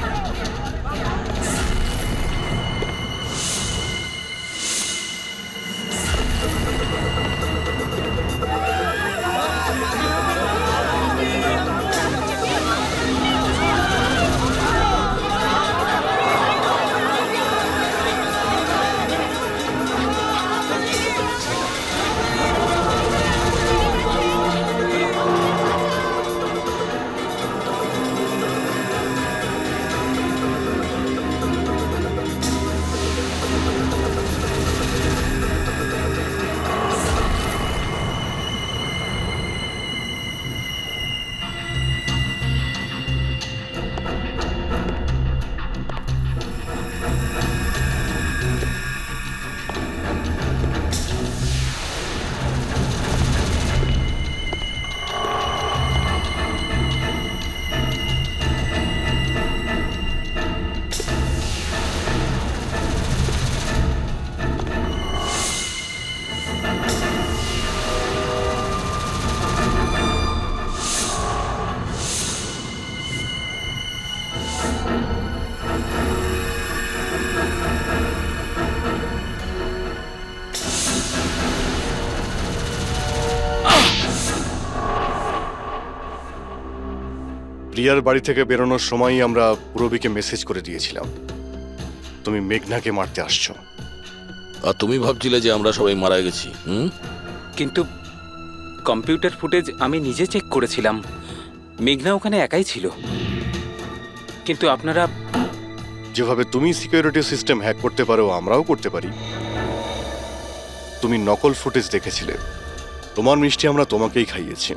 ভাইয়ার বাড়ি থেকে বেরোনোর সময়ই আমরা পুরবীকে মেসেজ করে দিয়েছিলাম তুমি মেঘনাকে মারতে আসছো। আর তুমি ভাবছিলে যে আমরা সবাই মারা গেছি? কিন্তু কম্পিউটার ফুটেজ আমি নিজে চেক করেছিলাম, মেঘনা ওখানে একাই ছিল। কিন্তু আপনারা যেভাবে তুমি সিকিউরিটি সিস্টেম হ্যাক করতে পারো আমরাও করতে পারি। তুমি নকল ফুটেজ দেখেছিলে, তোমার মিষ্টি আমরা তোমাকেই খাইয়েছি।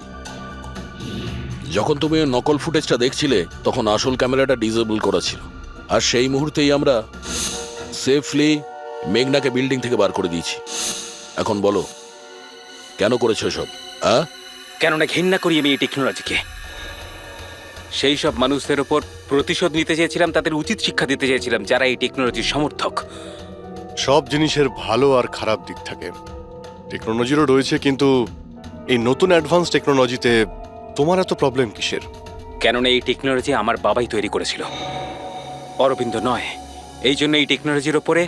যখন তুমি ওই নকল ফুটেজটা দেখছিলে তখন আসল ক্যামেরাটা ডিসেবল করা ছিল, আর সেই মুহূর্তেই আমরা সেফলি মেঘনাকে বিল্ডিং থেকে বার করে দিয়েছি। এখন বলো কেন করেছো এসব? কেননা ঘৃণা করি আমি এই টেকনোলজিকে। সেই সব মানুষদের ওপর প্রতিশোধ নিতে চেয়েছিলাম, তাদের উচিত শিক্ষা দিতে চেয়েছিলাম যারা এই টেকনোলজির সমর্থক। সব জিনিসের ভালো আর খারাপ দিক থাকে, টেকনোলজিরও রয়েছে, কিন্তু এই নতুন অ্যাডভান্স টেকনোলজিতে তোমার এত প্রবলেম কিসের? কেননা এই টেকনোলজি আমার বাবাই তৈরি করেছিল, অরবিন্দ নয়। এই জন্য এই টেকনোলজির ওপরে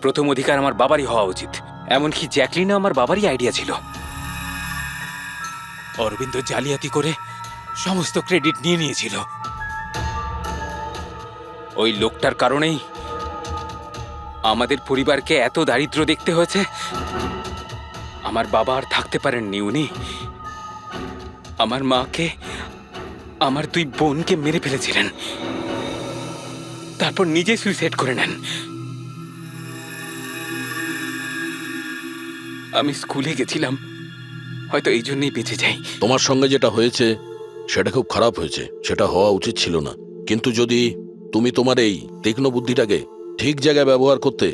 প্রথম অধিকার আমার বাবারই হওয়া উচিত। এমনকি জ্যাকলিনও আমার বাবারই আইডিয়া ছিল। অরবিন্দ জালিয়াতি করে সমস্ত ক্রেডিট নিয়ে নিয়েছিল। ওই লোকটার কারণেই আমাদের পরিবারকে এত দারিদ্র দেখতে হয়েছে। আমার বাবা আর থাকতে পারেননি, উনি আমার মাকে, আমার 2 বোনকে মেরে ফেলেছিলেন, তারপর নিজে সুইসাইড করে নেন। আমি স্কুলে গেছিলাম, হয়তো এই জন্যই বেঁচে যাই। তোমার সঙ্গে যেটা হয়েছে সেটা খুব খারাপ হয়েছে, সেটা হওয়া উচিত ছিল না। কিন্তু যদি তুমি তোমার এই তীক্ষ্ণ বুদ্ধিটাকে ঠিক জায়গায় ব্যবহার করতে,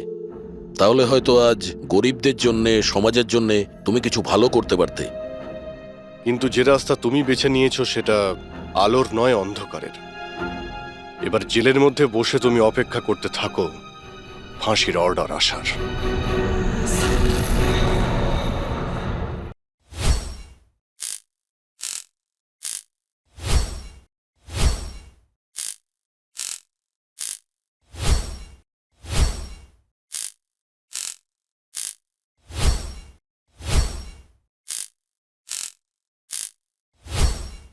তাহলে হয়তো আজ গরিবদের জন্য, সমাজের জন্য তুমি কিছু ভালো করতে পারতে। কিন্তু যে রাস্তা তুমি বেছে নিয়েছো সেটা আলোর নয়, অন্ধকারের। এবার জেলের মধ্যে বসে তুমি অপেক্ষা করতে থাকো ফাঁসির অর্ডার আসার।